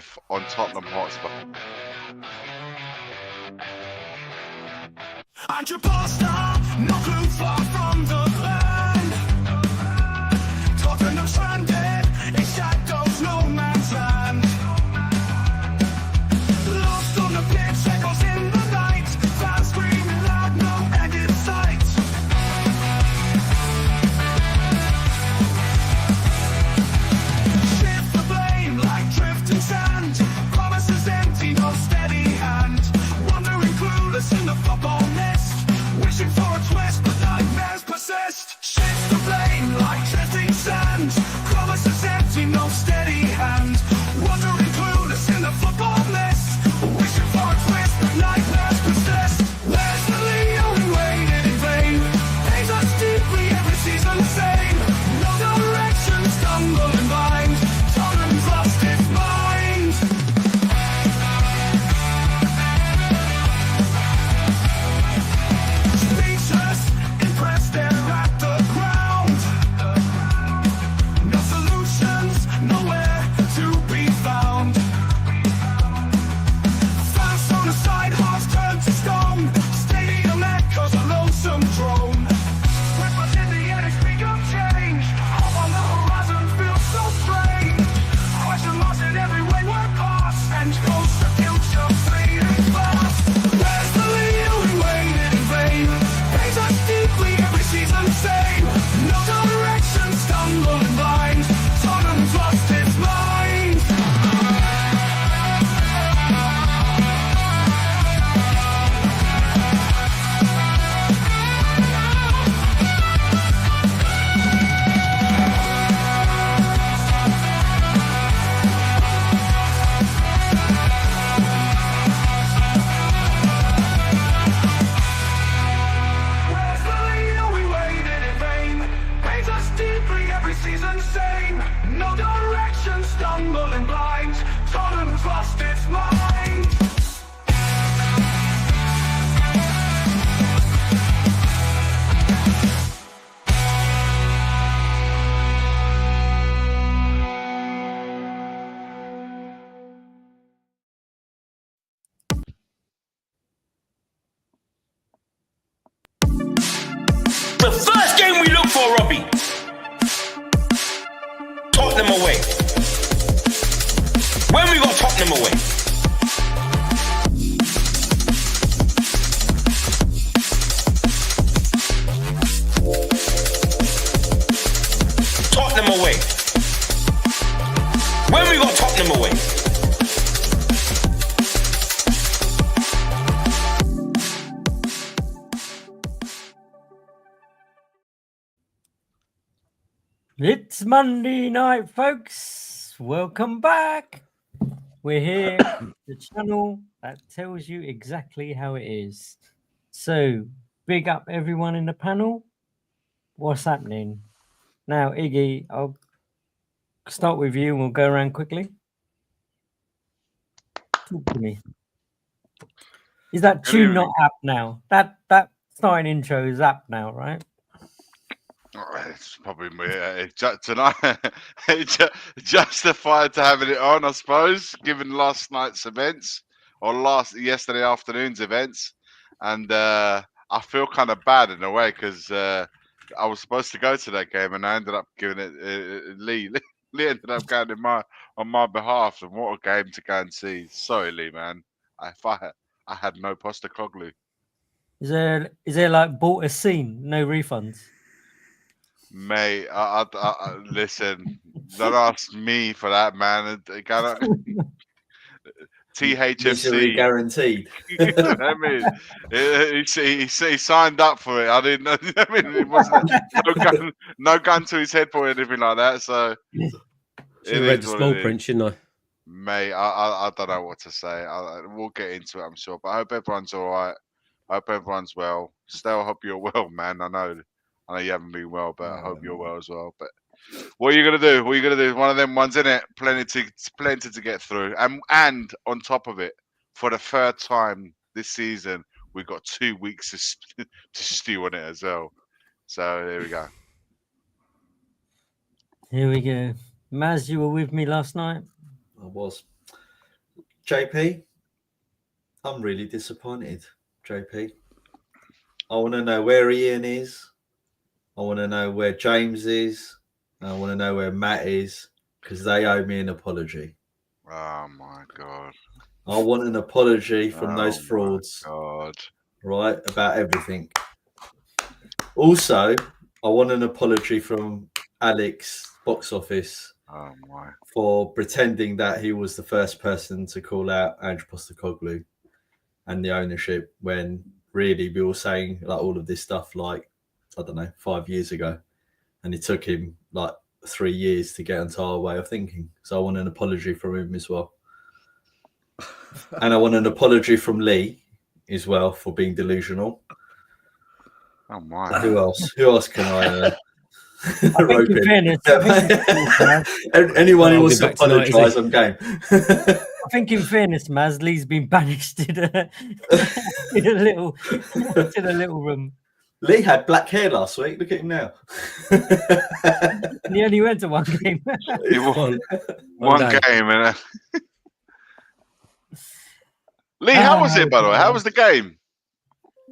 live on Tottenham Hotspur. Aren't you pasta? No clue, far from the land. Tottenham stranded in shadows, no man's land. Lost on the pitch, echoes in the night. Fans screaming loud, no end in sight. Shift the blame like drifting sand. Promises empty, no steady hand. Wandering clueless in the football nest. Wishing for a twist, but nightmares persist. Shift the blame like drifting sand. Promises empty, no steady hand. Wandering clueless in the football nest. Wishing for a twist, but nightmares persist. Where's the Leo who waited in vain? Pains us deeply every season the same. No direction, stumbling blind. Tottenham's lost its mind. Speechless, impressed, they're at the ground. No solutions, nowhere to be found. Fans on the side, hearts turned to stone. Stadium echoes a lonesome drone. Whispers in the air, they speak of change. Hope on the horizon feels so strange. Question lost in every wayward pass, and ghosts of future fading fast. Where's the Leo who waited in vain? Pains us deeply every season the same. No direction, stumbling blind. Tottenham's lost its mind. Where's the Leo we waited in vain? Pains us deeply every season the same. No direction, stumbling blind. Tottenham's lost its mind. The first game we look for, Robbie. Tottenham away. When we got Tottenham away? Tottenham away. When we got Tottenham away? It's Monday night, folks. Welcome back. We're here, the channel that tells you exactly how it is. So, big up everyone in the panel. What's happening? Now, Iggy, I'll start with you and we'll go around quickly. Talk to me. Is that tune not up now? That starting intro is up now, right? It's probably tonight. It's justified to having it on, I suppose, given last night's events or yesterday afternoon's events, and I feel kind of bad in a way because I was supposed to go to that game and I ended up giving it Lee. Lee ended up going on my behalf, and what a game to go and see. Sorry, Lee, man. I had no Postecoglou. Is there like bought a scene, no refunds? Mate, I listen. Don't ask me for that, man. THFC Misery guaranteed. I mean, he signed up for it. I didn't know. I mean, it wasn't no gun to his head or anything like that. So should have read the small print, shouldn't I? Mate, I don't know what to say. We'll get into it, I'm sure. But I hope everyone's all right. I hope everyone's well. Still, I hope you're well, man. I know you haven't been well, but I hope you're well as well. But what are you gonna do? What are you gonna do? One of them ones, innit? Plenty to get through. And on top of it, for the third time this season, we've got 2 weeks to stew on it as well. So there we go. Here we go. Maz, you were with me last night. I was. JP, I'm really disappointed, JP. I want to know where Ian is. I want to know where James is. I want to know where Matt is, because they owe me an apology. Oh my god. I want an apology from those Oh my frauds, god. right, about everything. Also, I want an apology from Alex, box office, Oh my. for pretending that he was the first person to call out Andrew Postecoglou and the ownership when really we were saying like all of this stuff like, I don't know, 5 years ago. And it took him like 3 years to get into our way of thinking. So I want an apology from him as well. And I want an apology from Lee as well for being delusional. Oh my. Who else? Who else can I I rope think in in? fairness, Anyone who I'll wants be to back tonight, is he? apologise, I'm game. I think in fairness, Maz, Lee's been banished to the little room. Lee had black hair last week. Look at him now. And he only went to one game. He won one day. game and Lee, how was it, by the way? How was the game?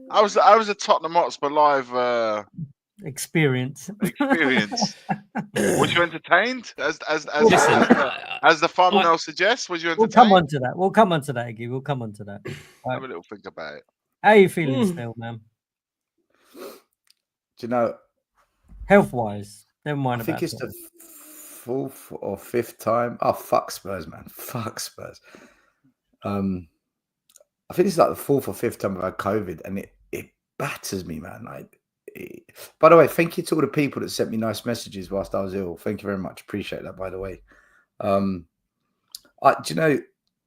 How was the Tottenham Hotspur live Experience. experience? Was you entertained? As Listen, the thumbnail suggests, was you We'll entertained? come on to that. We'll come on to that, Iggy. We'll come on to that. Have a little think about it. How are you feeling still, man? Do you know? Health-wise, never I mind think about it's the 4th or 5th time. Oh, fuck Spurs, man. Fuck Spurs. I think it's like the 4th or 5th time I've had COVID, and it batters me, man. By the way, thank you to all the people that sent me nice messages whilst I was ill. Thank you very much. Appreciate that, by the way. Do you know,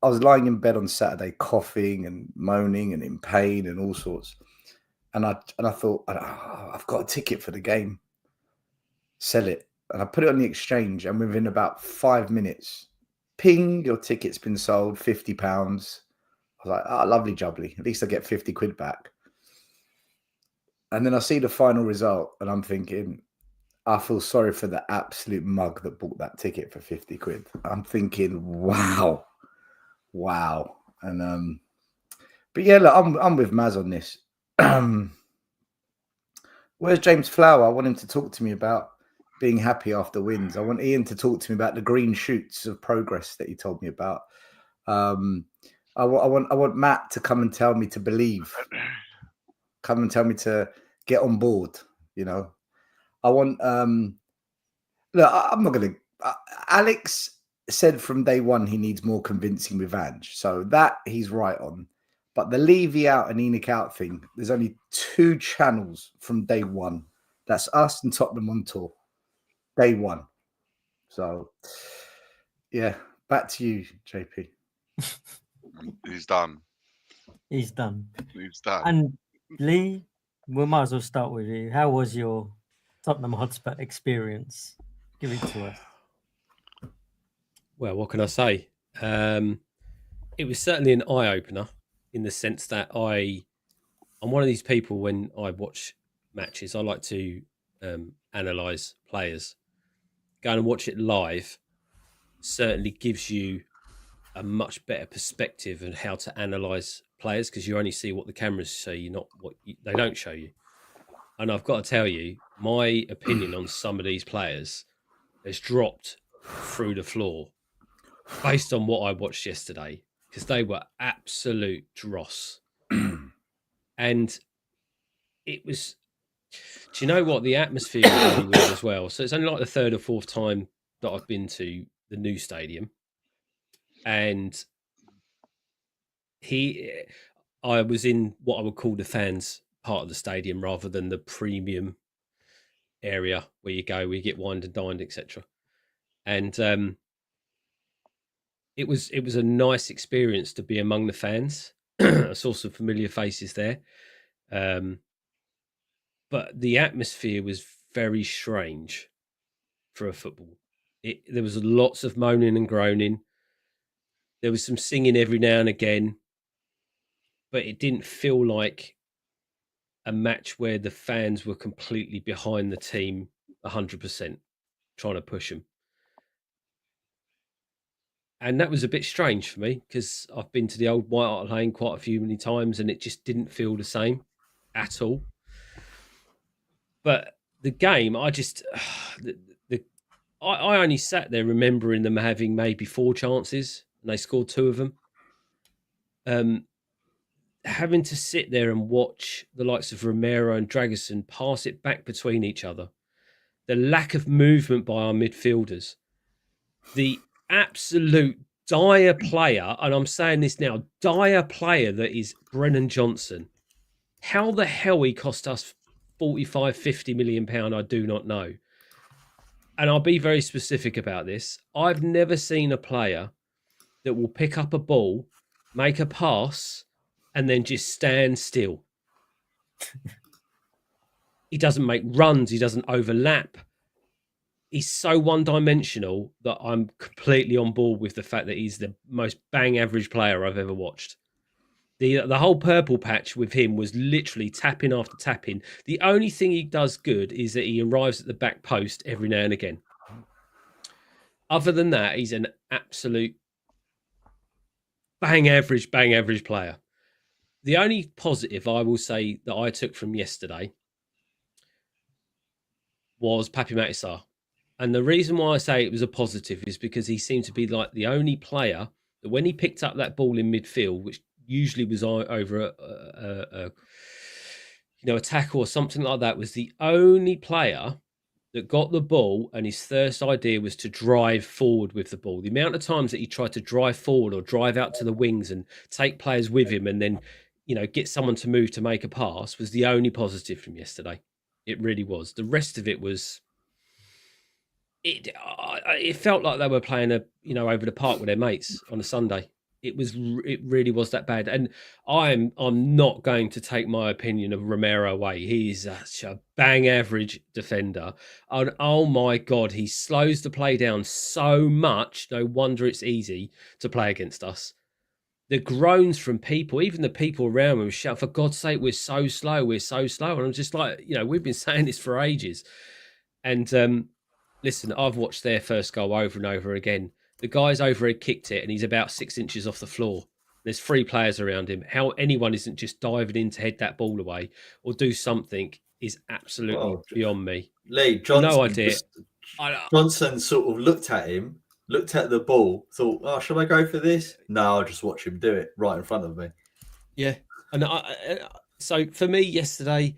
I was lying in bed on Saturday coughing and moaning and in pain and all sorts. And I thought, I've got a ticket for the game. Sell it. And I put it on the exchange, and within about 5 minutes, ping, your ticket's been sold, £50. I was like, lovely jubbly. At least I get 50 quid back. And then I see the final result, and I'm thinking, I feel sorry for the absolute mug that bought that ticket for 50 quid. I'm thinking, wow. And but yeah, look, I'm with Maz on this. Where's James Flower? I want him to talk to me about being happy after wins. I want Ian to talk to me about the green shoots of progress that he told me about. I want Matt to come and tell me to believe. Come and tell me to get on board. You know, I want. Look, I'm not going to. Alex said from day one he needs more convincing with Ange, so that he's right on. But the Levy out and Enoch out thing, there's only 2 channels from day one. That's us and Tottenham on tour. Day one. So, yeah, back to you, JP. He's done. He's done. He's done. And Lee, we might as well start with you. How was your Tottenham Hotspur experience? Give it to us. Well, what can I say? It was certainly an eye-opener in the sense that I'm one of these people when I watch matches, I like to analyse players. Going and watch it live certainly gives you a much better perspective on how to analyse players because you only see what the cameras show you, not what they don't show you. And I've got to tell you, my opinion on some of these players has dropped through the floor based on what I watched yesterday because they were absolute dross. And it was, do you know what? The atmosphere was really weird as well. So it's only like the 3rd or 4th time that I've been to the new stadium. And I was in what I would call the fans part of the stadium rather than the premium area where you go, where you get wined and dined, etc. And it was a nice experience to be among the fans. I saw some familiar faces there. But the atmosphere was very strange for a football. There was lots of moaning and groaning. There was some singing every now and again, but it didn't feel like a match where the fans were completely behind the team 100%, trying to push them. And that was a bit strange for me because I've been to the old White Hart Lane quite a few many times and it just didn't feel the same at all. But the game, I just I only sat there remembering them having maybe 4 chances and they scored 2 of them. Having to sit there and watch the likes of Romero and Dragerson pass it back between each other, the lack of movement by our midfielders, the absolute dire player, and I'm saying this now, dire player that is Brennan Johnson. How the hell he cost us 45, 50 million pound, I do not know. And I'll be very specific about this. I've never seen a player that will pick up a ball, make a pass, and then just stand still. He doesn't make runs. He doesn't overlap. He's so one-dimensional that I'm completely on board with the fact that he's the most bang average player I've ever watched. The whole purple patch with him was literally tapping after tapping. The only thing he does good is that he arrives at the back post every now and again. Other than that, he's an absolute bang average player. The only positive I will say that I took from yesterday was Papi Matisar. And the reason why I say it was a positive is because he seemed to be like the only player that when he picked up that ball in midfield, which usually was over a tackle or something like that, was the only player that got the ball and his first idea was to drive forward with the ball. The amount of times that he tried to drive forward or drive out to the wings and take players with him and then, get someone to move to make a pass was the only positive from yesterday. It really was. The rest of it was... It felt like they were playing over the park with their mates on a Sunday. It really was that bad. And I'm not going to take my opinion of Romero away. He's such a bang average defender. And oh my God, he slows the play down so much. No wonder it's easy to play against us. The groans from people, even the people around me, shout, "For God's sake, we're so slow. We're so slow." And I'm just like, we've been saying this for ages. And listen, I've watched their first goal over and over again. The guy's overhead kicked it and he's about 6 inches off the floor. There's 3 players around him. How anyone isn't just diving in to head that ball away or do something is absolutely beyond me. Lee, Johnson, no idea. Johnson sort of looked at him, looked at the ball, thought, "Oh, should I go for this?" No, I'll just watch him do it right in front of me. Yeah. And so for me yesterday,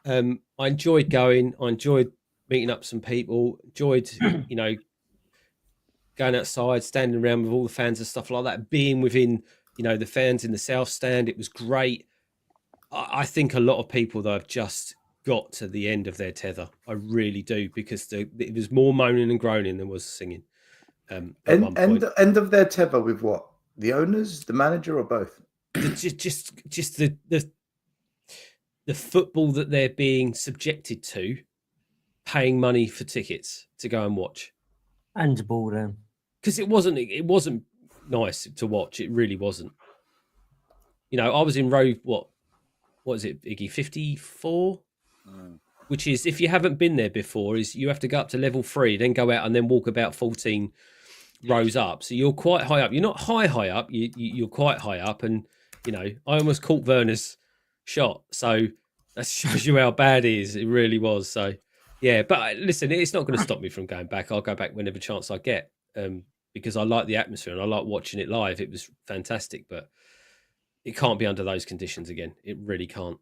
I enjoyed going. I enjoyed meeting up some people, enjoyed, going outside, standing around with all the fans and stuff like that, being within, the fans in the South Stand. It was great. I think a lot of people, though, have just got to the end of their tether. I really do, because it was more moaning and groaning than was singing. End of their tether with what? The owners, the manager, or both? Just the football that they're being subjected to, paying money for tickets to go and watch. And ball then. Because it wasn't nice to watch. It really wasn't. I was in row, what is it, Iggy? 54? Which is, if you haven't been there before, is you have to go up to level 3, then go out and then walk about 14 rows up. So you're quite high up. You're not high up. You're quite high up. And, I almost caught Werner's shot. So that shows you how bad it is. It really was. So, yeah. But listen, it's not going to stop me from going back. I'll go back whenever chance I get, because I like the atmosphere and I like watching it live. It was fantastic. But it can't be under those conditions again. It really can't.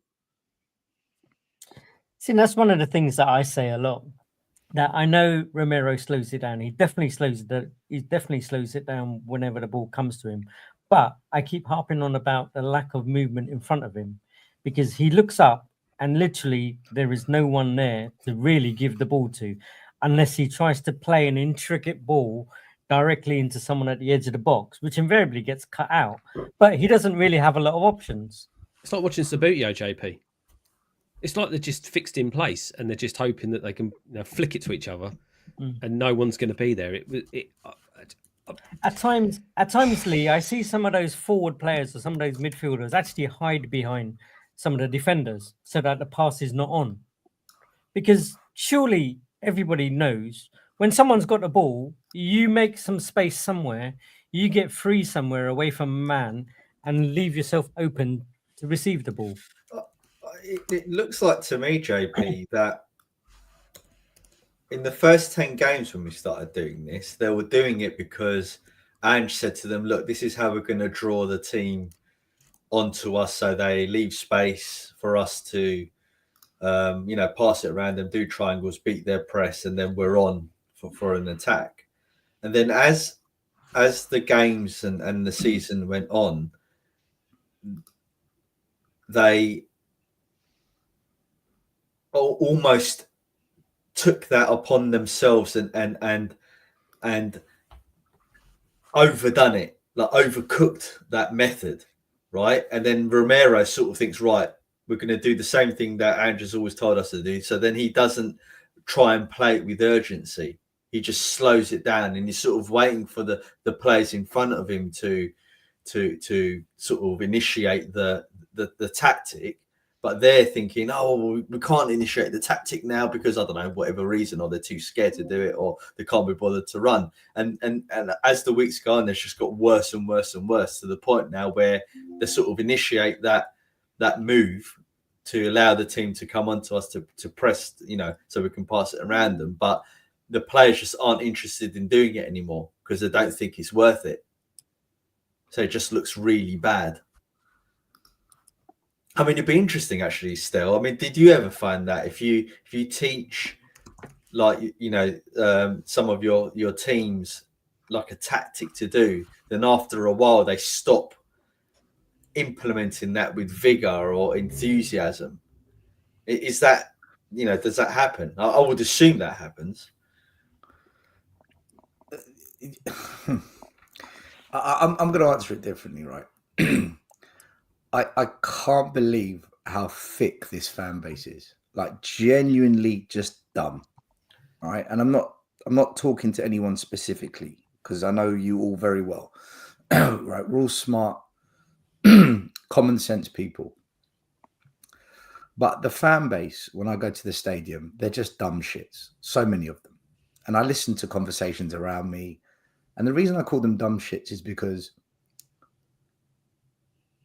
See, that's one of the things that I say a lot. That I know Romero slows it down. He definitely slows it down whenever the ball comes to him. But I keep harping on about the lack of movement in front of him, because he looks up and literally there is no one there to really give the ball to, unless he tries to play an intricate ball directly into someone at the edge of the box, which invariably gets cut out. But he doesn't really have a lot of options. It's like watching Sabutio, JP. It's like they're just fixed in place and they're just hoping that they can flick it to each other and no one's going to be there. At times, Lee, I see some of those forward players or some of those midfielders actually hide behind some of the defenders so that the pass is not on. Because surely everybody knows when someone's got the ball, you make some space somewhere, You get free somewhere away from a man and leave yourself open to receive the ball. It looks like to me, JP, that in the first 10 games when we started doing this, they were doing it because Ange said to them, look, this is how we're going to draw the team onto us, so they leave space for us to pass it around them, do triangles, beat their press, and then we're on for an attack. And then as the games and the season went on, they almost took that upon themselves and overdone it, like overcooked that method, right? And then Romero sort of thinks, right, we're going to do the same thing that Andrew's always told us to do. So then he doesn't try and play it with urgency. He just slows it down, and he's sort of waiting for the players in front of him to sort of initiate the tactic. But they're thinking, oh, we can't initiate the tactic now because, I don't know, whatever reason, or they're too scared to do it, or they can't be bothered to run. And as the weeks go on, it's just got worse and worse and worse, to the point now where they sort of initiate that move to allow the team to come onto us to press, so we can pass it around them. But the players just aren't interested in doing it anymore because they don't think it's worth it. So it just looks really bad. I mean, it'd be interesting, actually, Stel. I mean, did you ever find that if you teach, like, some of your teams like a tactic to do, then after a while they stop implementing that with vigor or enthusiasm? Is that, does that happen? I would assume that happens. I'm going to answer it differently, right? I can't believe how thick this fan base is. Like, genuinely just dumb, right? And I'm not talking to anyone specifically because I know you all very well, right? We're all smart, common sense people. But the fan base, when I go to the stadium, they're just dumb shits. So many of them. And I listen to conversations around me. And the reason I call them dumb shits is because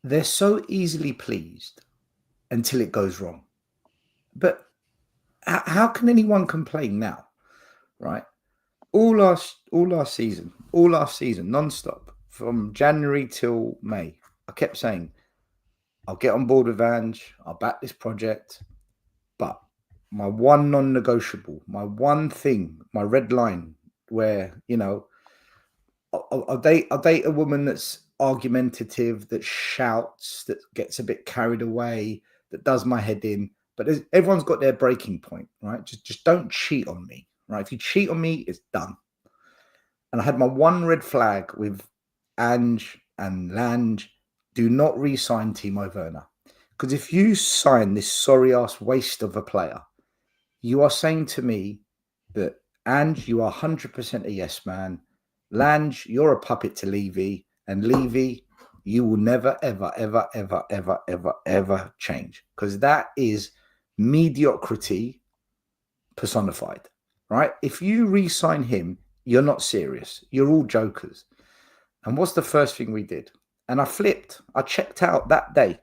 they're so easily pleased until it goes wrong. But how can anyone complain now, right? All last season, non-stop, from January till May, I kept saying, I'll get on board with Ange, I'll back this project. But my one non-negotiable, my one thing, my red line, where, I'll date a woman that's argumentative, that shouts, that gets a bit carried away, that does my head in. But everyone's got their breaking point, right? Just don't cheat on me, right? If you cheat on me, it's done. And I had my one red flag with Ange and Lange: do not re-sign Timo Werner. Because if you sign this sorry-ass waste of a player, you are saying to me that, Ange, you are 100% a yes man. Lange, you're a puppet to Levy. And Levy, you will never, ever, ever, ever, ever, ever, ever change. Because that is mediocrity personified, right? If you re-sign him, you're not serious. You're all jokers. And what's the first thing we did? And I flipped. I checked out that day.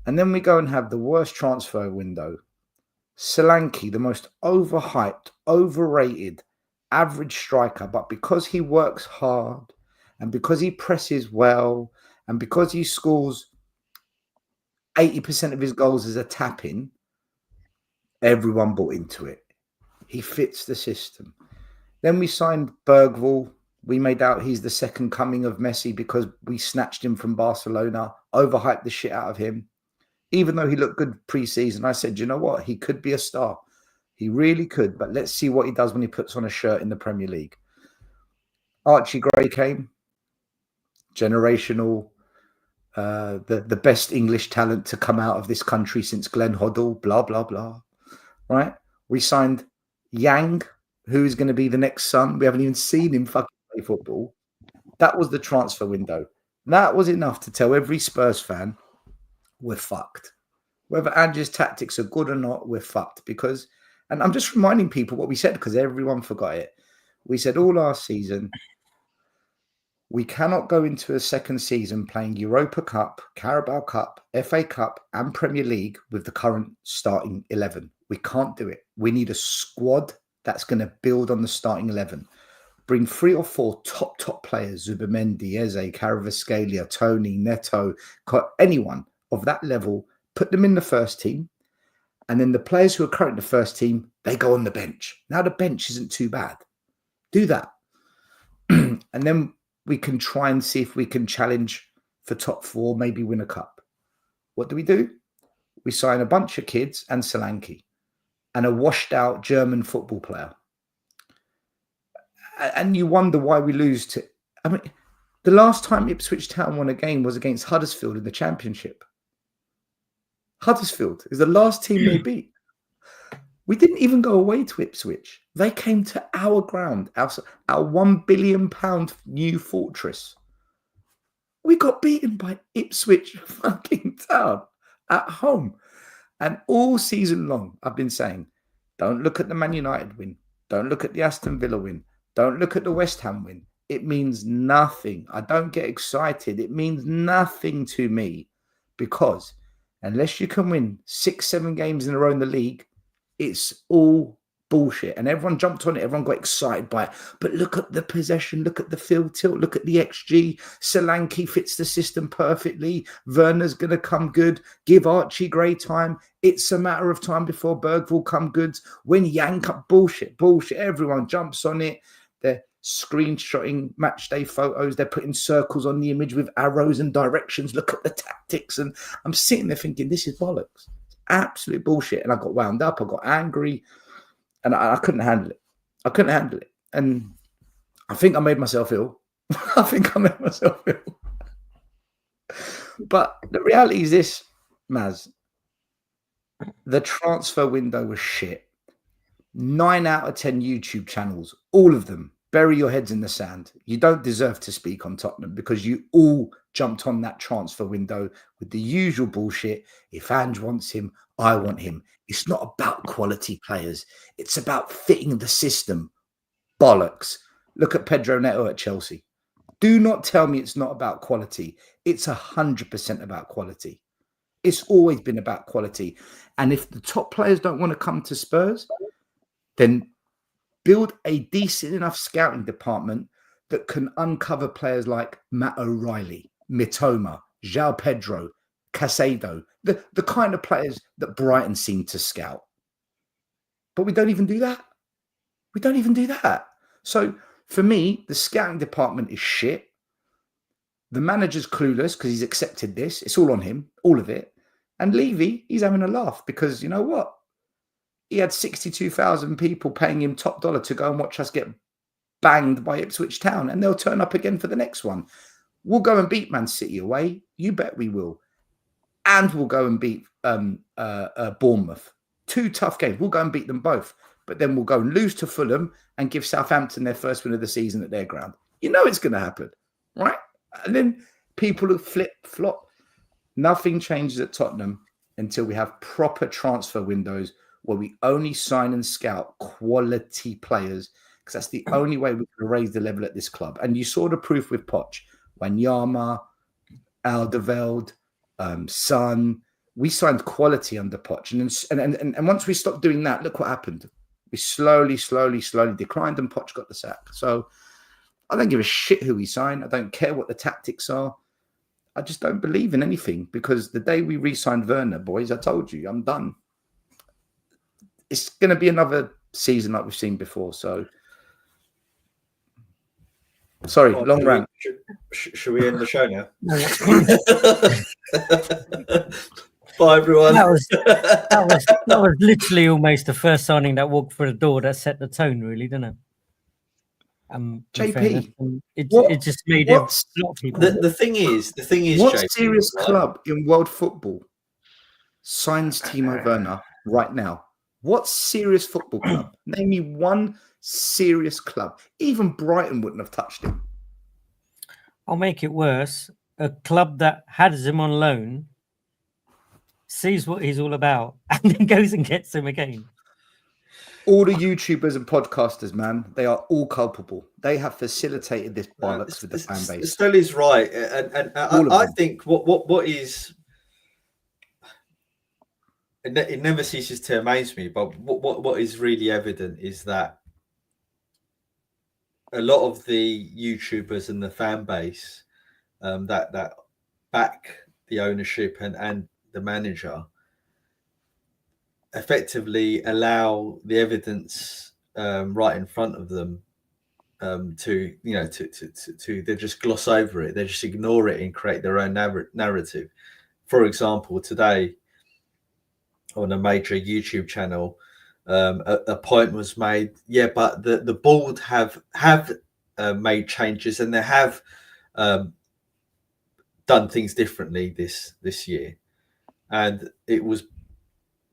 And then we go and have the worst transfer window. Solanke, the most overhyped, overrated, average striker. But because he works hard and because he presses well and because he scores 80% of his goals as a tap-in, everyone bought into it. He fits the system. Then we signed Bergvall. We made out he's the second coming of Messi because we snatched him from Barcelona, overhyped the shit out of him. Even though he looked good pre-season, I said, you know what? He could be a star. He really could. But let's see what he does when he puts on a shirt in the Premier League. Archie Gray came. Generational. The best English talent to come out of this country since Glenn Hoddle. Blah, blah, blah. Right? We signed Yang, who is going to be the next son. We haven't even seen him fucking play football. That was the transfer window. That was enough to tell every Spurs fan, we're fucked. Whether Ange's tactics are good or not, we're fucked. Because, and I'm just reminding people what we said because everyone forgot it. We said all last season, We cannot go into a second season playing Europa Cup, Carabao Cup, FA Cup, and Premier League with the current starting 11. We can't do it. We need a squad that's going to build on the starting 11. Bring 3 or 4 top players, Zubimendi, Eze, Caravascalia, Tony, Neto, anyone of that level, put them in the first team. And then the players who are currently the first team, they go on the bench. Now the bench isn't too bad. Do that. And then we can try and see if we can challenge for top 4, maybe win a cup. What do? We sign a bunch of kids and Solanke and a washed out German football player. And you wonder why we lose to... I mean, the last time Ipswich Town won a game was against Huddersfield in the Championship. Huddersfield is the last team they beat. We didn't even go away to Ipswich. They came to our ground, our £1 billion new fortress. We got beaten by Ipswich fucking Town at home. And all season long, I've been saying, don't look at the Man United win. Don't look at the Aston Villa win. Don't look at the West Ham win. It means nothing. I don't get excited. It means nothing to me because unless you can win 6-7 games in a row in the league, it's all bullshit. And everyone jumped on it. Everyone got excited by it. But look at the possession. Look at the field tilt. Look at the XG. Solanke fits the system perfectly. Werner's going to come good. Give Archie Gray time. It's a matter of time before Berg will come good. When Yank up, bullshit. Everyone jumps on it. They're screenshotting match day photos. They're putting circles on the image with arrows and directions. Look at the tactics. And I'm sitting there thinking, this is bollocks. It's absolute bullshit. And I got wound up. I got angry. And I couldn't handle it. And I think I made myself ill. But the reality is this, Maz. The transfer window was shit. 9 out of 10 YouTube channels, all of them, bury your heads in the sand. You don't deserve to speak on Tottenham because you all jumped on that transfer window with the usual bullshit. If Ange wants him, I want him. It's not about quality players. It's about fitting the system. Bollocks. Look at Pedro Neto at Chelsea. Do not tell me it's not about quality. It's 100% about quality. It's always been about quality. And if the top players don't want to come to Spurs, then build a decent enough scouting department that can uncover players like Matt O'Reilly, Mitoma, João Pedro, Casado, the kind of players that Brighton seem to scout. But we don't even do that. So for me, the scouting department is shit. The manager's clueless because he's accepted this. It's all on him, all of it. And Levy, he's having a laugh because you know what? He had 62,000 people paying him top dollar to go and watch us get banged by Ipswich Town, and they'll turn up again for the next one. We'll go and beat Man City away. You bet we will. And we'll go and beat Bournemouth. 2 tough games. We'll go and beat them both. But then we'll go and lose to Fulham and give Southampton their first win of the season at their ground. You know it's going to happen, right? And then people who flip-flop. Nothing changes at Tottenham until we have proper transfer windows where we only sign and scout quality players, because that's the only way we can raise the level at this club. And you saw the proof with Poch, Wanyama, Alderweireld, Son. We signed quality under Poch. And once we stopped doing that, look what happened. We slowly declined and Poch got the sack. So I don't give a shit who we sign. I don't care what the tactics are. I just don't believe in anything because the day we re-signed Werner, boys, I told you, I'm done. It's going to be another season like we've seen before. So, sorry, long rant. Should we end the show now? Bye, everyone. That was literally almost the first signing that walked through the door that set the tone, really, didn't it? JP, it just made a lot of people. The thing is, what JP, serious club in world football signs Timo Werner right now? What serious football club? Name me one serious club. Even Brighton wouldn't have touched him. I'll make it worse. A club that has him on loan sees what he's all about and then goes and gets him again. All the YouTubers and podcasters, man, they are all culpable. They have facilitated this bollocks with the fan base. Stelly's right, and All of I them. think what is it never ceases to amaze me, but what is really evident is that a lot of the YouTubers and the fan base that back the ownership and the manager effectively allow the evidence right in front of them to they just gloss over it, they just ignore it and create their own narrative. For example, today on a major YouTube channel, a point was made, yeah, but the board have made changes and they have done things differently this year, and it was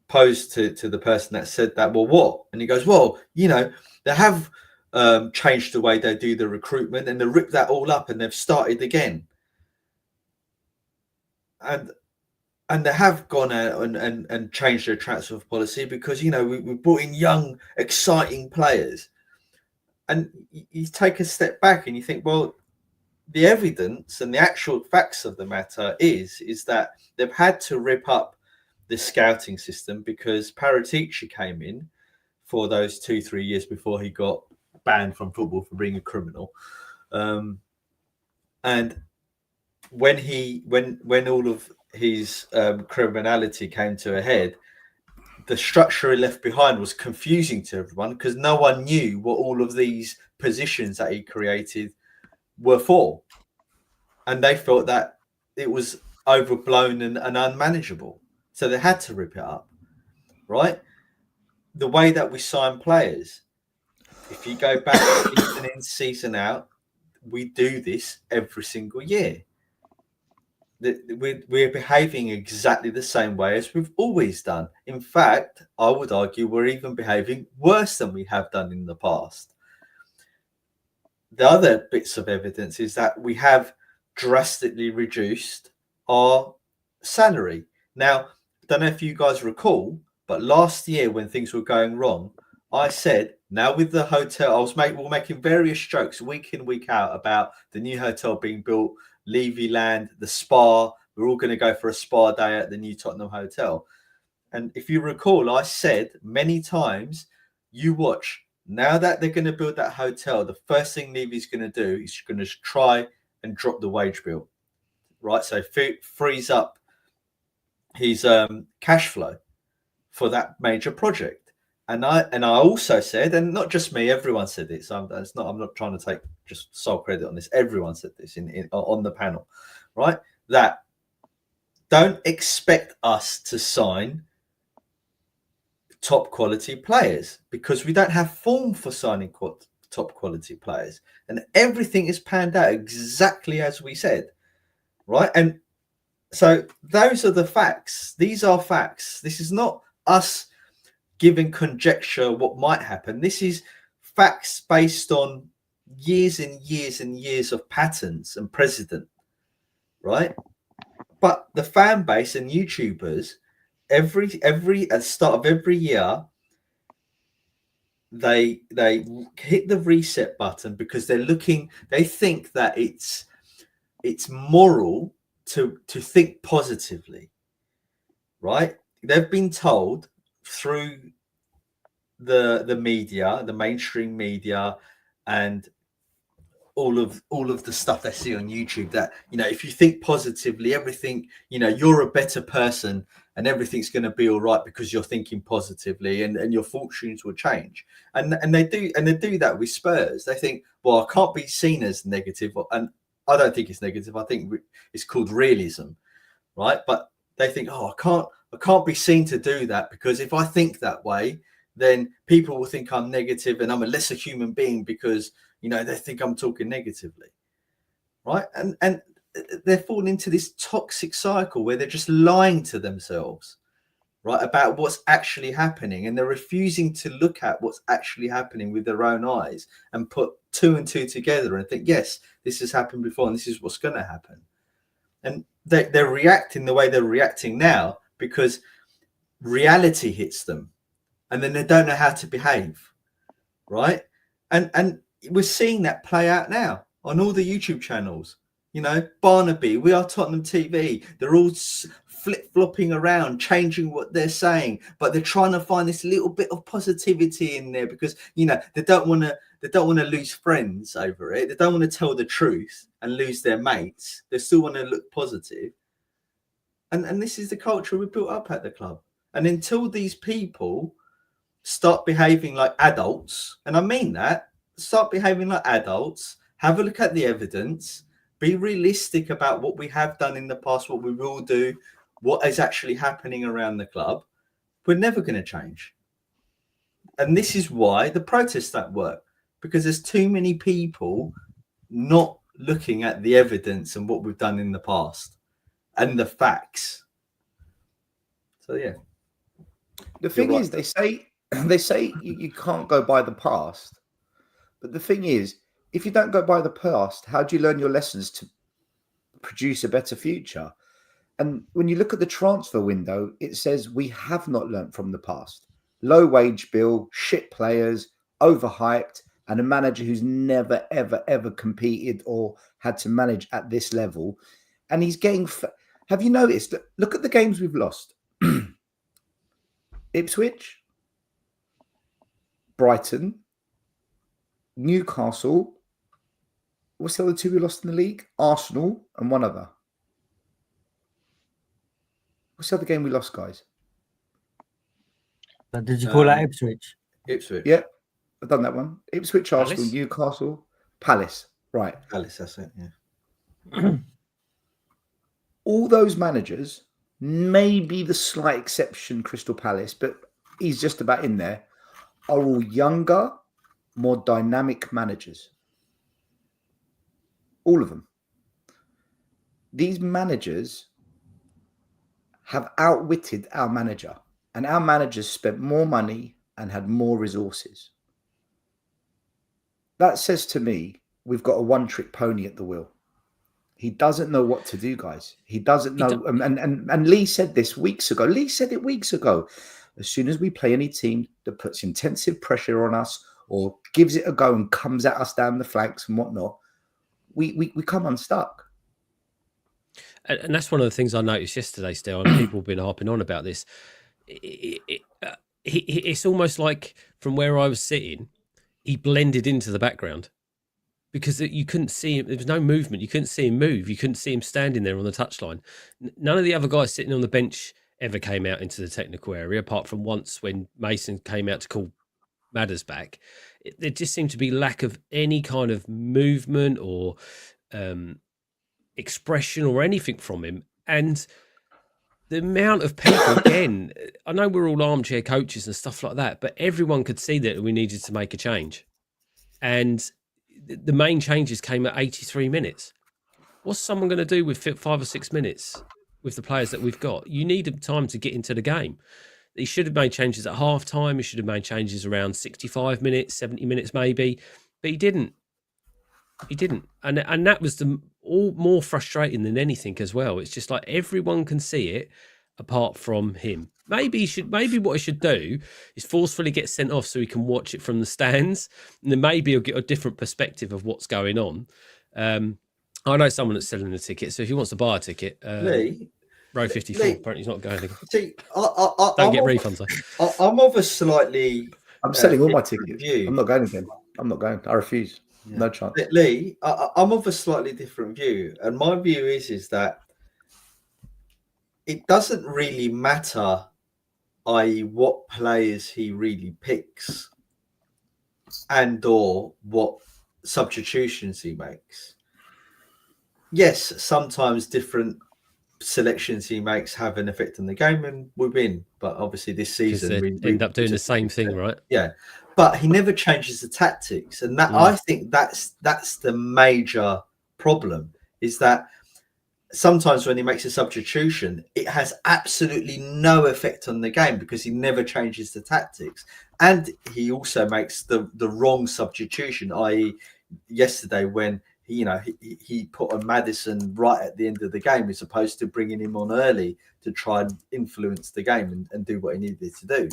posed to the person that said that, well, what? And he goes, well, they have changed the way they do the recruitment and they ripped that all up and they've started again, and they have gone out and changed their transfer policy because we brought in young exciting players. And you take a step back and you think, well, the evidence and the actual facts of the matter is that they've had to rip up the scouting system because Paratici came in for those 2-3 years before he got banned from football for being a criminal, and when all of his criminality came to a head, the structure he left behind was confusing to everyone because no one knew what all of these positions that he created were for, and they felt that it was overblown and unmanageable, so they had to rip it up. Right, the way that we sign players, if you go back season in, season out, we do this every single year. We're behaving exactly the same way as we've always done. In fact, I would argue we're even behaving worse than we have done in the past. The other bits of evidence is that we have drastically reduced our salary. Now, I don't know if you guys recall, but last year when things were going wrong, I said, now with the hotel, we were making various jokes week in, week out about the new hotel being built, Levy Land, the spa. We're all going to go for a spa day at the new Tottenham hotel. And if you recall, I said many times, you watch, now that they're going to build that hotel, the first thing Levy's going to do is going to try and drop the wage bill, right? So frees up his cash flow for that major project. And I also said, and not just me, everyone said this. I'm not trying to take just sole credit on this. Everyone said this on the panel, right? That don't expect us to sign top quality players because we don't have form for signing top quality players, and everything is panned out exactly as we said, right? And so those are the facts. These are facts. This is not us giving conjecture what might happen. This is facts based on years and years and years of patterns and precedent, right? But the fan base and YouTubers, every at the start of every year, they hit the reset button because they think that it's moral to think positively, right? They've been told through the media, the mainstream media, and all of the stuff they see on YouTube, that if you think positively, everything, you're a better person and everything's going to be all right because you're thinking positively, and your fortunes will change. And they do that with Spurs. They think, well, I can't be seen as negative, and I don't think it's negative. I think it's called realism, right? But they think, oh, I can't be seen to do that because if I think that way, then people will think I'm negative and I'm a lesser human being because they think I'm talking negatively, right? And they're falling into this toxic cycle where they're just lying to themselves, right, about what's actually happening, and they're refusing to look at what's actually happening with their own eyes and put 2 and 2 together and think, yes, this has happened before and this is what's going to happen. And they're reacting the way they're reacting now because reality hits them. and then they don't know how to behave, right? And we're seeing that play out now on all the YouTube channels. You know, Barnaby, We Are Tottenham TV. They're all flip-flopping around, changing what they're saying, but they're trying to find this little bit of positivity in there because, you know, they don't want to lose friends over it. They don't want to tell the truth and lose their mates. They still want to look positive. And this is the culture we built up at the club. And until these people start behaving like adults, and I mean that, start behaving like adults, have a look at the evidence, be realistic about what we have done in the past, what we will do, what is actually happening around the club, we're never going to change. And this is why the protests don't work, because there's too many people not looking at the evidence and what we've done in the past and the facts. So, yeah. The thing is, they say you can't go by the past. But the thing is, if you don't go by the past, how do you learn your lessons to produce a better future? And when you look at the transfer window, it says we have not learnt from the past. Low wage bill, shit players, overhyped, and a manager who's never, ever, ever competed or had to manage at this level. And he's getting... Have you noticed? Look at the games we've lost. Ipswich, Brighton, Newcastle. What's the other two we lost in the league? Arsenal and one other. What's the other game we lost, guys? Did you call that Ipswich? Ipswich. Yeah, I've done that one. Ipswich, Arsenal, Palace? Newcastle, Palace. Right. Palace, that's it, yeah. All those managers, maybe the slight exception, Crystal Palace, but he's just about in there, are all younger, more dynamic managers. All of them. These managers have outwitted our manager, and our managers spent more money and had more resources. That says to me, we've got a one-trick pony at the wheel. He doesn't know what to do, guys. He doesn't know. And Lee said this weeks ago. Lee said it weeks ago. As soon as we play any team that puts intensive pressure on us or gives it a go and comes at us down the flanks and whatnot, we come unstuck. And that's one of the things I noticed yesterday still, and people have been harping on about this. It's almost like from where I was sitting, he blended into the background because you couldn't see him. There was no movement. You couldn't see him move. You couldn't see him standing there on the touchline. None of the other guys sitting on the bench ever came out into the technical area, apart from once when Mason came out to call Madders back. There just seemed to be lack of any kind of movement or expression or anything from him. And the amount of people, again, I know we're all armchair coaches and stuff like that, but everyone could see that we needed to make a change. And the main changes came at 83 minutes. What's someone going to do with 5 or 6 minutes with the players that we've got? You need time to get into the game. He should have made changes at half time. He should have made changes around 65 minutes, 70 minutes maybe, but he didn't. He didn't. And that was all more frustrating than anything as well. It's just like everyone can see it apart from him. Maybe what he should do is forcefully get sent off so he can watch it from the stands, and then maybe he'll get a different perspective of what's going on. I know someone that's selling a ticket, so if he wants to buy a ticket, Lee, row 54, Lee, apparently he's not going again. See, Don't get refunds though. I'm of a slightly... I'm selling all my tickets. view. I'm not going again. I'm not going. I refuse. Yeah. No chance. Lee, I'm of a slightly different view. And my view is that it doesn't really matter, i.e. what players he really picks and or what substitutions he makes. Yes, sometimes different selections he makes have an effect on the game and we win. But obviously this season we end up doing the same thing, right? Yeah. But he never changes the tactics. And that I think that's the major problem, is that sometimes when he makes a substitution, it has absolutely no effect on the game because he never changes the tactics. And he also makes the wrong substitution, i.e. yesterday when he put on Maddison right at the end of the game as opposed to bringing him on early to try and influence the game and do what he needed to do.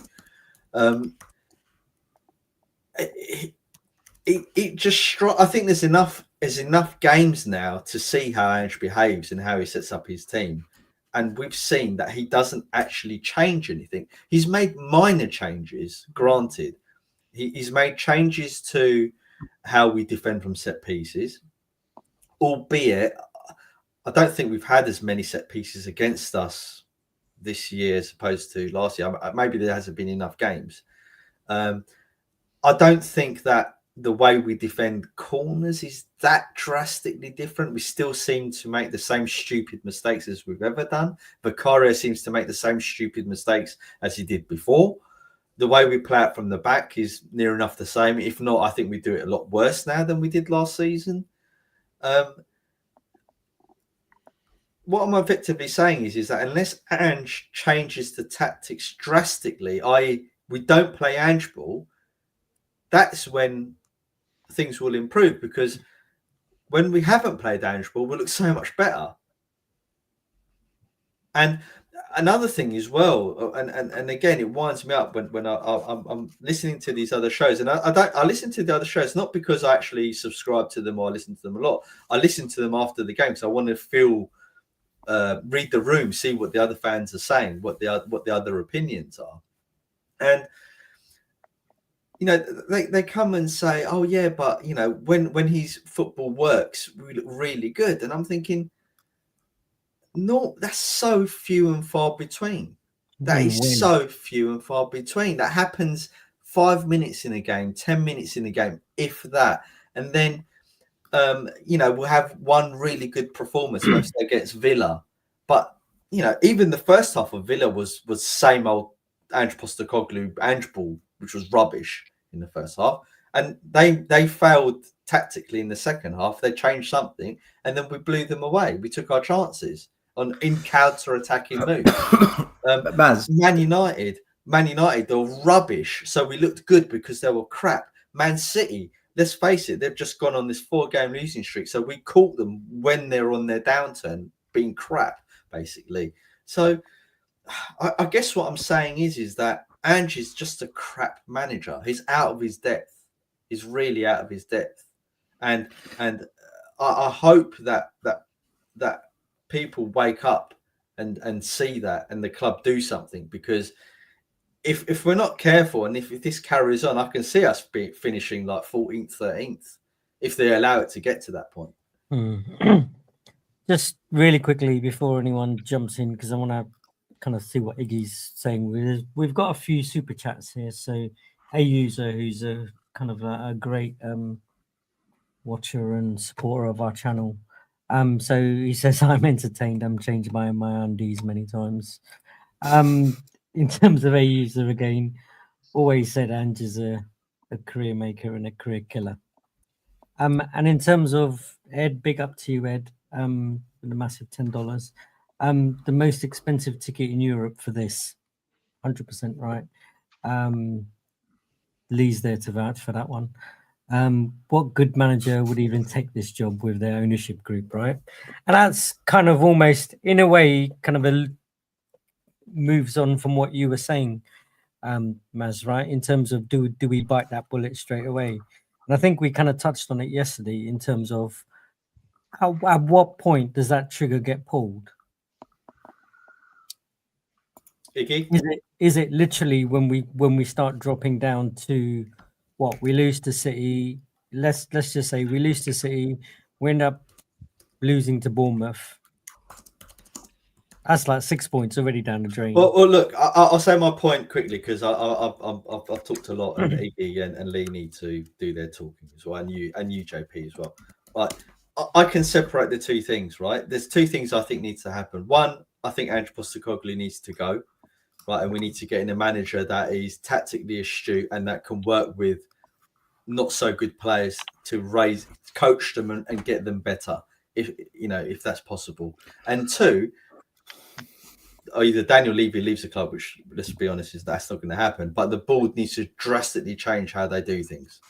It just I think there's enough games now to see how Ange behaves and how he sets up his team, and we've seen that he doesn't actually change anything. He's made minor changes, granted. He's made changes to how we defend from set pieces, albeit I don't think we've had as many set pieces against us this year as opposed to last year. Maybe there hasn't been enough games. I don't think that the way we defend corners is that drastically different. We still seem to make the same stupid mistakes as we've ever done. Vicario seems to make the same stupid mistakes as he did before. The way we play out from the back is near enough the same. If not, I think we do it a lot worse now than we did last season. What I'm effectively saying is that unless Ange changes the tactics drastically, i.e. we don't play Ange ball, that's when things will improve, because when we haven't played Ange ball, we look so much better. And another thing as well, and again, it winds me up when I'm listening to these other shows, and I listen to the other shows not because I actually subscribe to them or I listen to them a lot. I listen to them after the game, so I want to read the room, see what the other fans are saying, what the other opinions are, and they come and say, "Oh yeah, but when his football works, we look really good," and I'm thinking, no, that's so few and far between. That is so few and far between. That happens 5 minutes in a game, 10 minutes in a game, if that. And then, we'll have one really good performance against Villa. But, even the first half of Villa was same old Ange Postecoglou, Ange ball, which was rubbish in the first half. And they failed tactically in the second half. They changed something, and then we blew them away. We took our chances in counter-attacking moves. Man United, they were rubbish. So we looked good because they were crap. Man City, let's face it, they've just gone on this 4-game losing streak. So we caught them when they're on their downturn, being crap, basically. So I guess what I'm saying is that Ange is just a crap manager. He's out of his depth. He's really out of his depth. And I hope that people wake up and see that, and the club do something, because if we're not careful, and if this carries on, I can see us finishing like 14th, 13th, if they allow it to get to that point. Just really quickly before anyone jumps in, because I want to kind of see what Iggy's saying. We've got a few super chats here. So a user who's a kind of a great watcher and supporter of our channel. So he says, I'm entertained. I'm changing my undies many times. In terms of a user, again, always said Ange is a career maker and a career killer. And in terms of Ed, big up to you, Ed, with a massive $10. The most expensive ticket in Europe for this, 100% right. Lee's there to vouch for that one. What good manager would even take this job with their ownership group, right? And that's kind of almost, in a way, kind of moves on from what you were saying, Maz, right? In terms of do we bite that bullet straight away? And I think we kind of touched on it yesterday in terms of at what point does that trigger get pulled? Is it literally when we start dropping down to what we lose to City? Let's just say we lose to City, we end up losing to Bournemouth. That's like 6 points already down the drain. Well look, I'll say my point quickly, because I've talked a lot, and Iggy and Lee need to do their talking as well, and you JP as well. But I can separate the two things, right? There's two things I think needs to happen. One, I think Ange Postecoglou needs to go, right? And we need to get in a manager that is tactically astute and that can work with not so good players to coach them and get them better, if that's possible. And two, either Daniel Levy leaves the club, which, let's be honest, that's not going to happen, but the board needs to drastically change how they do things.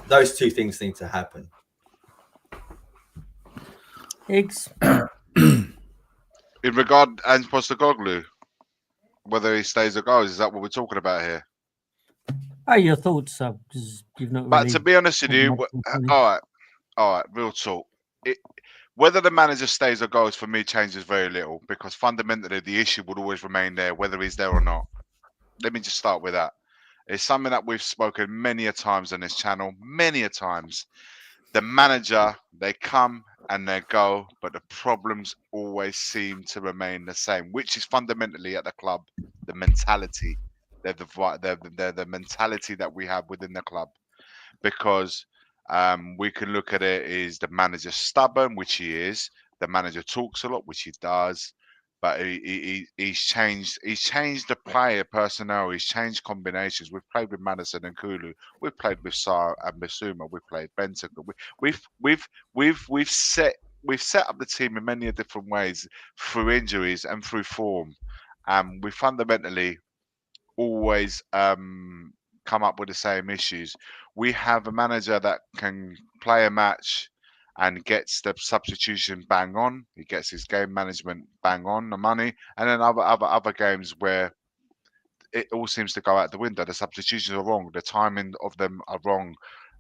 Those two things need to happen. Higgs. In regard Ange Postecoglou, whether he stays or goes, is that what we're talking about here? Oh, your thoughts, sir? Because you've not But really. to be honest with had you, much of a- all right, real talk. It, whether the manager stays or goes for me changes very little because fundamentally the issue would always remain there, whether he's there or not. Let me just start with that. It's something that we've spoken many a times on this channel, many a times. The manager, they come and they go, but the problems always seem to remain the same, which is fundamentally at the club, the mentality. They're the mentality that we have within the club because we can look at it is the manager stubborn, which he is. The manager talks a lot, which he does, but he's changed. He's changed the player personnel. He's changed combinations. We've played with Madison and Kulu. We've played with Sar and Basuma. We've played Benton. We've set up the team in many different ways through injuries and through form. We fundamentally always come up with the same issues. We have a manager that can play a match and gets the substitution bang on. He gets his game management bang on the money, and then other games where it all seems to go out the window. The substitutions are wrong. The timing of them are wrong.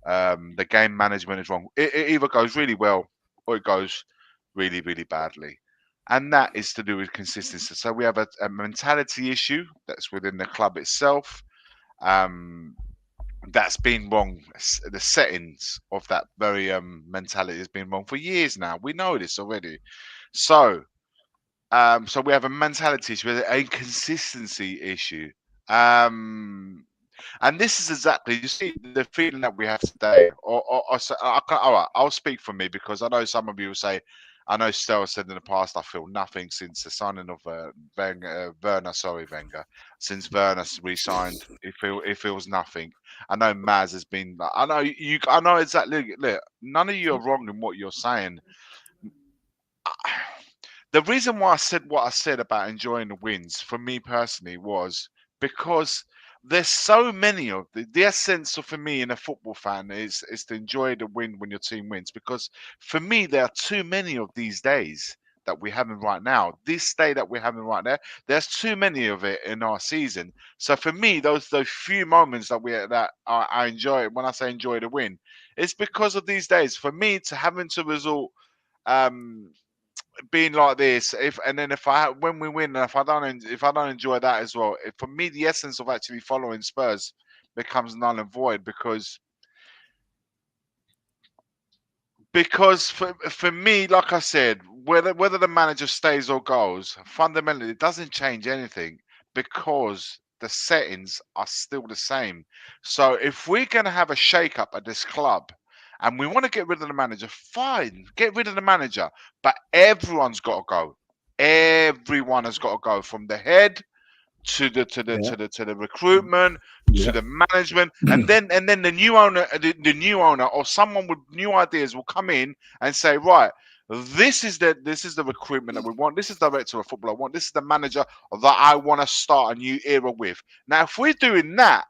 The game management is wrong. It either goes really well or it goes really, really badly. And that is to do with consistency. So we have a mentality issue that's within the club itself. That's been wrong. The settings of that very mentality has been wrong for years now. We know this already. So so we have a mentality issue, a consistency issue. And this is exactly, you see, the feeling that we have today. All right, I'll speak for me because I know some of you will say, I know Stella said in the past, I feel nothing since the signing of Wenger. Since Werner re-signed, it feels nothing. I know Maz has been. I know exactly. Look, none of you are wrong in what you're saying. The reason why I said what I said about enjoying the wins for me personally was because there's so many of the essence of for me in a football fan is to enjoy the win when your team wins, because for me there are too many of these days that we're having right now. This day that we're having right now, there's too many of it in our season. So for me, those few moments that I enjoy, when I say enjoy the win, it's because of these days. For me to having to resort being like this, if and then if I when we win, if I don't enjoy that as well, for me the essence of actually following Spurs becomes null and void because for me, like I said, whether the manager stays or goes, fundamentally it doesn't change anything because the settings are still the same. So if we're going to have a shake up at this club and we want to get rid of the manager, fine, get rid of the manager, but everyone's got to go. Everyone has got to go, from the head to the recruitment, to the management, and then the new owner, the new owner or someone with new ideas will come in and say, right, this is the recruitment that we want. This is the director of football I want. This is the manager that I want to start a new era with. Now, if we're doing that,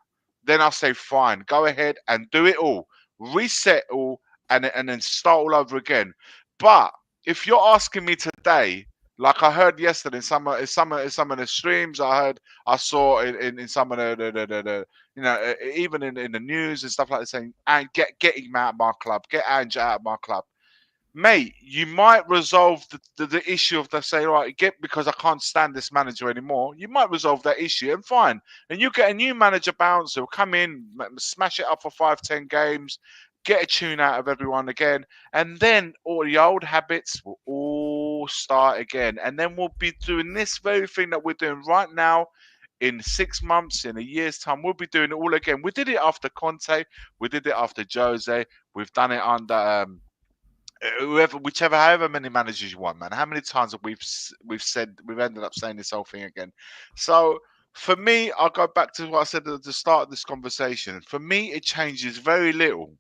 then I'll say fine, go ahead and do it all, reset all, and then start all over again. But if you're asking me today, like I heard yesterday in some of the streams, I saw in some of the even in the news and stuff like that, saying, and get him out of my club, get Ange out of my club. Mate, you might resolve the issue of say, right, because I can't stand this manager anymore. You might resolve that issue and fine. And you get a new manager bounce who'll come in, smash it up for 5-10 games, get a tune out of everyone again, and then all the old habits will all start again. And then we'll be doing this very thing that we're doing right now. In 6 months, in a year's time, we'll be doing it all again. We did it after Conte, we did it after Jose, we've done it under however many managers you want, man. How many times have we've ended up saying this whole thing again? So for me, I'll go back to what I said at the start of this conversation. For me, it changes very little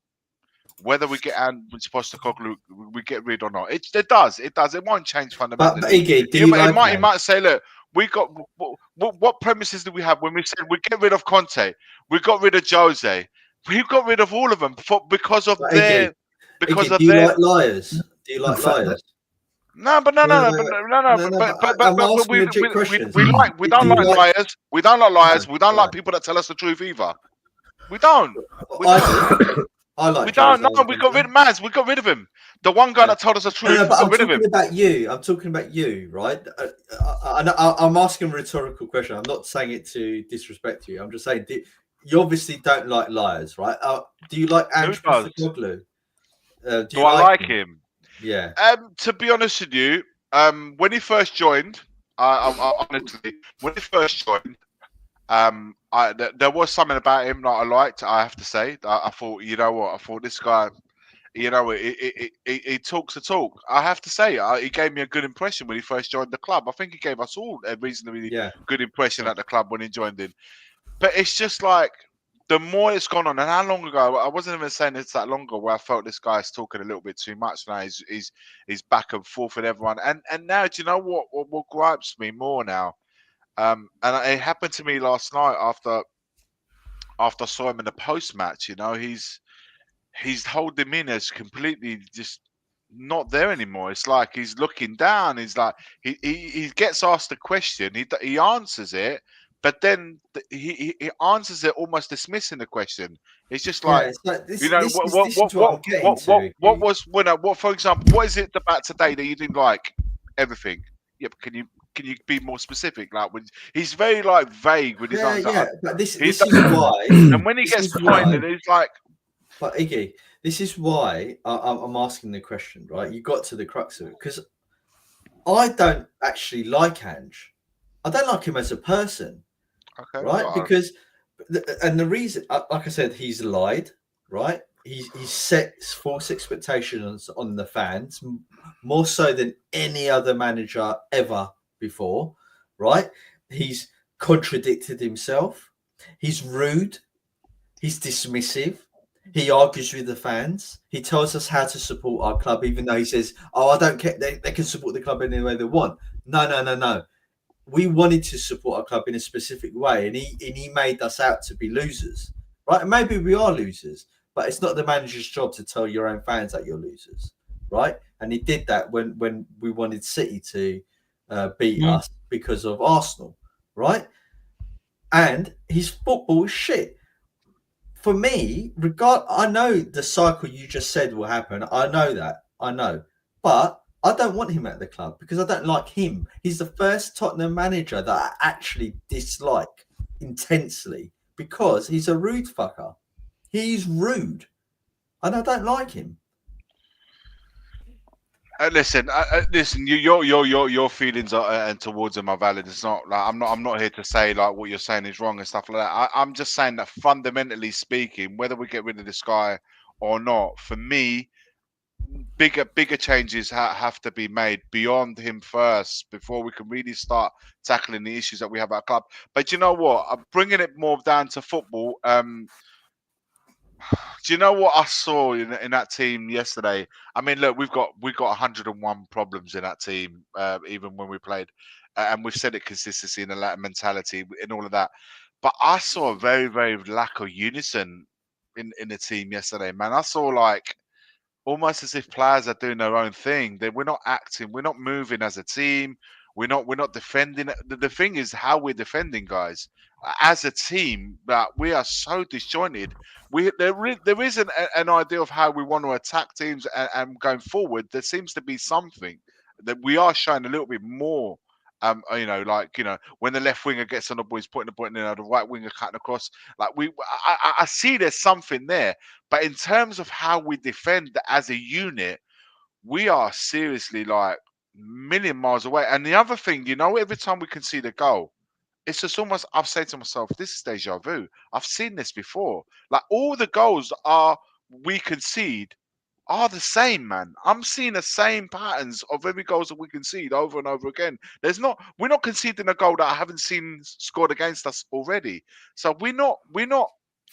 whether we get Postecoglou, we get rid or not. It does. It won't change fundamentally. But Iggy, do you like it might say, look, we got what premises do we have when we said we get rid of Conte, we got rid of Jose, we got rid of all of them because of their. Because Iggy, do you like liars? Do you like liars? No, but we don't like liars. We don't like liars. We don't like people that tell us the truth either. We don't. We I don't. do. I like We don't. No, Jose we got rid Mourinho. of Maz. We got rid of him. The one guy Yeah. that told us the No, truth. no, We but got I'm rid of talking him. about you. I'm talking about you, right? I'm asking a rhetorical question. I'm not saying it to disrespect you. I'm just saying you obviously don't like liars, right? Do you like Who Ange does? Postecoglou? Do Do you I like like him? him? Yeah. To be honest with you, when he first joined, honestly, when he first joined, there was something about him that I liked. I have to say, I thought, you know what? I thought this guy, you know, he talks the talk. I have to say, he gave me a good impression when he first joined the club. I think he gave us all a reasonably Yeah. good impression at the club when he joined in. But it's just like the more it's gone on, and how long ago? I wasn't even saying it's that long ago where I felt this guy's talking a little bit too much. Now he's back and forth with everyone, and now do you know what gripes me more now? And it happened to me last night after I saw him in the post match. You know, his whole demeanor is completely just not there anymore. It's like he's looking down. He's like he gets asked a question, he answers it, but then he answers it almost dismissing the question. It's just Yeah. like, It's like you know, this is what I'm getting to. what Iggy. was when what for example, what is it about today that you didn't like? Everything. Yeah, but can you be more specific? Like when he's very like vague with his Yeah, answer. yeah. But He this is why. and when he This gets is why. pointed, he's like, But Iggy, this is why I'm asking the question, right? You got to the crux of it because I don't actually like Ange. I don't like him as a person, okay, right? Because, and the reason, like I said, he's lied, right? He sets false expectations on the fans more so than any other manager ever before, right? He's contradicted himself. He's rude. He's dismissive. He argues with the fans. He tells us how to support our club, even though he says, "Oh, I don't care. They can support the club any way they want." No, no, no, no. We wanted to support our club in a specific way, and he made us out to be losers, right? And maybe we are losers, but it's not the manager's job to tell your own fans that you're losers, right? And he did that when we wanted City to beat us because of Arsenal, right? And his football is shit. For me, I know the cycle you just said will happen. I know that. I know. But I don't want him at the club because I don't like him. He's the first Tottenham manager that I actually dislike intensely because he's a rude fucker. He's rude. And I don't like him. Listen. Your feelings are and towards him are valid. It's not like I'm not here to say like what you're saying is wrong and stuff like that. I'm just saying that fundamentally speaking, whether we get rid of this guy or not, for me, bigger changes have to be made beyond him first before we can really start tackling the issues that we have at our club. But you know what? I'm bringing it more down to football. Do you know what I saw in that team yesterday? I mean, look, we've got 101 problems in that team, even when we played, and we've said it consistency and a lack of mentality and all of that. But I saw a very lack of unison in the team yesterday, man. I saw like almost as if players are doing their own thing. We're not acting, we're not moving as a team. We're not defending. The thing is how we're defending, guys. As a team, that we are so disjointed. There isn't an idea of how we want to attack teams and going forward. There seems to be something that we are showing a little bit more. When the left winger gets on the ball, he's putting the ball in, the right winger cutting across. Like I see there's something there, but in terms of how we defend as a unit, we are seriously like million miles away. And the other thing, every time we concede a goal, it's just almost I've said to myself, this is deja vu. I've seen this before. Like all the goals we concede are the same, man. I'm seeing the same patterns of every goals that we concede over and over again. We're not conceding a goal that I haven't seen scored against us already. So we're not learning.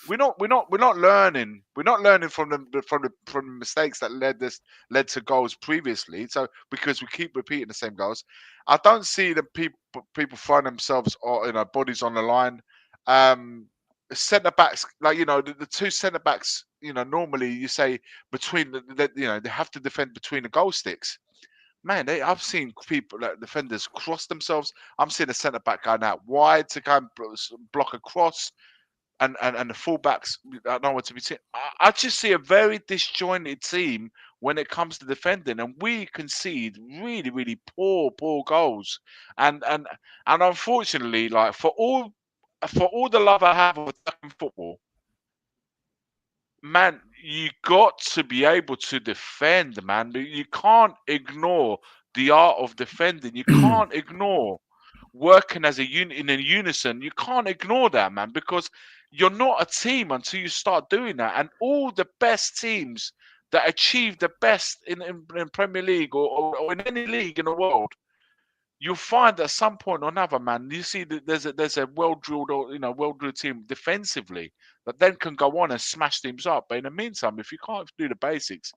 We're not learning from the mistakes that led to goals previously. So because we keep repeating the same goals, I don't see the people throwing themselves or bodies on the line. Centre backs, like the two centre backs, normally you say between they have to defend between the goal sticks. Man, I've seen people like defenders cross themselves. I'm seeing a centre back going out wide to go and block a cross. and the fullbacks are nowhere to be seen. I just see a very disjointed team when it comes to defending, and we concede really, really poor goals. And unfortunately, like for all the love I have of attacking football, man, you got to be able to defend, man. You can't ignore the art of defending. You can't ignore working as a unit in a unison. You can't ignore that, man, because you're not a team until you start doing that. And all the best teams that achieve the best in Premier League or in any league in the world, you'll find at some point or another, man, you see that there's a well-drilled or well-drilled team defensively that then can go on and smash teams up. But in the meantime, if you can't do the basics,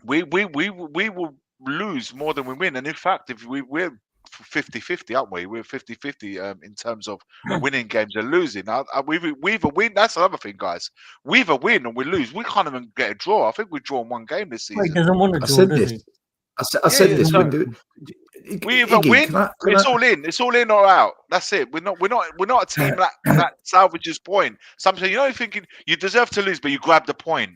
we will lose more than we win. And in fact, if we're 50-50, aren't we? We're 50-50 in terms of winning games and losing. We either win. That's another thing, guys. We either win or we lose. We can't even get a draw. I think we've drawn one game this Well, he season. doesn't want to I draw, said does this. he? I said Yeah, this. so- We either Iggy, win. can It's I- all in. It's all in or out. That's it. We're not a team that salvages point. Sometimes you're thinking you deserve to lose, but you grab the point.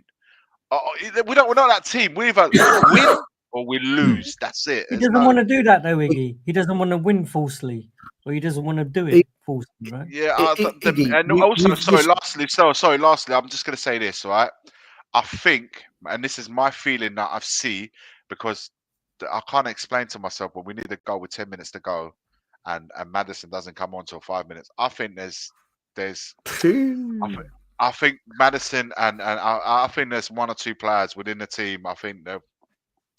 We're not that team. We either win or we lose. That's it. He There's doesn't want to do that, though, Iggy. He doesn't want to win falsely, or he doesn't want to do it falsely, right? Iggy, and also, lastly, I'm just going to say this, right? I think, and this is my feeling that I see, because I can't explain to myself, but we need a goal with 10 minutes to go, and Maddison doesn't come on till 5 minutes. I think there's I think Maddison and I think there's one or two players within the team. I think they're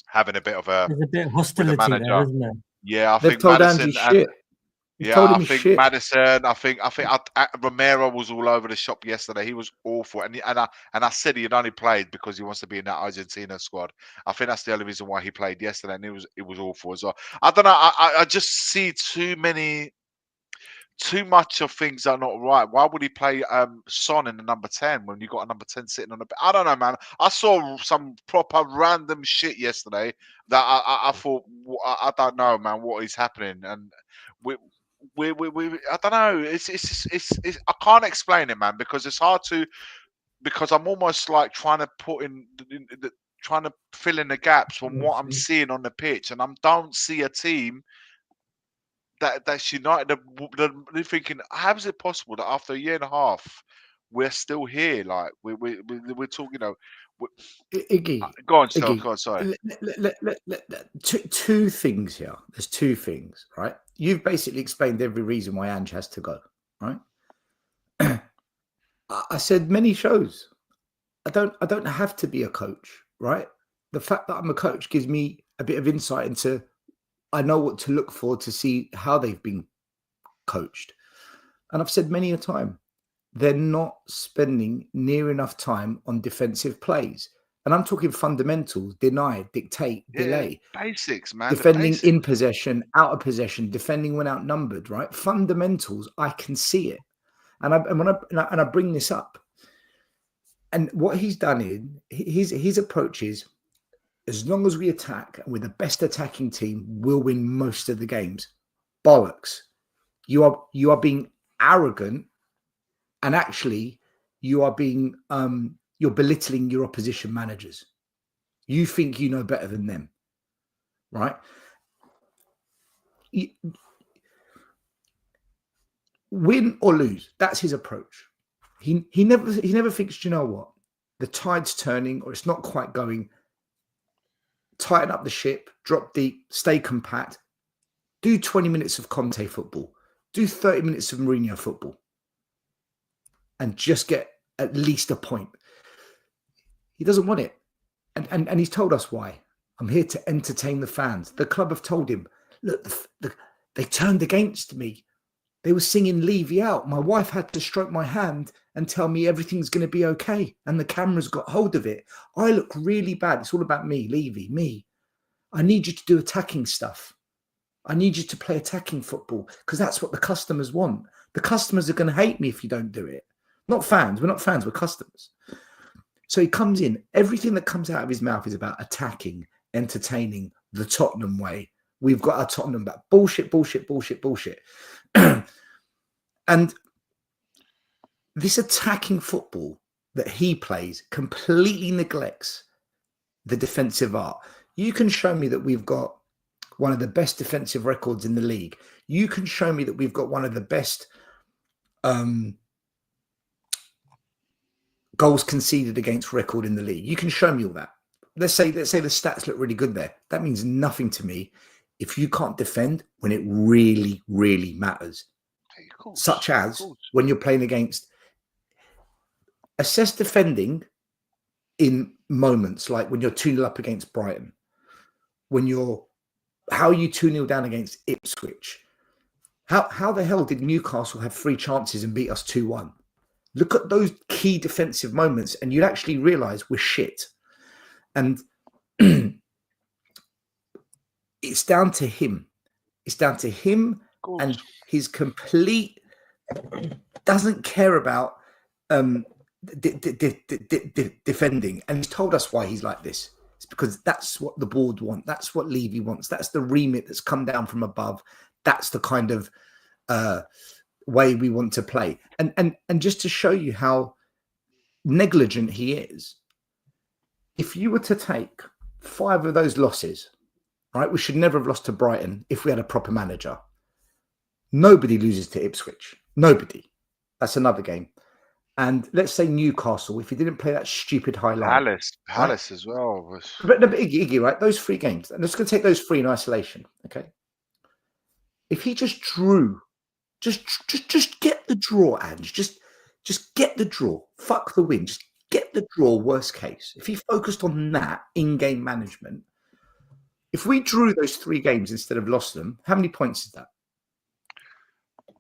having a bit of There's a bit of hostility there, isn't there? Yeah, I They've think told Maddison Andy and shit. I think Maddison. I think Romero was all over the shop yesterday. He was awful, and I said he had only played because he wants to be in that Argentina squad. I think that's the only reason why he played yesterday, and it was awful as well. I don't know. I just see too much of things that are not right. Why would he play Son in the number 10 when you got a number 10 sitting on the bench? I don't know, man. I saw some proper random shit yesterday that I thought, I don't know, man, what is happening, and we I don't know. It's I can't explain it, man, because it's hard to, because I'm almost like trying to trying to fill in the gaps from what I'm seeing on the pitch, and I don't see a team that's united. They're thinking, how is it possible that after a year and a half we're still here? Like we're talking, Iggy, go on, Iggy, go on, sorry. Two things here. There's two things, right? You've basically explained every reason why Ange has to go, right? I said many shows, I don't have to be a coach, right? The fact that I'm a coach gives me a bit of insight into, I know what to look for to see how they've been coached. And I've said many a time, they're not spending near enough time on defensive plays. And I'm talking fundamentals: deny, dictate, delay. Basics, man. Defending in possession, out of possession, defending when outnumbered, right? Fundamentals, I can see it. And I bring this up. And what he's done in his approach is, as long as we attack and we're the best attacking team, we'll win most of the games. Bollocks. You are being arrogant, and actually you are being you're belittling your opposition managers. You think you know better than them, right? Win or lose, that's his approach. He never thinks, you know what, the tide's turning or it's not quite going. Tighten up the ship, drop deep, stay compact. Do 20 minutes of Conte football. Do 30 minutes of Mourinho football. And just get at least a point. He doesn't want it. And he's told us why. I'm here to entertain the fans. The club have told him, look, they turned against me. They were singing Levy out. My wife had to stroke my hand and tell me everything's going to be okay. And the cameras got hold of it. I look really bad. It's all about me, Levy, me. I need you to do attacking stuff. I need you to play attacking football because that's what the customers want. The customers are going to hate me if you don't do it. Not fans. We're not fans. We're customers. So he comes in. Everything that comes out of his mouth is about attacking, entertaining, the Tottenham way. We've got our Tottenham back. Bullshit, bullshit, bullshit, bullshit. And this attacking football that he plays completely neglects the defensive art. You can show me that we've got one of the best defensive records in the league. You can show me that we've got one of the best goals conceded against record in the league. You can show me all that. Let's say the stats look really good there. That means nothing to me if you can't defend when it really, really matters. Such as when you're playing against. Assess defending in moments like when you're 2-0 up against Brighton, how are you 2-0 down against Ipswich? How the hell did Newcastle have 3 chances and beat us 2-1? Look at those key defensive moments and you'd actually realize we're shit. And it's down to him. It's down to him and his complete doesn't care about defending. And he's told us why he's like this. It's because that's what the board want. That's what Levy wants. That's the remit that's come down from above. That's the kind of way we want to play. And just to show you how negligent he is, if you were to take 5 of those losses, right, we should never have lost to Brighton if we had a proper manager. Nobody loses to Ipswich. Nobody. That's another game. And let's say Newcastle, if he didn't play that stupid high line. Palace as well. But Iggy, right? Those 3 games. And let's go take those 3 in isolation. Okay. If he just drew, just get the draw, Ange. Just get the draw. Fuck the win. Just get the draw, worst case. If he focused on that in-game management, if we drew those 3 games instead of lost them, how many points is that?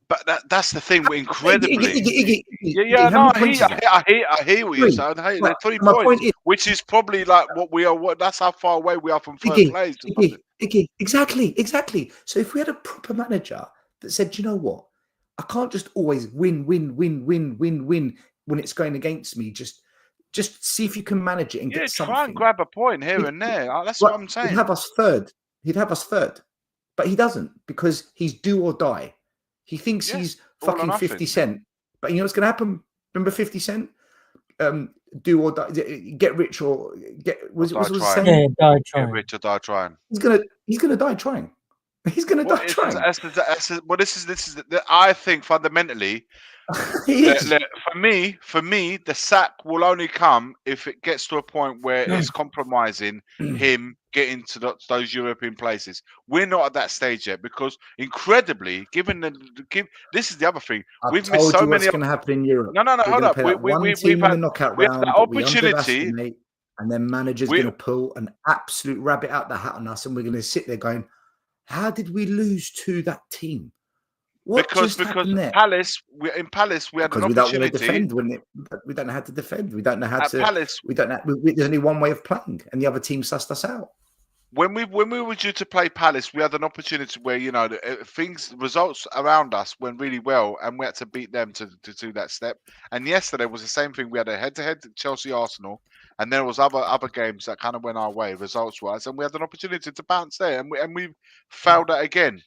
But that's the thing. We're incredibly. Iggy, I hear what you're saying. They're 3 points, which is probably like what we are. That's how far away we are from first place. Iggy, exactly. So if we had a proper manager that said, you know what, I can't just always win when it's going against me. Just see if you can manage it and get something. Try and grab a point here and there. That's what I'm saying. He'd have us third, but he doesn't because he's do or die. He thinks he's fucking 50 Cent. But you know what's going to happen? Remember 50 Cent? Do or die, get rich or get. Was it saying? Yeah, die trying. Get rich or die trying. He's gonna die trying. He's gonna die trying. Well, this is. I think fundamentally, for me, the sack will only come if it gets to a point where it's compromising him getting to those European places. We're not at that stage yet because, incredibly, this is the other thing. We've missed so many. What's going to happen in Europe? No, hold up. We've had the knockout round. The opportunity, and then manager's going to pull an absolute rabbit out the hat on us, and we're going to sit there going, "How did we lose to that team?" Because Palace, we had an opportunity. We don't want to defend. We don't know how to defend. We don't know how to. Palace, there's only one way of playing, and the other team sussed us out. When we were due to play Palace, we had an opportunity where results around us went really well, and we had to beat them to do that step. And yesterday was the same thing. We had a head-to-head Chelsea Arsenal, and there was other games that kind of went our way results wise, and we had an opportunity to bounce there, and we failed that again.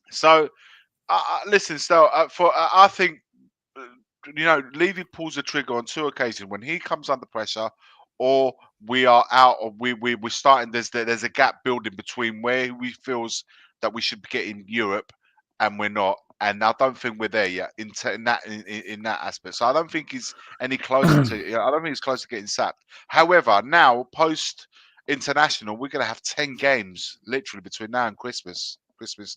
So. Listen, Stel, I think, Levy pulls the trigger on 2 occasions when he comes under pressure or we are out or we're starting, there's a gap building between where we feels that we should get in Europe and we're not. And I don't think we're there yet in that aspect. So I don't think he's any closer to, I don't think he's close to getting sacked. However, now, post-international, we're going to have 10 games literally between now and Christmas,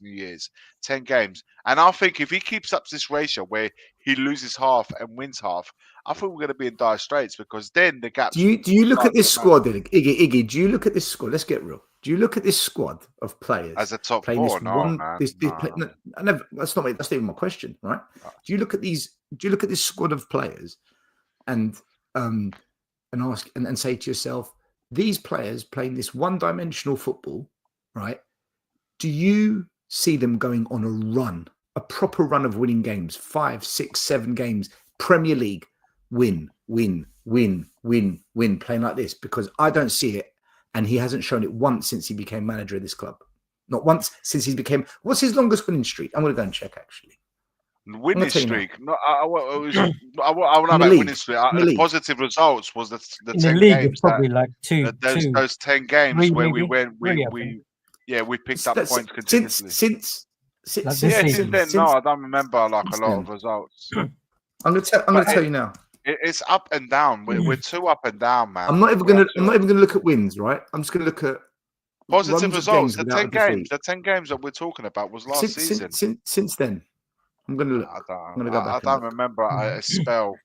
New Year's, 10 games. And I think if he keeps up this ratio where he loses half and wins half, I think we're going to be in dire straits because then the gap. Do you look at this squad, Iggy? Do you look at this squad? Let's get real. Do you look at this squad of players as a top 4? No, man. That's not even my question, right? Do you look at these? Do you look at this squad of players and ask and say to yourself, these players playing this one-dimensional football, right? Do you see them going on a proper run of winning games, 5, 6, 7 games, Premier League, win, playing like this? Because I don't see it, and he hasn't shown it once since he became manager of this club. Not once since he became. What's his longest winning streak? I'm going to go and check, actually. Winning tell you now. streak. No, I know In about the winning league. streak. In the league. Positive results was the In the 10 league, it's games probably like those 10 games three, where we maybe. went Three, I think. we picked up points Since continuously. since Like since this Yeah, since season. then, no, I don't remember like a since lot then. of results. I'm gonna tell you now. It's up and down. We're too up and down, man. I'm not even We are gonna look at wins, right? I'm just gonna look at positive runs of results. games The without a 10 games, defeat. the 10 games that we're talking about was last season. Since then, I'm gonna look. I I'm gonna go back I and don't look. remember a spell.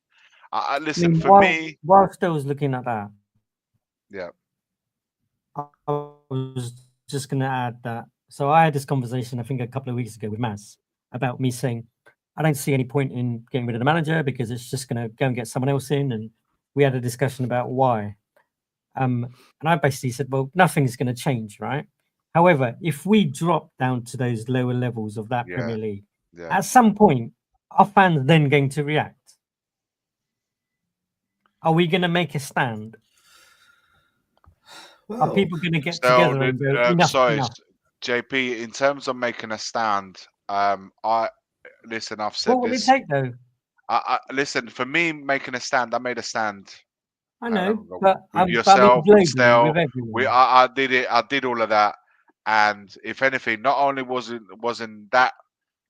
I Listen, mean, for me, whilst I was looking at that, yeah, I was just going to add that. So I had this conversation, I think, a couple of weeks ago with Maz about me saying, I don't see any point in getting rid of the manager because it's just going to go and get someone else in. And we had a discussion about why. And I basically said, well, nothing's going to change, right? However, if we drop down to those lower levels of that Yeah, Premier League, yeah. at some point, are fans then going to react? Are we going to make a stand? Are people going to get together and go, enough, sorry, enough? JP, in terms of making a stand, I've said What would it this. take, though? Listen, for me, making a stand, I made a stand. I know, with but yourself, with Stel, with everyone. I did it. I did all of that, and if anything, not only wasn't that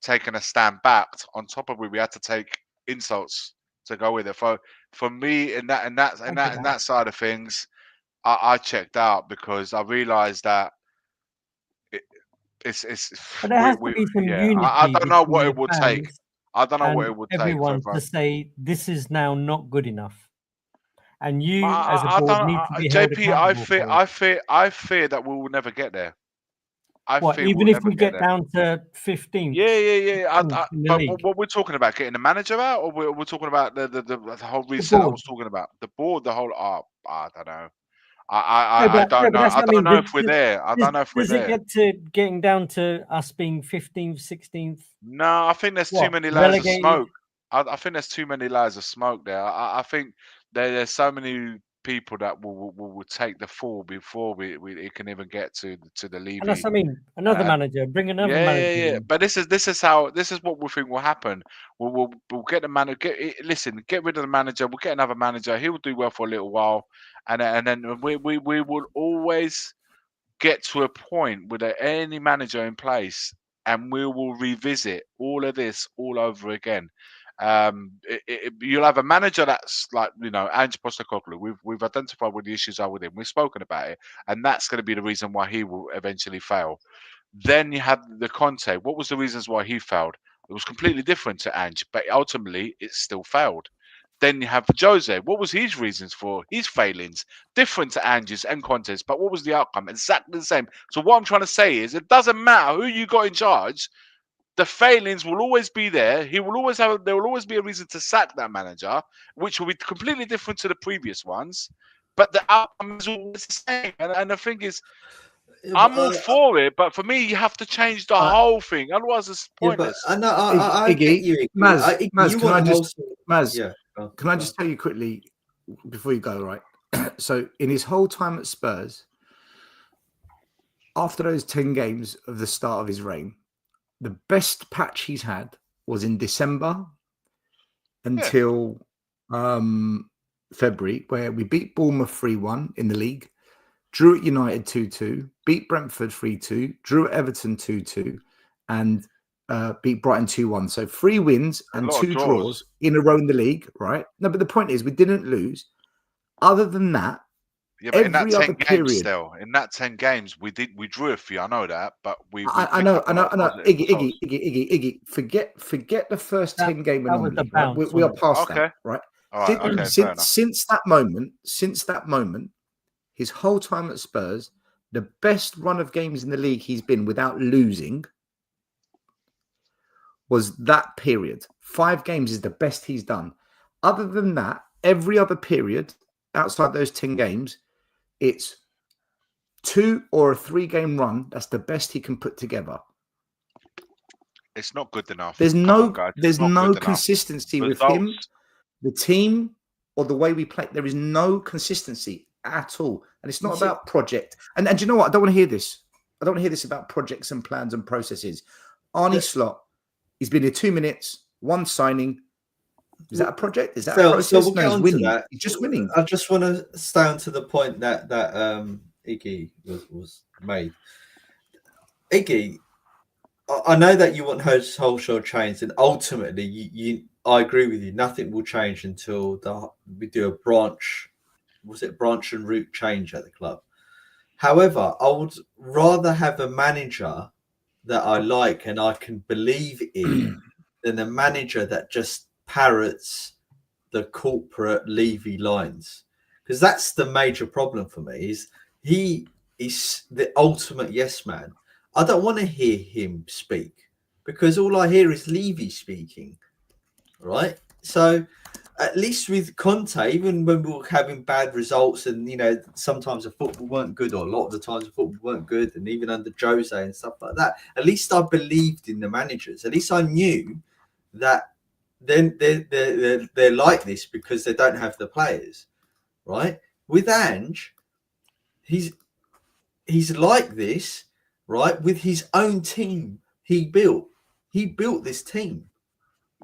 taking a stand back. On top of it, we had to take insults to go with it. For me, in that side of things, I checked out because I realised that it's. But there has to be some unity. I don't know what between it the would take. fans I don't know what and it would take. everyone to say this is now not good enough, and you as a I board don't, need to be held JP. accountable for it. I fear that we will never get there. What, even if we get down to 15th? Yeah. In the But league? what we're talking about, getting the manager out, or we're talking about the whole reset I board. was talking about, the board, the whole. I don't know. No, I but don't know. that's I what don't know mean. if we're there. I don't know if we're Does there. it get to getting down to us being 15th, 16th? No, I think there's too What, many layers of relegated? smoke. I think there's too many layers of smoke there. I think there's so many people that will take the fall before it can even get to the Levy. And that's what I mean. Another manager, bring another manager. Yeah. But this is what we think will happen. We'll get the manager. Get rid of the manager. We'll get another manager. He will do well for a little while, and then we will always get to a point with any manager in place, and we will revisit all of this all over again. You'll have a manager that's like Ange Postecoglou. We've identified what the issues are with him. We've spoken about it, and that's going to be the reason why he will eventually fail. Then you have the Conte. What was the reasons why he failed? It was completely different to Ange, but ultimately it still failed. Then you have Jose. What was his reasons for his failings? Different to Ange's and Conte's, but what was the outcome? Exactly the same. So what I'm trying to say is, it doesn't matter who you got in charge. The failings will always be there. There will always be a reason to sack that manager, which will be completely different to the previous ones. But the outcome is always the same. And the thing is, I'm all for it, but for me, you have to change the whole thing. Otherwise, it's pointless. I get you, Iggy. Maz, can I just tell you quickly before you go, right? So in his whole time at Spurs, after those 10 games of the start of his reign, the best patch he's had was in December until February, where we beat Bournemouth 3-1 in the league, drew at United 2-2, beat Brentford 3-2, drew at Everton 2-2, and beat Brighton 2-1. So 3 wins and 2 draws in a row in the league, right? No, but the point is we didn't lose. Other than that, yeah, but in that 10 games, period, still in that 10 games, we drew a few. I know that, but I know. Iggy. Forget the first 10 game anomaly. Right? We are past that, right? All right. Since that moment, his whole time at Spurs, the best run of games in the league he's been without losing was that period. 5 games is the best he's done. Other than that, every other period outside those 10 games, it's 2 or a 3 game run. That's the best he can put together. It's not good enough. There's no consistency with him, the team, or the way we play. There is no consistency at all. And it's not about project. And you know what? I don't want to hear this. I don't want to hear this about projects and plans and processes. Arne Slot, he's been here 2 minutes. One signing. Is that a project? Is that a So process? we'll No, get he's on winning. to that. He's just winning. I just want to stay on to the point that Iggy was made. Iggy, I know that you want wholesale change, and ultimately, I agree with you. Nothing will change until we do a branch. Was it branch and root change at the club? However, I would rather have a manager that I like and I can believe in than a manager that just parrots the corporate Levy lines, because that's the major problem for me. Is he is the ultimate yes man. I don't want to hear him speak because all I hear is Levy speaking, right? So at least with Conte, even when we were having bad results and sometimes the football weren't good, or a lot of the times the football weren't good, and even under Jose and stuff like that, at least I believed in the managers. At least I knew that then they're like this because they don't have the players, right? With Ange, he's like this, right? With his own team, he built this team.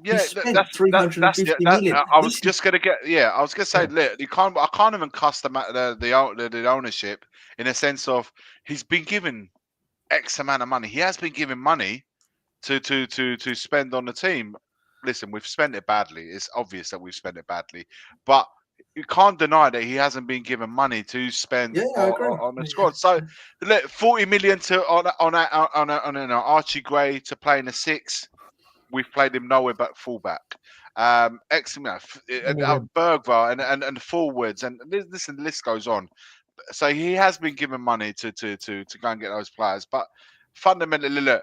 He Yeah, spent 350 million. I was just gonna get. Yeah, I was gonna say, look, you can't. I can't even cuss the ownership in a sense of he's been given X amount of money. He has been given money to spend on the team. Listen, we've spent it badly. It's obvious that we've spent it badly, but you can't deny that he hasn't been given money to spend Yeah, I agree. on the squad. So, look, 40 million to on Archie Gray to play in a six. We've played him nowhere but fullback. Bergvar and forwards, and listen, the list goes on. So he has been given money to go and get those players. But fundamentally, look,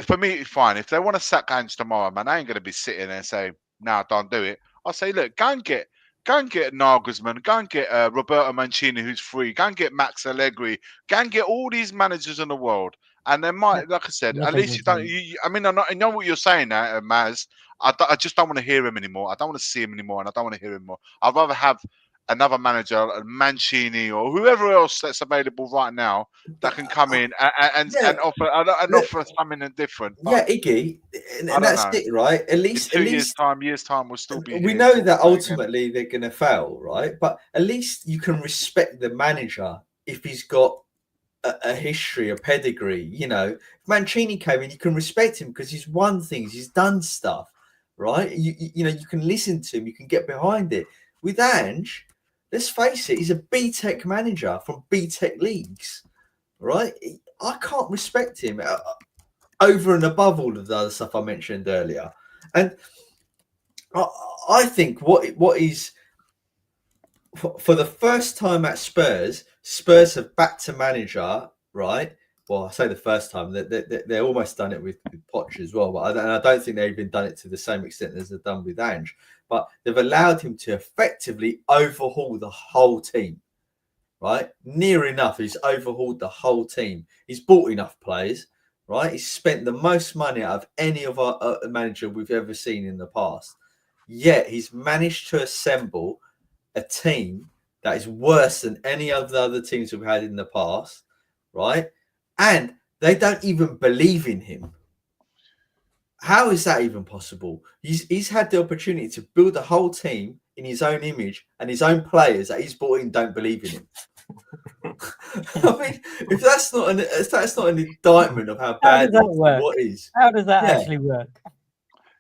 for me, fine. If they want to sack Ange tomorrow, man, I ain't going to be sitting there and say, no, don't do it. I'll say, look, go and get Nagelsmann, go and get Roberto Mancini, who's free, go and get Max Allegri, go and get all these managers in the world. And they might, like I said, at least you don't. I mean, I know what you're saying now, Maz. I just don't want to hear him anymore. I don't want to see him anymore, and I don't want to hear him more. I'd rather have another manager, Mancini or whoever else that's available right now that can come in and offer something different. But Yeah, Iggy, I and don't that's know. it, right? At In least, 2 years' time, we'll still be we here know talking that about it again. ultimately they're going to fail, right? But at least you can respect the manager if he's got a history, a pedigree. If Mancini came in, you can respect him because he's won things, he's done stuff, right? You can listen to him, you can get behind it. With Ange, let's face it, he's a B-Tech manager from B-Tech leagues, right? I can't respect him over and above all of the other stuff I mentioned earlier. And I think what is for the first time at Spurs have backed to manager, right? Well, I say the first time they're almost done it with Poch as well, but I don't think they've even done it to the same extent as they've done with Ange. But they've allowed him to effectively overhaul the whole team, right? Near enough, he's overhauled the whole team. He's bought enough players, right? He's spent the most money out of any of our manager we've ever seen in the past. Yet he's managed to assemble a team that is worse than any of the other teams we've had in the past, right? And they don't even believe in him. How is that even possible? He's had the opportunity to build a whole team in his own image, and his own players that he's brought in don't believe in him. I mean, if that's not an indictment of how bad what is. How does that actually work?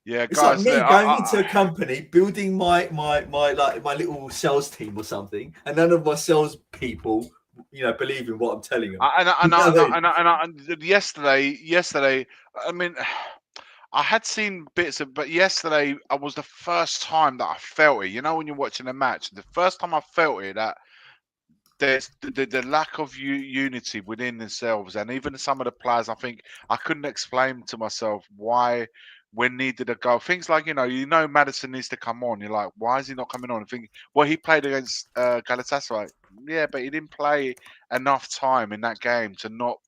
Yeah, It's guys, like me look, going into a company, building my little sales team or something, and none of my sales people, believe in what I'm telling them. Yesterday, I mean, I had seen bits of, but yesterday I was the first time that I felt it. You know, when you're watching a match, the first time I felt it that there's the lack of unity within themselves, and even some of the players. I think I couldn't explain to myself why when needed a goal. Things like Madison needs to come on. You're like, why is he not coming on? I think well, he played against Galatasaray. Yeah, but he didn't play enough time in that game to not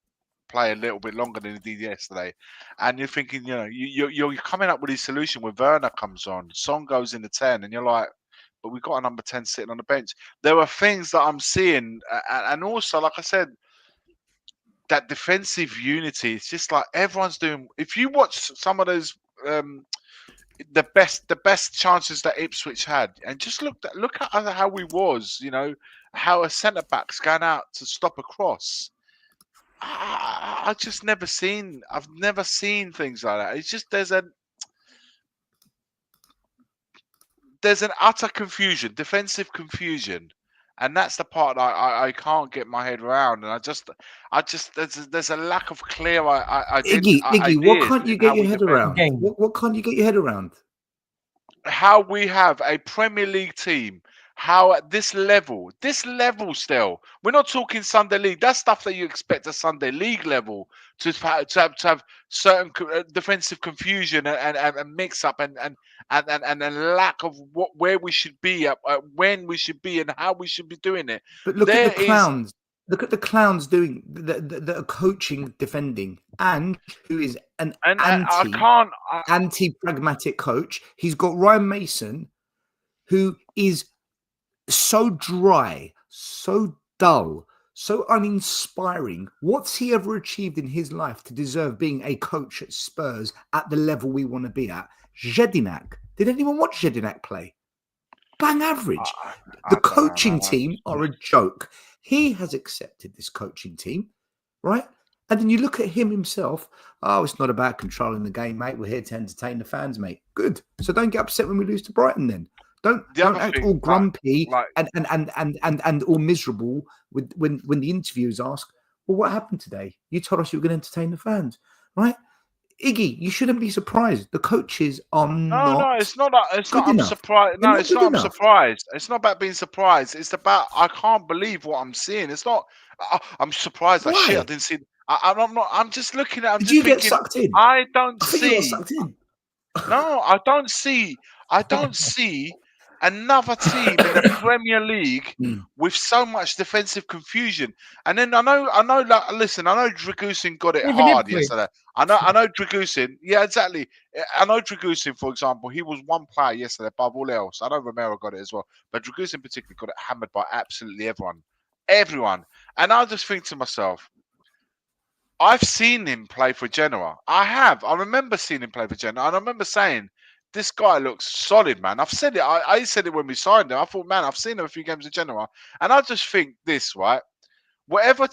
play a little bit longer than he did yesterday. And you're thinking, you're coming up with this solution where Werner comes on, Son goes in the 10, and you're like, but we've got a number 10 sitting on the bench. There are things that I'm seeing, and also, like I said, that defensive unity. It's just like everyone's doing. If you watch some of those the best chances that Ipswich had, and just look at how we was, how a centre back's going out to stop a cross. I just I've never seen things like that. It's just there's an utter confusion, defensive confusion, and that's the part I can't get my head around. And I just there's a lack of clear Iggy, what can't you get your head around? Again. What can't you get your head around? How we have a Premier League team, how at this level still, we're not talking Sunday League. That's stuff that you expect at Sunday League level to have certain defensive confusion and mix up and lack of where we should be at, when we should be and how we should be doing it. But look at the clowns. Look at the clowns doing the coaching, defending, and who is an anti-pragmatic coach. He's got Ryan Mason, who is so dry, so dull, so uninspiring. What's he ever achieved in his life to deserve being a coach at Spurs at the level we want to be at? Jedinak. Did anyone watch Jedinak play? Bang average. The coaching team are a joke. He has accepted this coaching team, right? And then you look at him himself. Oh, it's not about controlling the game, mate. We're here to entertain the fans, mate. Good. So don't get upset when we lose to Brighton then. Don't act all grumpy and all miserable when the interviewers ask, well, what happened today? You told us you were going to entertain the fans, right? Iggy, you shouldn't be surprised. The coaches are No, it's not. I'm surprised. No, it's not. I'm surprised. It's not about being surprised. It's about I can't believe what I'm seeing. It's not. I'm surprised. Like, shit, I didn't see. I'm not. I'm just looking at. Did you get sucked in? I don't see. You got sucked in. No, I don't see. I don't see another team in the Premier League with so much defensive confusion. And then I know. Like, listen, I know Dragusin got it hard yesterday. I know Dragusin. Yeah, exactly. I know Dragusin, for example, he was one player yesterday above all else. I know Romero got it as well, but Dragusin particularly got it hammered by absolutely everyone. And I just think to myself, I've seen him play for Genoa. I remember seeing him play for Genoa, and I remember saying, this guy looks solid, man. I've said it. I said it when we signed him. I thought, man, I've seen him a few games at Genoa, and I just think this, right? Whatever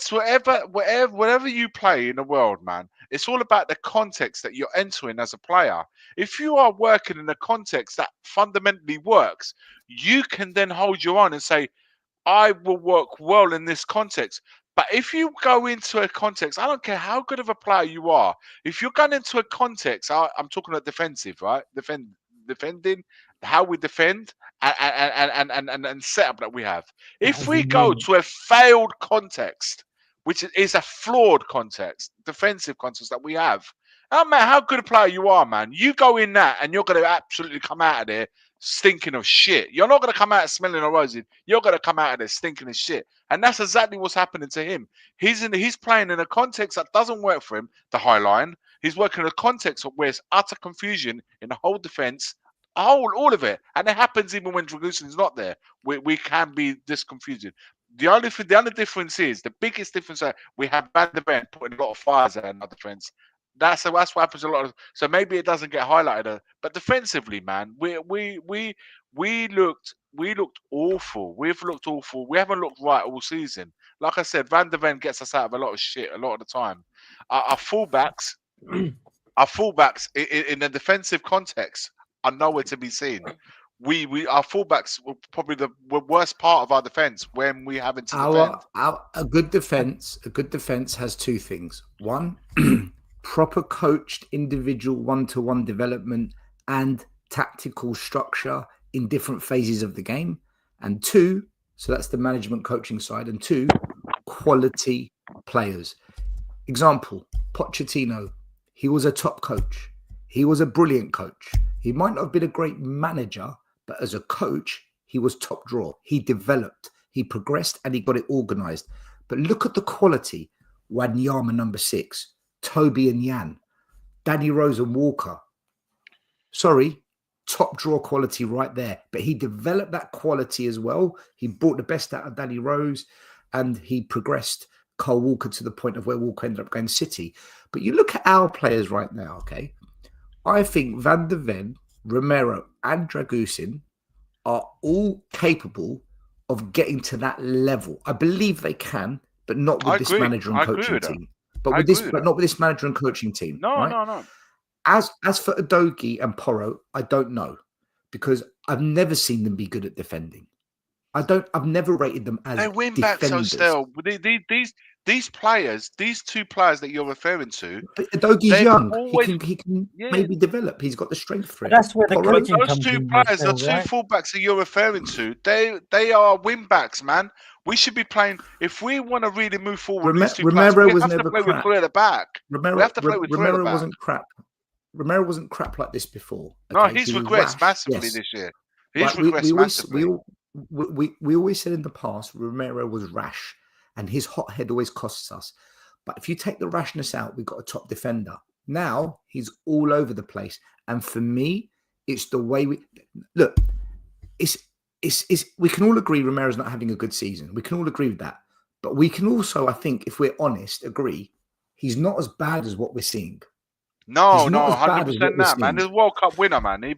you play in the world, man, it's all about the context that you're entering as a player. If you are working in a context that fundamentally works, you can then hold your own and say, I will work well in this context. But if you go into a context, I don't care how good of a player you are. If you're going into a context, I'm talking about defensive, right? Defending, how we defend, and setup that we have. If we go to a failed context, which is a flawed context, defensive context that we have, no matter how good a player you are, man, you go in that and you're going to absolutely come out of there stinking of shit. You're not going to come out smelling of roses. You're going to come out of there stinking of shit. And that's exactly what's happening to him. He's playing in a context that doesn't work for him, the high line. He's working in a context where it's utter confusion in the whole defense, all of it. And it happens even when Dragusin is not there. We can be this confusing. The only difference is, the biggest difference is we have Van de Ven putting a lot of fires in our defense. That's what happens a lot of. So maybe it doesn't get highlighted, but defensively, man, we looked awful. We've looked awful. We haven't looked right all season. Like I said, Van de Ven gets us out of a lot of shit a lot of the time. Our fullbacks in the defensive context are nowhere to be seen. Our fullbacks were probably the worst part of our defense when we haven't to defend. A good defense has two things. One, proper coached individual one-to-one development and tactical structure in different phases of the game. And two, so that's the management coaching side. And two, quality players. Example, Pochettino. He was a top coach. He was a brilliant coach. He might not have been a great manager, but as a coach, he was top drawer. He developed, he progressed, and he got it organized. But look at the quality. Wanyama, number 6. Toby and Yan, Danny Rose and Walker. Sorry, top draw quality right there. But he developed that quality as well. He brought the best out of Danny Rose and he progressed Cole Walker to the point of where Walker ended up going City. But you look at our players right now, okay? I think Van de Ven Romero, and Dragusin are all capable of getting to that level. I believe they can, but not with I this agree. manager and I agree coaching with that. team. But I with this, agree with but that. not with this manager and coaching team. No, right? no. As for Udogie and Porro, I don't know, because I've never seen them be good at defending. I've never rated them as They win back so defenders. still. These players, these two players that you're referring to, But Udogie's they've young. always He can yeah. maybe develop. He's got the strength for But it. that's where the Porro, coaching Those comes two in. players, the Still, two right? fullbacks that you're referring to, they are win backs, man. We should be playing if we want to really move forward. These two players, Romero we was have to never play with crap. three at the back. We have to play with three at the Romero back. wasn't crap. Romero wasn't crap like this before. No, Okay? he's He was regressed rash, massively yes. this year. He's Right, regressed massively. we always said in the past Romero was rash, and his hot head always costs us. But if you take the rashness out, we've got a top defender. Now he's all over the place, and for me, it's the way we look. It's we can all agree Romero's not having a good season. We can all agree with that. But we can also, I think, if we're honest, agree he's not as bad as what we're seeing. No, He's not as bad as 100% what we're that, man. seeing. He's a World Cup winner, man. He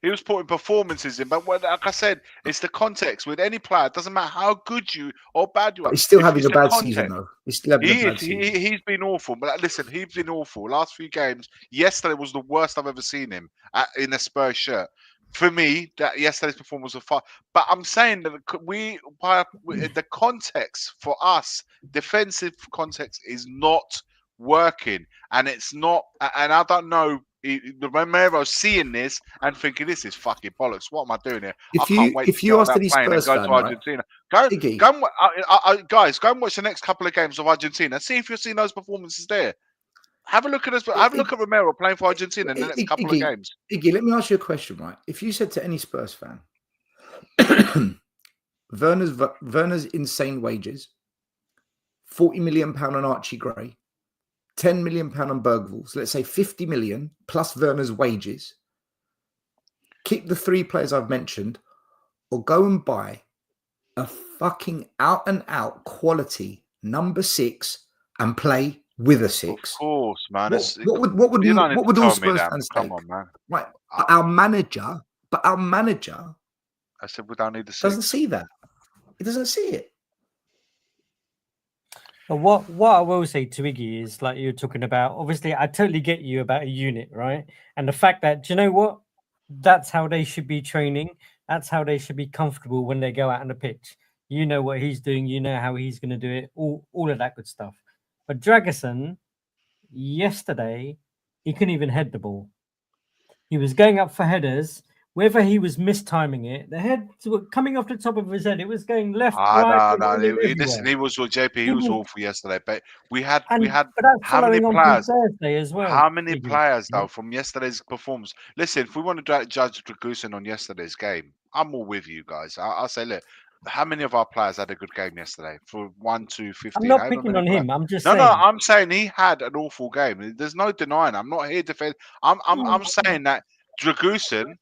was putting performances in. But like I said, it's the context with any player. It doesn't matter how good you or bad you But are. he's still If having it's a the bad context. season, though. He's still having He a is. bad season. He's been awful. But listen, he's been awful. Last few games, yesterday was the worst I've ever seen him in a Spurs shirt. For me, that yesterday's performance was far. But I'm saying that the context for us, defensive context, is not working, and it's not. And I don't know. The Romero seeing this and thinking this is fucking bollocks. What am I doing here? I can't wait to If get you on asked that any plane and Spurs go fan, to right, Argentina. Iggy, Guys, go and watch the next couple of games of Argentina. See if you're seeing those performances there. Have a look at us. Have a look at Romero playing for Argentina in the next couple of games. Iggy, let me ask you a question, right? If you said to any Spurs fan, Werner's insane wages, £40 million on Archie Gray, £10 million on Bergvall, so let's say 50 million plus Werner's wages, keep the three players I've mentioned, or go and buy a fucking out and out quality number 6 and play with a 6. Of course, man. What would You don't need to all tell me Spurs that. fans Come take? on, man. Right, our manager I said we don't need the doesn't 6. see that. He doesn't see it. But what I will say to Iggy is, like you're talking about, obviously I totally get you about a unit, right? And the fact that, do you know what? That's how they should be training. That's how they should be comfortable when they go out on the pitch. You know what he's doing. You know how he's going to do it. All of that good stuff. But Dragusin, yesterday, he couldn't even head the ball. He was going up for headers. Whether he was mistiming it, the head coming off the top of his head, it was going left, right. No. Mm. Listen, he was with JP. He was awful yesterday. But we had But that's how many following on players? from Thursday as well. How many Iggy. players though from yesterday's performance? Listen, if we want to judge Dragusin on yesterday's game, I'm all with you guys. I'll say, look, how many of our players had a good game yesterday? For 1, 2, 15. I'm not picking on him. I'm just saying. No. I'm saying he had an awful game. There's no denying. I'm not here to defend. I'm saying that Dragusin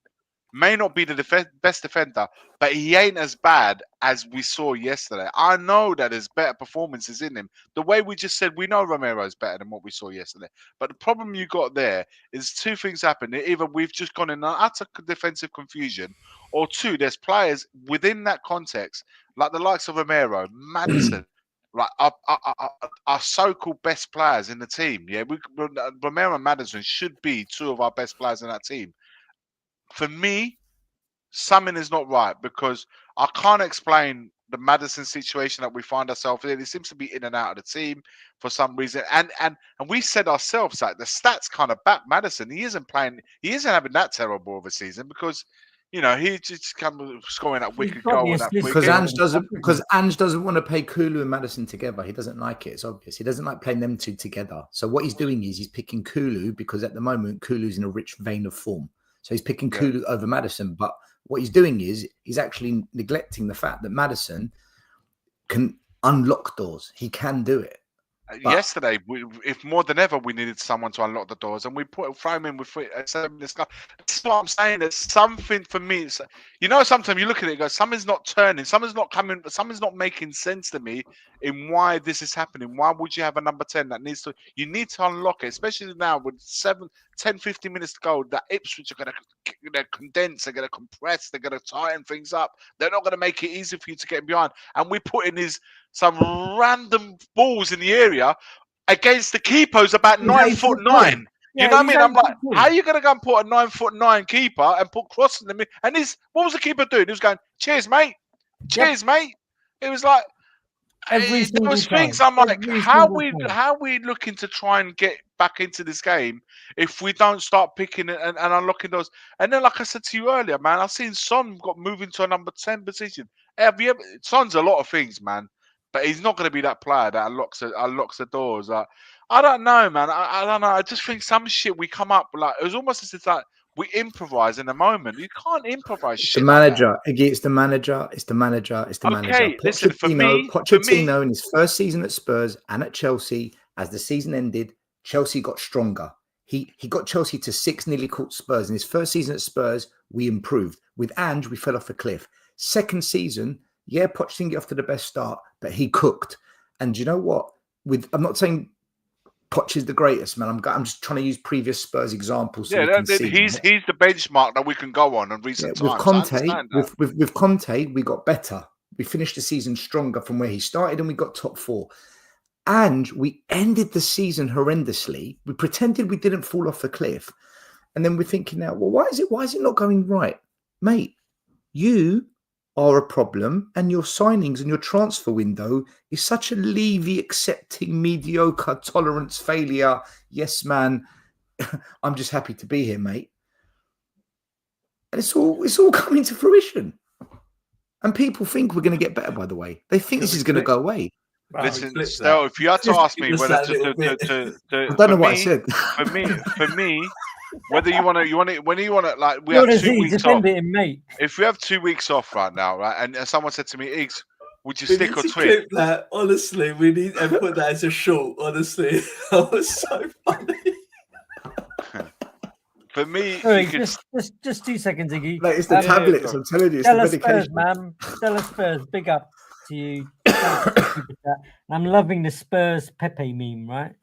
may not be the best defender, but he ain't as bad as we saw yesterday. I know that there's better performances in him. The way we just said, we know Romero's better than what we saw yesterday. But the problem you got there is two things happen. Either we've just gone in an utter defensive confusion, or two, there's players within that context, like the likes of Romero, Maddison, like our so-called best players in the team. Yeah, Romero and Maddison should be two of our best players in that team. For me, something is not right because I can't explain the Maddison situation that we find ourselves in. He seems to be in and out of the team for some reason. And we said ourselves that the stats kind of back Maddison. He isn't having that terrible of a season because, you know, he just comes scoring that wicked goal and that because Ange doesn't want to play Kulu and Maddison together. He doesn't like it. It's obvious. He doesn't like playing them two together. So what he's doing is he's picking Kulu because at the moment Kulu's in a rich vein of form. So he's picking Kulu over Maddison. But what he's doing is he's actually neglecting the fact that Maddison can unlock doors. He can do it. Yesterday, if more than ever, we needed someone to unlock the doors, and we throw him in with 7 minutes. That's what I'm saying. There's something for me. You know, sometimes you look at it and go, something's not turning, something's not coming, something's not making sense to me in why this is happening. Why would you have a number 10 that needs to? You need to unlock it, especially now with 10, 15 minutes to go. That Ipswich are going to to condense, they're going to compress, they're going to tighten things up. They're not going to make it easy for you to get behind. And we put in some random balls in the area against the keeper who's about He's 9'9". You know what I he's mean? I'm like, 8'2". how are you going to go and put a 9'9" keeper and put Cross in the middle? And what was the keeper doing? He was going, cheers, mate. Cheers, mate. It was like, Every there single was things time. I'm like, Every how single time. are we looking to try and get back into this game if we don't start picking and unlocking those? And then, like I said to you earlier, man, I've seen Son got moving to a number 10 position. Have you ever? Son's a lot of things, man, but he's not going to be that player that unlocks the doors. I don't know, man. I don't know. I just think some shit we come up like it was almost as if like we improvise in the moment. You can't improvise It's the shit like that. manager. Iggy, it's the manager. It's the manager. It's the manager. Okay, listen, for me, Pochettino in his first season at Spurs and at Chelsea, as the season ended, Chelsea got stronger. He got Chelsea to 6, nearly caught Spurs. In his first season at Spurs, we improved. With Ange, we fell off a cliff. Second season, yeah, Poch didn't get off to the best start, but he cooked. And you know what? I'm not saying Poch is the greatest, man. I'm just trying to use previous Spurs examples. So he's the benchmark that we can go on in recent times. With Conte, with Conte, we got better. We finished the season stronger from where he started, and we got top 4. And we ended the season horrendously. We pretended we didn't fall off a cliff, and then we're thinking now, well, why is it not going right, mate? You are a problem, and your signings and your transfer window is such a Levy accepting, mediocre, tolerance failure. Yes, man. I'm just happy to be here, mate. And it's all coming to fruition. And people think we're going to get better, by the way. They think this is going to go away. Listen, Stel, if you had to ask me whether I don't know what I said. For me, whether you want to, like, we have 2 weeks off. Mate. If we have 2 weeks off right now, right, and someone said to me, Iggs, would you stick or twist? Clip that. Honestly, we need to put that as a short. Honestly, that was so funny. For me, just 2 seconds, Iggy. Like, it's the tablets. I'm telling you, it's Stella the medication. Spurs, man. Stella Spurs, big up to you. I'm loving the Spurs Pepe meme, right?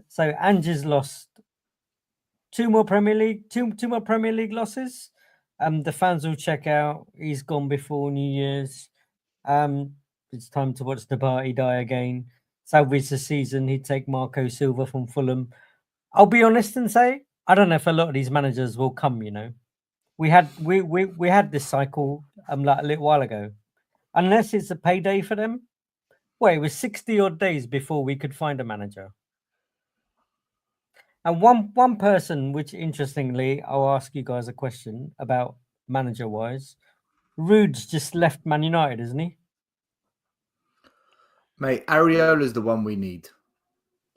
So Ange's lost 2 more Premier League losses. The fans will check out. He's gone before New Year's. It's time to watch the party die again. Salvage the season. He'd take Marco Silva from Fulham. I'll be honest and say, I don't know if a lot of these managers will come. You know, we had this cycle like a little while ago. Unless it's a payday for them. Well, it was 60 odd days before we could find a manager. And one person, which interestingly, I'll ask you guys a question about manager-wise. Rude's just left Man United, isn't he? Mate, Areola's the one we need.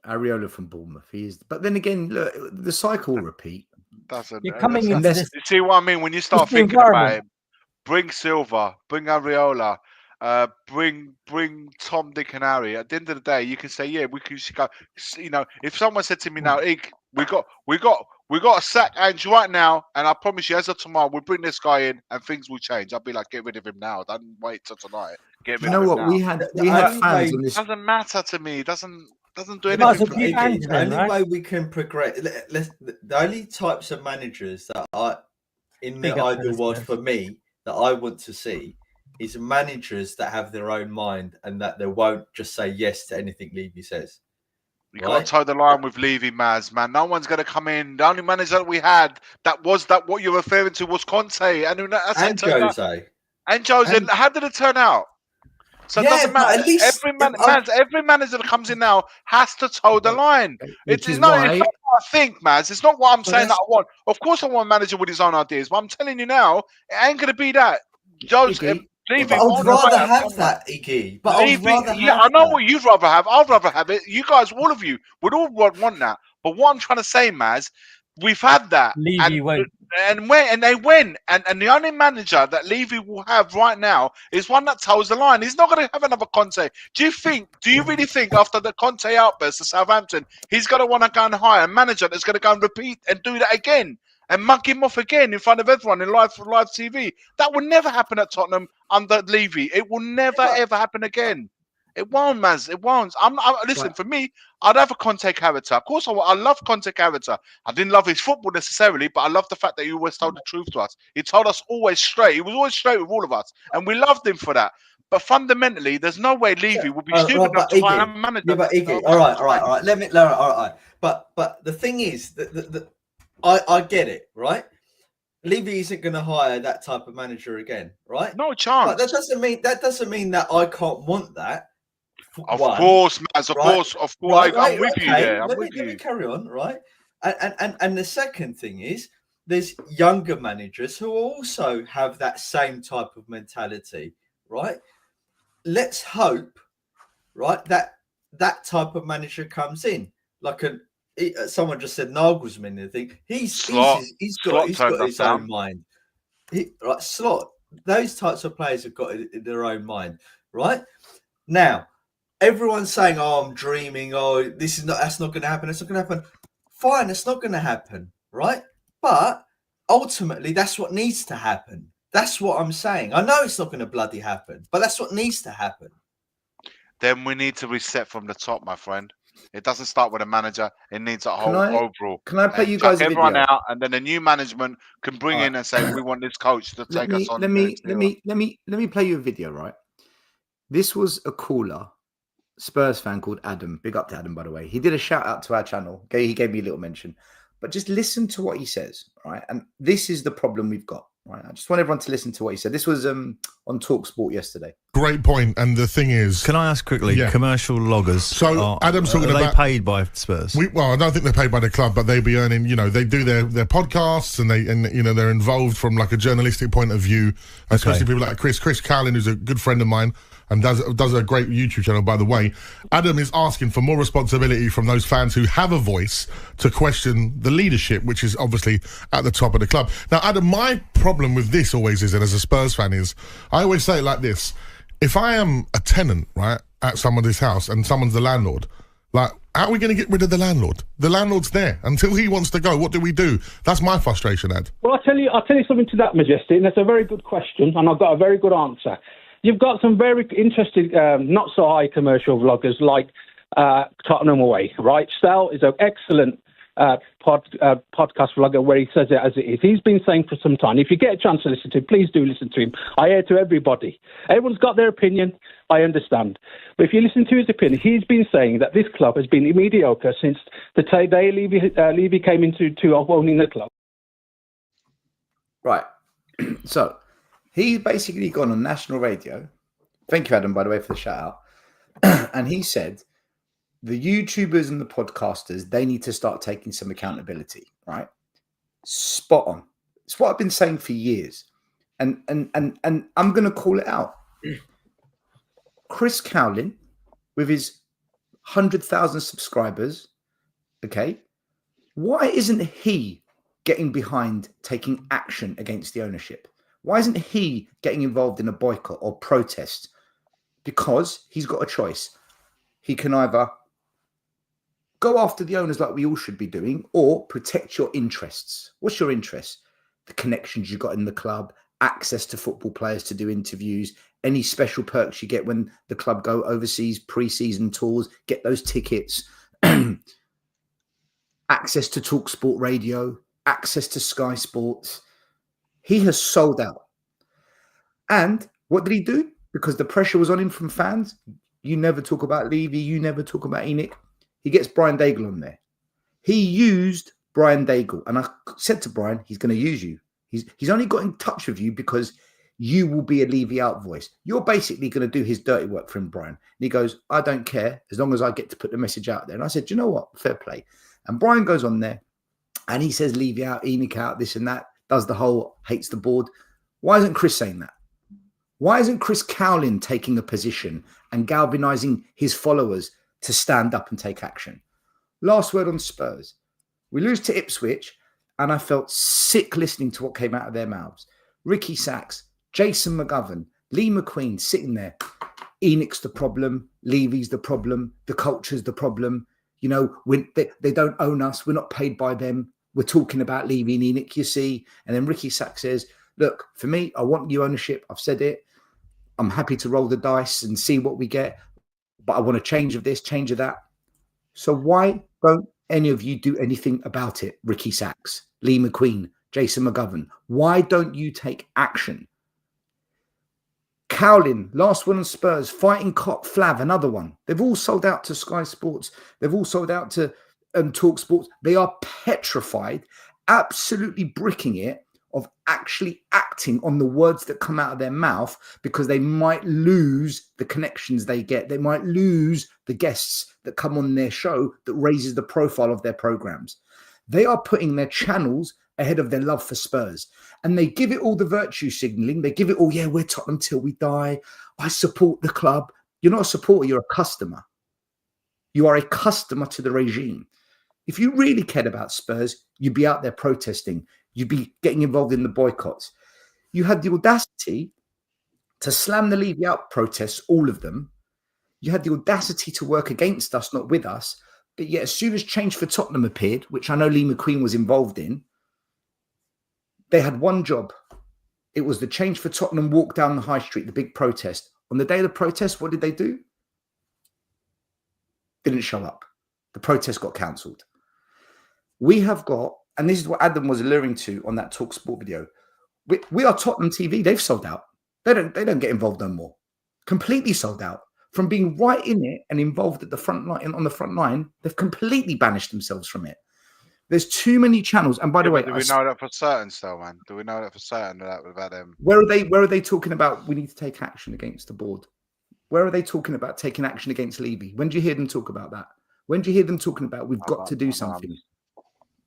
Areola from Bournemouth. He is, but then again, look, the cycle will repeat. You're coming into this. You see what I mean? When you start thinking about it, bring Silva, bring Areola, bring Tom, Dick, and Harry. At the end of the day, you can say, yeah, we should go. You know, if someone said to me now, Ig, we got to sack Ange right now, and I promise you, as of tomorrow, we'll bring this guy in, and things will change. I'll be like, get rid of him now. Don't wait till tonight. Get rid of him now. We had fans on this. It doesn't matter to me. It doesn't do anything. The only way we can progress. The only types of managers that are in the ideal world for me that I want to see is managers that have their own mind and that they won't just say yes to anything Levy says. You got to toe the line with Levy, Maz, man. No one's going to come in. The only manager that we had that what you're referring to was Conte. And Jose. And Jose. And how did it turn out? So it doesn't matter. At least every manager that comes in now has to toe the line. It's not what I think, Maz. It's not what I'm saying that I want. Of course, I want a manager with his own ideas, but I'm telling you now, it ain't going to be that. Jose. Levy, I would rather have that, Iggy. But I know what you'd rather have. I'd rather have it. You guys, all of you, would all want that. But what I'm trying to say, Maz, we've had that. Levy won't. And they win. And the only manager that Levy will have right now is one that toes the line. He's not going to have another Conte. Do you really think after the Conte outburst to Southampton, he's going to want to go and hire a manager that's going to go and repeat and do that again? And mug him off again in front of everyone in live TV. That will never happen at Tottenham under Levy. It will never, ever happen again. It won't, Maz. It won't. Listen, Right. for me, I'd have a Conte character. Of course, I love Conte character. I didn't love his football necessarily, but I love the fact that he always told the truth to us. He told us always straight. He was always straight with all of us, and we loved him for that. But fundamentally, there's no way Levy would be stupid enough But to hire a Iggy, manager. yeah, but Iggy, all right. Let me, all right. But the thing is that I get it, right? Levy isn't going to hire that type of manager again, right? No chance. But that doesn't mean that I can't want that. Of course, Maz. Of right? course. Right, I'm with you there. Let me carry on, right? And the second thing is, there's younger managers who also have that same type of mentality, right? Let's hope, right, that type of manager comes in, like someone just said Nagelsmann. I think he's got his own mind. Right, Slot. Those types of players have got it in their own mind, right? Now, everyone's saying, "Oh, I'm dreaming. Oh, that's not going to happen. It's not going to happen." Fine, it's not going to happen, right? But ultimately, that's what needs to happen. That's what I'm saying. I know it's not going to bloody happen, but that's what needs to happen. Then we need to reset from the top, my friend. It doesn't start with a manager. It needs a whole overall. Can I play you guys a everyone video? out, and then a new management can bring in and say, "We want this coach to take us on." Let me play you a video, right? This was a caller, Spurs fan called Adam. Big up to Adam, by the way. He did a shout out to our channel. He gave me a little mention. But just listen to what he says, right? And this is the problem we've got, right? I just want everyone to listen to what he said. This was on TalkSport yesterday. Great point. And the thing is, can I ask quickly? Yeah. Commercial loggers. So Adam's talking about, they paid by Spurs? Well, I don't think they're paid by the club, but they be earning. You know, they do their podcasts, and they're involved from like a journalistic point of view. Especially people like Chris Cowlin, who's a good friend of mine and does a great YouTube channel, by the way. Adam is asking for more responsibility from those fans who have a voice to question the leadership, which is obviously at the top of the club. Now, Adam, my problem with this always is, and as a Spurs fan is, I always say it like this: if I am a tenant, right, at somebody's house and someone's the landlord, like, how are we going to get rid of the landlord? The landlord's there until he wants to go. What do we do? That's my frustration, Ed. Well, I'll tell you something to that, Majestic, and that's a very good question, and I've got a very good answer. You've got some very interesting, not so high commercial vloggers like Tottenham Away, right? Stel is an excellent podcast vlogger where he says it as it is. He's been saying for some time, if you get a chance to listen to him, please do listen to him. I hear to everybody. Everyone's got their opinion, I understand. But if you listen to his opinion, he's been saying that this club has been mediocre since the day Levy came into owning the club. Right. So he's basically gone on national radio. Thank you, Adam, by the way, for the shout out. And he said the YouTubers and the podcasters, they need to start taking some accountability, right? Spot on. It's what I've been saying for years. And I'm going to call it out. Chris Cowlin, with his 100,000 subscribers, okay, why isn't he getting behind taking action against the ownership? Why isn't he getting involved in a boycott or protest? Because he's got a choice. He can either go after the owners like we all should be doing, or protect your interests. What's your interest? The connections you got in the club, access to football players to do interviews, any special perks you get when the club go overseas, pre-season tours, get those tickets, access to TalkSport Radio, access to Sky Sports. He has sold out. And what did he do? Because the pressure was on him from fans. You never talk about Levy. You never talk about Enoch. He gets Brian Daigle on there. He used Brian Daigle. And I said to Brian, he's going to use you. He's only got in touch with you because you will be a Levy out voice. You're basically going to do his dirty work for him, Brian. And he goes, I don't care as long as I get to put the message out there. And I said, you know what? Fair play. And Brian goes on there and he says Levy out, Enoch out, this and that, does the whole hates the board. Why isn't Chris saying that? Why isn't Chris Cowlin taking a position and galvanizing his followers to stand up and take action? Last word on Spurs. We lose to Ipswich, and I felt sick listening to what came out of their mouths. Ricky Sachs, Jason McGovern, Lee McQueen sitting there. Enoch's the problem. Levy's the problem. The culture's the problem. You know, they don't own us. We're not paid by them. We're talking about Levy and Enoch, you see. And then Ricky Sachs says, look, for me, I want new ownership. I've said it. I'm happy to roll the dice and see what we get. but I want a change of this, change of that. So why don't any of you do anything about it? Ricky Sachs, Lee McQueen, Jason McGovern. Why don't you take action? Cowlin, last one on Spurs, Fighting Cock, Flav, another one. They've all sold out to Sky Sports. They've all sold out to Talk Sports. They are petrified, absolutely bricking it of actually acting on the words that come out of their mouth because they might lose the connections they get. They might lose the guests that come on their show that raises the profile of their programs. They are putting their channels ahead of their love for Spurs. And they give it all the virtue signaling. They give it all, yeah, we're Tottenham till we die. I support the club. You're not a supporter, you're a customer. You are a customer to the regime. If you really cared about Spurs, you'd be out there protesting. You'd be getting involved in the boycotts. You had the audacity to slam the Levy out protests, all of them. You had the audacity to work against us, not with us. But yet, as soon as Change for Tottenham appeared, which I know Lee McQueen was involved in, they had one job. It was the Change for Tottenham walk down the high street, the big protest. On the day of the protest, what did they do? Didn't show up. The protest got cancelled. We have got, and this is what Adam was alluring to on that Talk Sport video. We are Tottenham TV. They've sold out. They don't get involved no more. Completely sold out. From being right in it and involved at the front line, on the front line, they've completely banished themselves from it. There's too many channels. And by the way, do we know that for certain still, man? Do we know that for certain about them? Where are they talking about we need to take action against the board? Where are they talking about taking action against Levy? When do you hear them talk about that? When do you hear them talking about we've got to do something?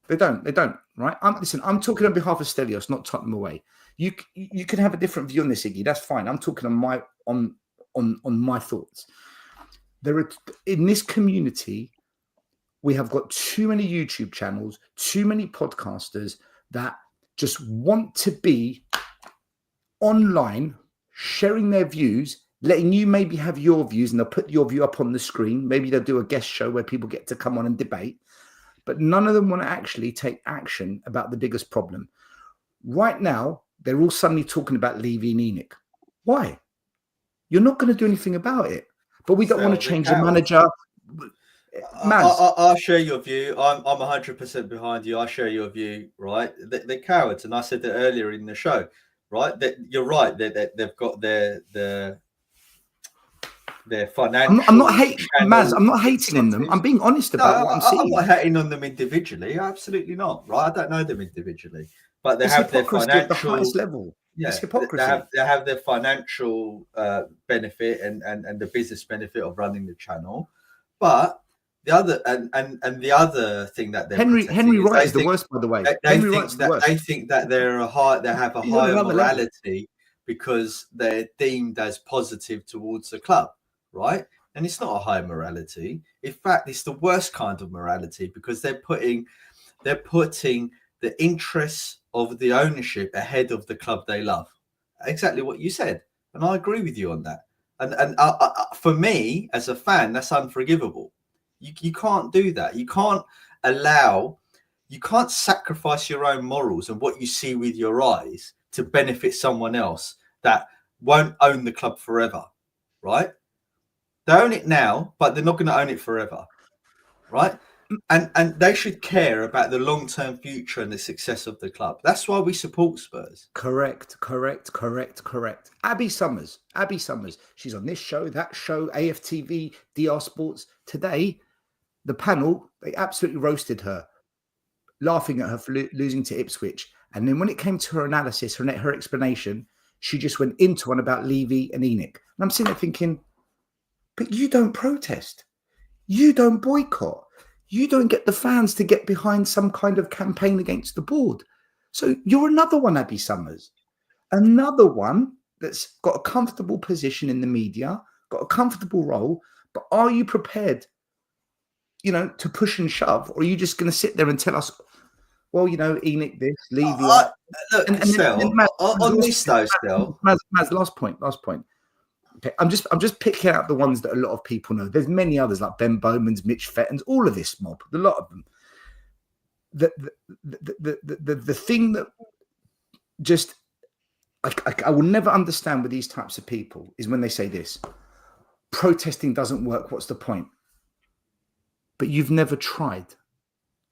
They don't, right? Listen, I'm talking on behalf of Stelios, not Tottenham away. You can have a different view on this, Iggy. That's fine. I'm talking on my thoughts. There are, in this community, we have got too many YouTube channels, too many podcasters that just want to be online, sharing their views, letting you maybe have your views, and they'll put your view up on the screen. Maybe they'll do a guest show where people get to come on and debate. But none of them want to actually take action about the biggest problem. Right now, they're all suddenly talking about Levy and Enoch. Why? You're not going to do anything about it. But we don't want to change the manager. I'll share your view. I'm 100% behind you. I share your view, right? They're cowards, and I said that earlier in the show, right? That you're right. They've got their financial. I'm not hating Maz. I'm not hating in them. I'm being honest about what I'm seeing. I'm not hating on them individually. Absolutely not. Right? I don't know them individually, but they have their financial at the highest level. Yeah, it's hypocrisy. They have their financial benefit and the business benefit of running the channel, but the other and the other thing that they're Henry Wright is the worst, by the way. They think that they have a higher morality because they're deemed as positive towards the club, right? And it's not a high morality. In fact, it's the worst kind of morality because they're putting the interests of the ownership ahead of the club they love. Exactly what you said, and I agree with you on that. And for me as a fan, that's unforgivable. You can't do that. You can't sacrifice your own morals and what you see with your eyes to benefit someone else that won't own the club forever, right? They own it now, but they're not going to own it forever, right? And they should care about the long-term future and the success of the club. That's why we support Spurs. Correct. Abby Summers. She's on this show, that show, AFTV, DR Sports. Today, the panel, they absolutely roasted her, laughing at her for losing to Ipswich. And then when it came to her analysis, her explanation, she just went into one about Levy and Enoch. And I'm sitting there thinking, but you don't protest. You don't boycott. You don't get the fans to get behind some kind of campaign against the board. So you're another one, Abby Summers. Another one that's got a comfortable position in the media, got a comfortable role, but are you prepared, to push and shove? Or are you just going to sit there and tell us, well, Enoch this, Levy that? On this though, still. Maz, last point. Okay, I'm just picking out the ones that a lot of people know. There's many others like Ben Bowman's, Mitch Fettons, all of this mob, a lot of them. The thing that just I will never understand with these types of people is when they say this. protesting doesn't work. What's the point? But you've never tried.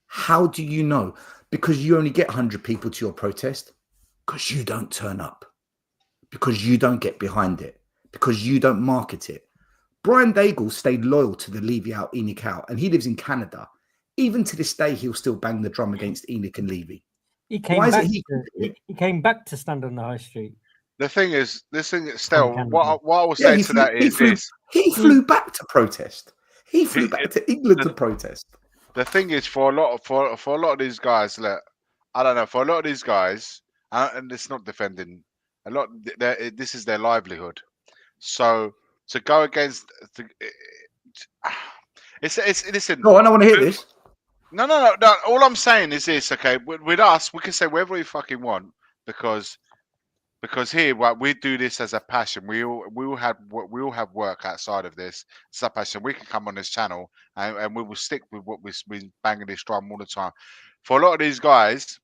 How do you know? Because you only get 100 people to your protest. Because you don't turn up. Because you don't get behind it. Because you don't market it. Brian Daigle stayed loyal to the Levy out, Enoch out, and he lives in Canada. Even to this day, he'll still bang the drum against Enoch and Levy. He came back to stand on the high street. The thing is, still, Canada. what I will say to that is this. He flew back to protest. He flew back to England to protest. The thing is, for a lot of these guys, look, I don't know, for a lot of these guys, and it's not defending a lot. This is their livelihood. So to go against, it's listen. No, I don't want to hear this. No. All I'm saying is this. Okay, with us, we can say whatever we fucking want because here, we do this as a passion. We all have work outside of this. It's a passion. We can come on this channel and we will stick with what we've been banging this drum all the time. For a lot of these guys,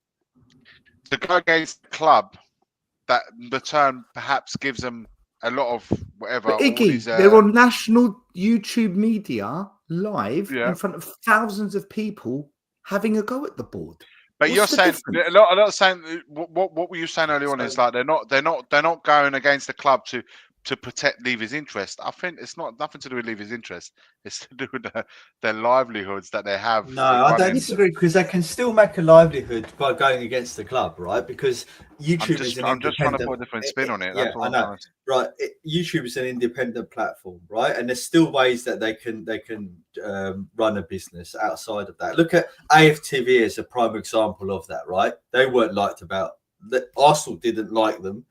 to go against the club, that the turn perhaps gives them a lot of whatever. But Iggy, they're on national YouTube media live in front of thousands of people having a go at the board. But you're saying a lot saying what were you saying earlier on is like they're not going against the club to protect Levy's interest. I think it's not nothing to do with Levy's interest. It's to do with their livelihoods that they have. No, I don't disagree because they can still make a livelihood by going against the club, right? Because YouTube is an independent. I'm just trying to put a different spin on it. Yeah, I know. Right, YouTube is an independent platform, right? And there's still ways that they can run a business outside of that. Look at AFTV as a prime example of that, right? They weren't liked about. Arsenal didn't like them.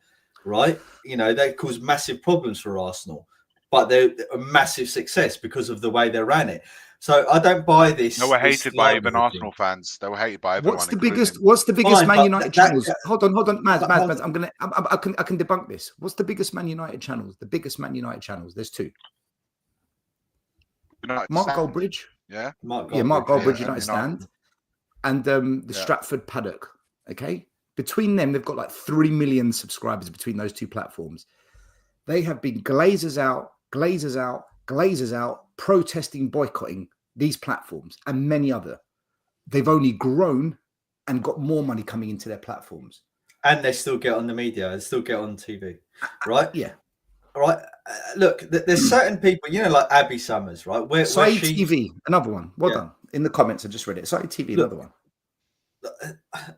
Right, they caused massive problems for Arsenal, but they're a massive success because of the way they ran it. So I don't buy this. They were hated by even Arsenal fans. They were hated by everyone. What's the biggest Man United channels? Hold on, Mads. I can debunk this. What's the biggest Man United channels? The biggest Man United channels. There's two. Mark Goldbridge. Yeah. Mark Goldbridge, United Stand, and the Stratford Paddock. Okay. Between them, they've got like 3 million subscribers between those two platforms. They have been glazers out, protesting, boycotting these platforms and many other. They've only grown and got more money coming into their platforms. And they still get on the media, they still get on TV, right? Yeah. All right. Look, there's certain people, like Abby Summers, right? Saeed TV, another one. Well done. In the comments, I just read it. Saeed TV, another one.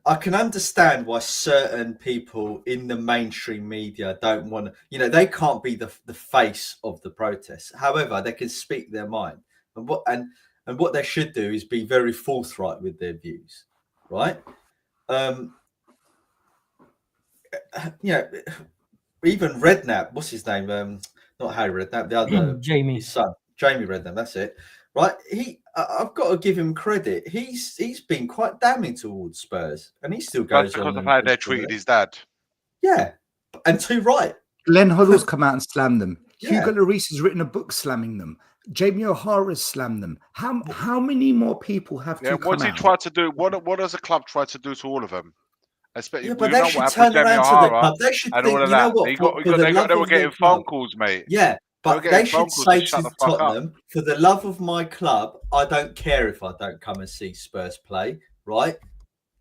I can understand why certain people in the mainstream media don't want to, they can't be the face of the protest. However, they can speak their mind. And what they should do is be very forthright with their views, right? Even Redknapp, what's his name? Not Harry Redknapp, the other Jamie's son, Jamie Redknapp. That's it, right? I've got to give him credit. He's been quite damning towards Spurs, and he still goes because on of how they treated his dad. Yeah, and too right. Glenn Hoddle's come out and slammed them. Yeah. Hugo Lloris has written a book slamming them. Jamie O'Hara's slammed them. How many more people have to come out? What's he tried to do? What does the club try to do to all of them? Especially, but they should turn around to the club. They should think, you know what? They were getting phone calls, mate. Yeah. But they should say to Tottenham, for the love of my club, I don't care if I don't come and see Spurs play, right?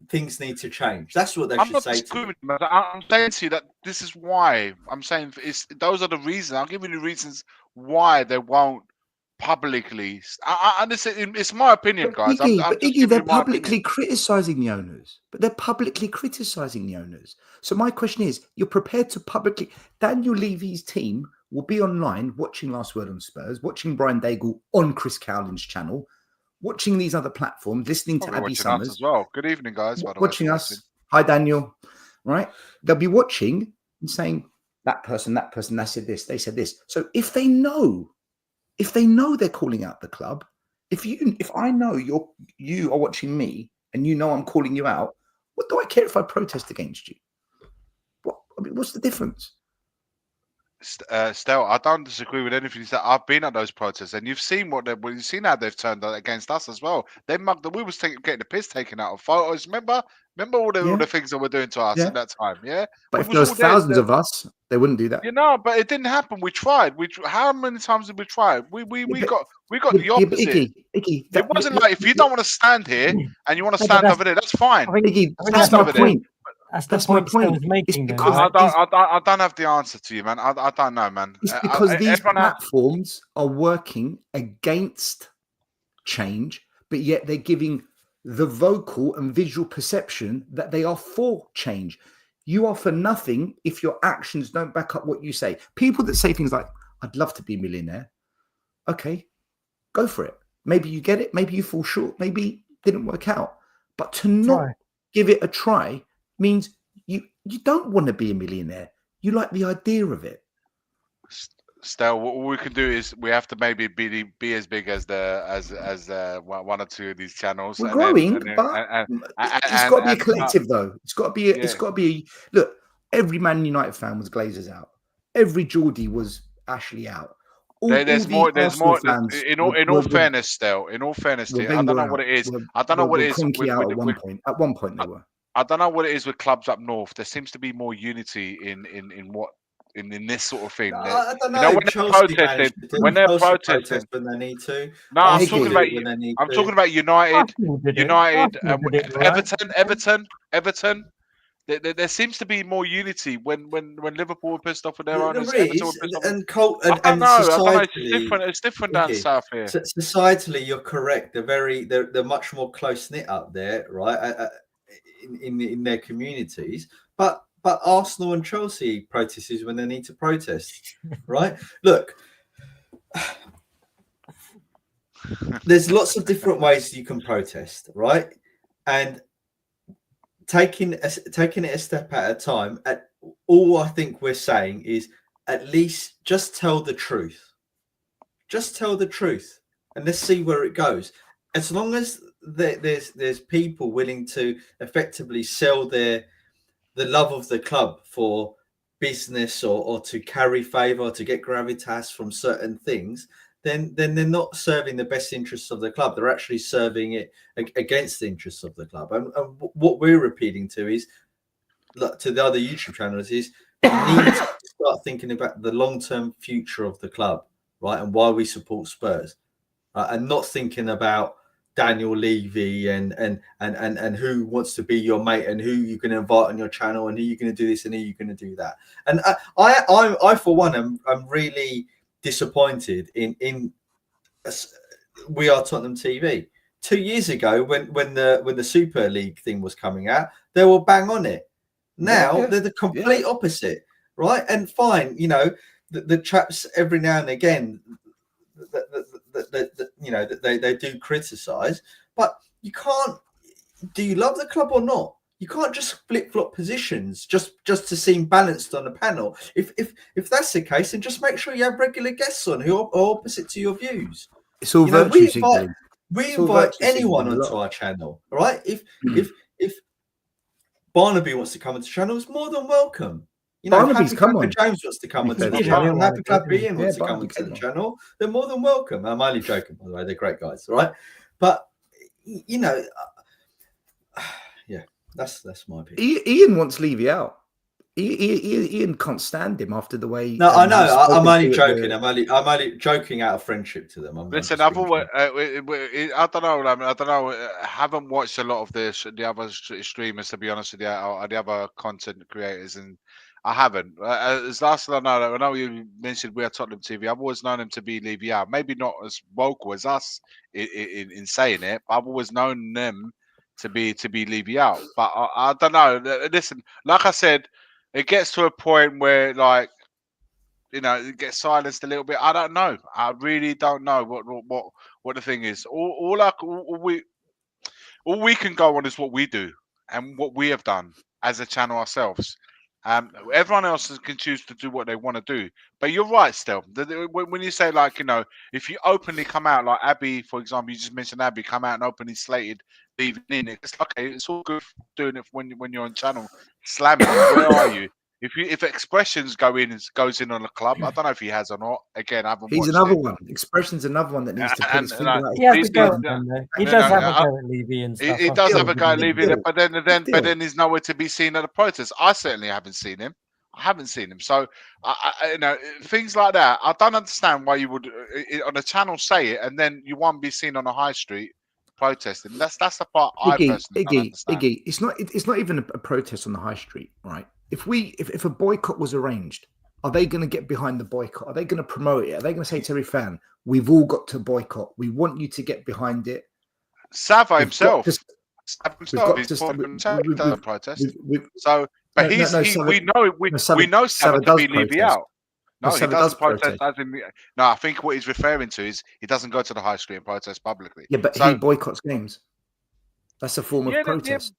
Things need to change. That's what they should say to them. I'm saying to you that this is why. I'm saying those are the reasons. I'll give you the reasons why they won't publicly. It's my opinion, guys. Iggy, they're publicly criticising the owners. But they're publicly criticising the owners. So my question is, you're prepared to publicly... Daniel Levy's team will be online watching Last Word on Spurs, watching Brian Daigle on Chris Cowlin's channel, watching these other platforms, listening to Abby Summers as well. Good evening, guys. Watching us. Hi, Daniel. Right? They'll be watching and saying that person, they said this, they said this. So if they know they're calling out the club, if I know you are watching me and I'm calling you out, what do I care if I protest against you? What's the difference? Stel, I don't disagree with anything you said. I've been at those protests, and you've seen you've seen how they've turned against us as well. They mugged. We was getting the piss taken out of photos. Remember all the things that were doing to us at that time. Yeah, but if there was thousands of us, They wouldn't do that. You know, but it didn't happen. We tried. How many times did we try? We but- got Yeah, the but opposite. Iggy, It wasn't like if you don't want to stand here and you want to No, but stand over there, that's fine. Iggy, I think that's Stand my over there. point. That's the That's my point Stel's point. making, though, because I right? don't have the answer to you, man. I don't know, man. It's because these everyone else- platforms are working against change, but yet they're giving the vocal and visual perception that they are for change. You are for nothing if your actions don't back up what you say. People that say things like, I'd love to be a millionaire. Okay, go for it. Maybe you get it. Maybe you fall short. Maybe it didn't work out. But to not Try. give it a try means you don't want to be a millionaire. You like the idea of it. Still, what we can do is we have to maybe be as big as one or two of these channels. We're and then- growing, and then- but and- it's got to be a and- collective, though. It's got to be. It's Yeah. got to be. Look, every Man United fan was Glazers out. Every Geordie was Ashley out. There's the more. There's Arsenal more. fans In all fairness, still, in all fairness, were to you, I don't Wenger know what out. it is. Were- I don't know were- what were it is. Kroenke out at one with- point. At one point, they were. I don't know what it is with clubs up north. There seems to be more unity in this sort of thing. I don't You know. know, when they're Chelsea protesting, managed to do- when they're Chelsea protesting, protest when they need to. No, I'm Arsenal talking do about it when they need I'm to. talking about United, Arsenal did it. United, Arsenal did it, right? Everton. There seems to be more unity when Liverpool were pissed off with their There owners. is, Everton were pissed off with- and Colt, I and don't know. I don't know. societally, It's different down Okay. south here. Societally, you're correct. They're much more close knit up there, right? In their communities, but Arsenal and Chelsea protest when they need to protest, right? Look, there's lots of different ways you can protest, right? And taking it a step at a time. All I think we're saying is at least just tell the truth. Just tell the truth, and let's see where it goes. As long as there's people willing to effectively sell the love of the club for business or to carry favor, to get gravitas from certain things, then they're not serving the best interests of the club. They're actually serving it against the interests of the club. And what we're appealing to is, to the other YouTube channels, is you need to start thinking about the long-term future of the club, right? And why we support Spurs, and not thinking about Daniel Levy and who wants to be your mate and who you can invite on your channel and who you're going to do this and who you're going to do that. And I for one, I'm really disappointed in We Are Tottenham TV. 2 years ago, when the Super League thing was coming out, they were bang on it. Now they're the complete opposite, right? And fine, you know, the chaps every now and again, they do criticize, but you can't. Do you love the club or not? You can't just flip-flop positions just to seem balanced on a panel. If that's the case, then just make sure you have regular guests on who are opposite to your views. It's all virtue signaling. We invite anyone onto our channel, right? If Barnaby wants to come onto the channel, it's more than welcome. You know, Barnaby's Happy come Clapper on. James wants to come onto the did, channel. yeah. Happy Clapper Ian wants to come Barnaby onto came the on. channel. They're more than welcome. I'm only joking, by the way. They're great guys, right? But you know, yeah, that's my opinion. Ian wants Levy out. Ian can't stand him after the way. No, I know. he's I'm only spoken to joking. the- I'm only joking out of friendship to them. Listen, I'm I've just being always, I don't know. I don't know. I haven't watched a lot of the other streamers, to be honest with you, or the other content creators, and I haven't. As last as I know you mentioned We Are Tottenham TV. I've always known him to be Levy out. Maybe not as vocal as us in saying it, but I've always known them to be Levy out. But I don't know. Listen, like I said, it gets to a point where, like, you know, it gets silenced a little bit. I don't know. I really don't know what the thing is. All we can go on is what we do and what we have done as a channel ourselves. Everyone else can choose to do what they want to do. But you're right, still. When you say, like, you know, if you openly come out, like Abby, for example, you just mentioned Abby, come out and openly slated leaving in, it's okay. It's all good doing it when you're on channel slamming it. Where are you? If Expressions goes in on a club, I don't know if he has or not. Again, I haven't He's watched another it. one. Expression's another one that needs to put his finger out. He has These to go guys- at them, though. He no, does no, have no, a go at Levy and stuff. He I does feel have a he guy did. leaving it, but then Still. he's nowhere to be seen at the protest. I certainly haven't seen him. I haven't seen him. So, you know, things like that. I don't understand why you would on a channel say it and then you won't be seen on a high street protesting. That's the part I personally don't understand. Iggy, it's not even a protest on the high street, right? If a boycott was arranged, are they going to get behind the boycott? Are they going to promote it? Are they going to say to every fan, "We've all got to boycott. We want you to get behind it"? Sava We've got himself. to- Sava We've himself. got He's to. for himself. He doesn't protest. No, So, but Sava- we know Sava Sava to does be Levy protest. out. No, he Sava doesn't does protest. As in, no, I think what he's referring to is he doesn't go to the high street and protest publicly. Yeah, but So, he boycotts games. That's a form of yeah, protest.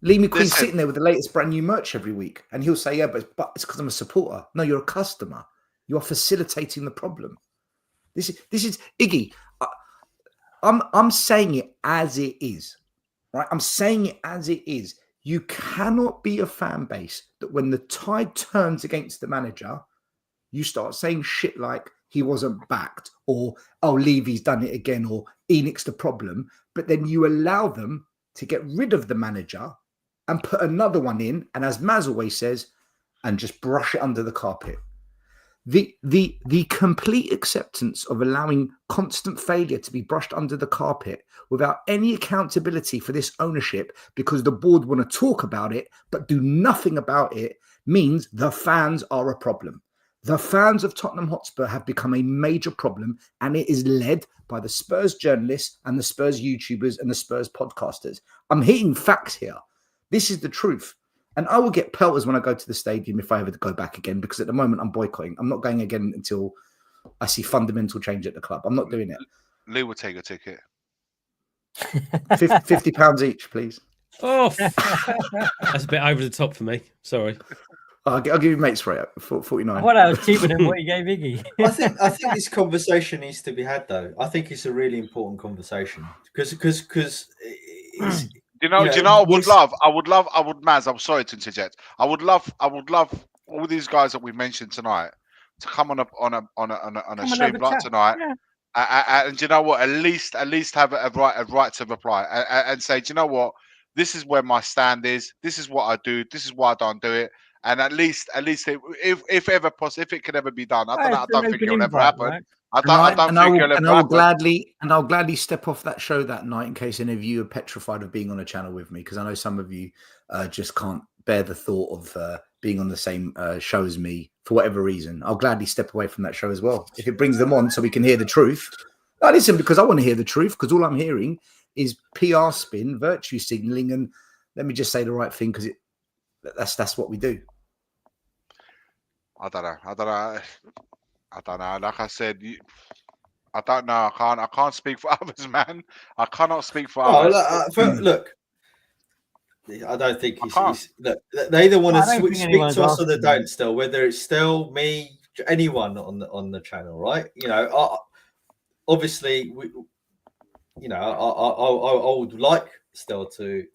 Lee McQueen's Listen. sitting there with the latest brand new merch every week, and he'll say, "Yeah, but it's because I'm a supporter." No, you're a customer. You are facilitating the problem. This is Iggy. I'm saying it as it is, right? I'm saying it as it is. You cannot be a fan base that when the tide turns against the manager, you start saying shit like he wasn't backed, or oh, Levy's done it again, or Enix the problem, but then you allow them to get rid of the manager and put another one in, and as Maz always says, and just brush it under the carpet. The complete acceptance of allowing constant failure to be brushed under the carpet without any accountability for this ownership because the board want to talk about it but do nothing about it means the fans are a problem. The fans of Tottenham Hotspur have become a major problem, and it is led by the Spurs journalists and the Spurs YouTubers and the Spurs podcasters. I'm hitting facts here. This is the truth. And I will get pelters when I go to the stadium if I ever go back again, because at the moment I'm boycotting. I'm not going again until I see fundamental change at the club. I'm not doing it. Lee will take a ticket. £50 each, please. Oh, that's a bit over the top for me. Sorry. I'll give you mates for it. 49. What else cheaper than what you gave Iggy? I think this conversation needs to be had, though. I think it's a really important conversation because Do you know I would love, Maz, I'm sorry to interject. I would love all these guys that we mentioned tonight to come on a stream like tonight. Yeah. And do you know what? At least have a right to reply and say, do you know what? This is where my stand is. This is what I do. This is why I don't do it. And at least, if ever possible, if it can ever be done, I don't think it'll ever happen. Right? I don't think it'll ever happen. I'll gladly step off that show that night in case any of you are petrified of being on a channel with me, because I know some of you just can't bear the thought of being on the same show as me for whatever reason. I'll gladly step away from that show as well if it brings them on so we can hear the truth. No, listen, because I want to hear the truth, because all I'm hearing is PR spin, virtue signaling, and let me just say the right thing because that's what we do. I don't know. Like I said, I don't know. I can't speak for others, man. I cannot speak for others. Look, I don't think look, they either want to speak to us or they don't. Still, whether it's still me, anyone on the channel, right? You know, obviously, I would like still to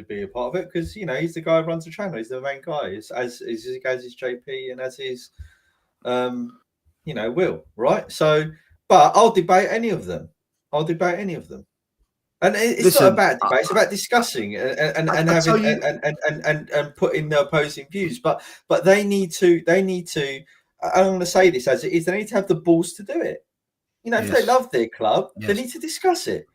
be a part of it because he's the guy who runs the channel. He's the main guy. As his JP and as his Will, right? So, but I'll debate any of them. And it's not about debate. It's about discussing and having and putting the opposing views. But they need to. I'm going to say this as it is. They need to have the balls to do it. If they love their club, they need to discuss it.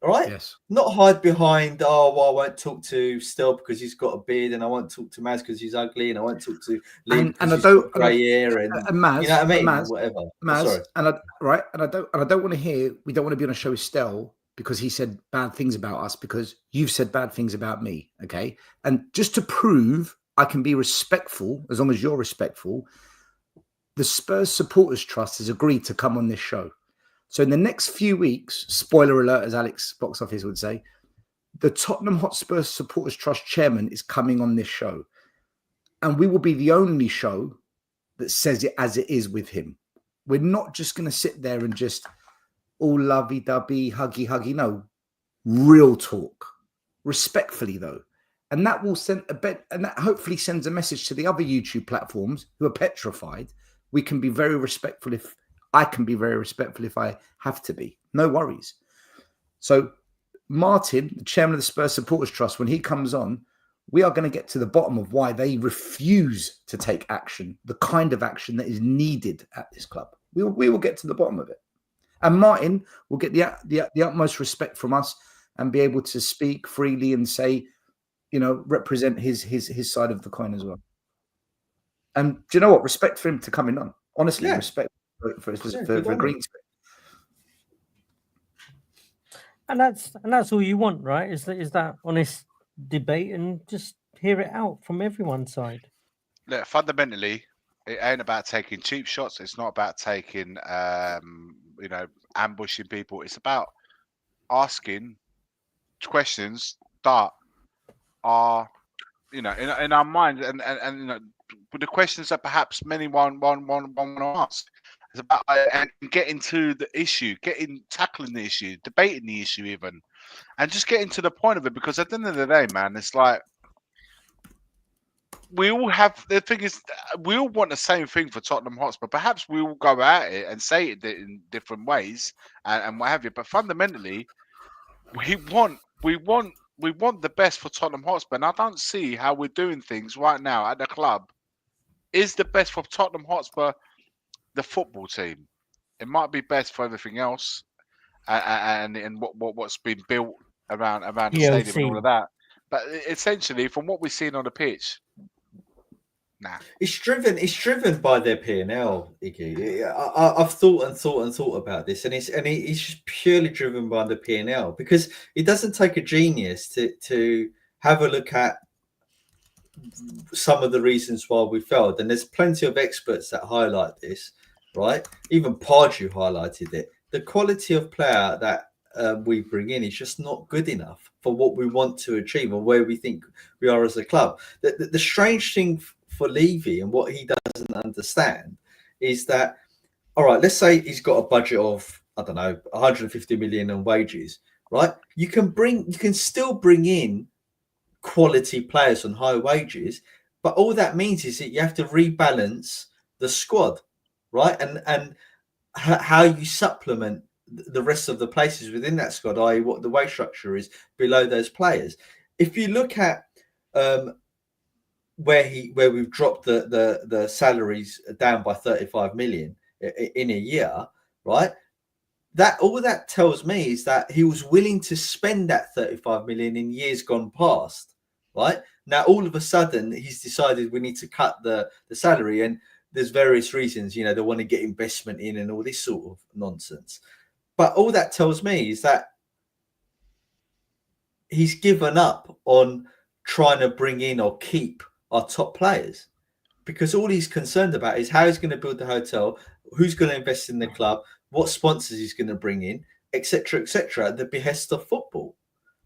All right. Yes. Not hide behind, I won't talk to Still because he's got a beard, and I won't talk to Maz because he's ugly, and I won't talk to Lee because he's got grey hair, and Maz, you know what I mean? Maz, whatever. Maz, and I don't want to hear. We don't want to be on a show with Stell because he said bad things about us because you've said bad things about me. Okay, and just to prove I can be respectful as long as you're respectful, the Spurs Supporters Trust has agreed to come on this show. So in the next few weeks, spoiler alert, as Alex Box Office would say, the Tottenham Hotspur Supporters Trust chairman is coming on this show. And we will be the only show that says it as it is with him. We're not just going to sit there and just all lovey-dovey, huggy. No, real talk. Respectfully, though. And that will send and that hopefully sends a message to the other YouTube platforms who are petrified. We can be very respectful I can be very respectful if I have to be. No worries. So Martin, the chairman of the Spurs Supporters Trust, when he comes on, we are going to get to the bottom of why they refuse to take action, the kind of action that is needed at this club. We will get to the bottom of it. And Martin will get the utmost respect from us and be able to speak freely and say, represent his side of the coin as well. And do you know what? Respect for him to coming on. Honestly, respect for agreeing to it. And that's all you want, right? Is that honest debate and just hear it out from everyone's side. Look, fundamentally, it ain't about taking cheap shots. It's not about taking, ambushing people. It's about asking questions that are, in our mind, and with the questions that perhaps many want to ask. It's about and getting to the issue, tackling the issue, debating the issue, even, and just getting to the point of it. Because at the end of the day, man, it's like we all have. The thing is, we all want the same thing for Tottenham Hotspur. Perhaps we all go at it and say it in different ways and what have you. But fundamentally, we want the best for Tottenham Hotspur, and I don't see how we're doing things right now at the club is the best for Tottenham Hotspur, the football team. It might be best for everything else, and what's been built around the stadium and all of that. But essentially, from what we've seen on the pitch, nah. It's driven by their P&L, Iggy. I've thought about this, and it's just purely driven by the P&L, because it doesn't take a genius to have a look at some of the reasons why we failed, and there's plenty of experts that highlight this, right? Even Pardew highlighted it. The quality of player that we bring in is just not good enough for what we want to achieve or where we think we are as a club. The strange thing for Levy, and what he doesn't understand, is that, all right, let's say he's got a budget of, I don't know, 150 million on wages, right? You can still bring in quality players on high wages, but all that means is that you have to rebalance the squad, right? And how you supplement the rest of the places within that squad, i.e. what the wage structure is below those players. If you look at where we've dropped the salaries down by 35 million in a year, right? That all that tells me is that he was willing to spend that 35 million in years gone past, right? Now all of a sudden he's decided we need to cut the salary, and there's various reasons, they want to get investment in and all this sort of nonsense. But all that tells me is that he's given up on trying to bring in or keep our top players, because all he's concerned about is how he's going to build the hotel, who's going to invest in the club, what sponsors he's going to bring in, etc., at the behest of football,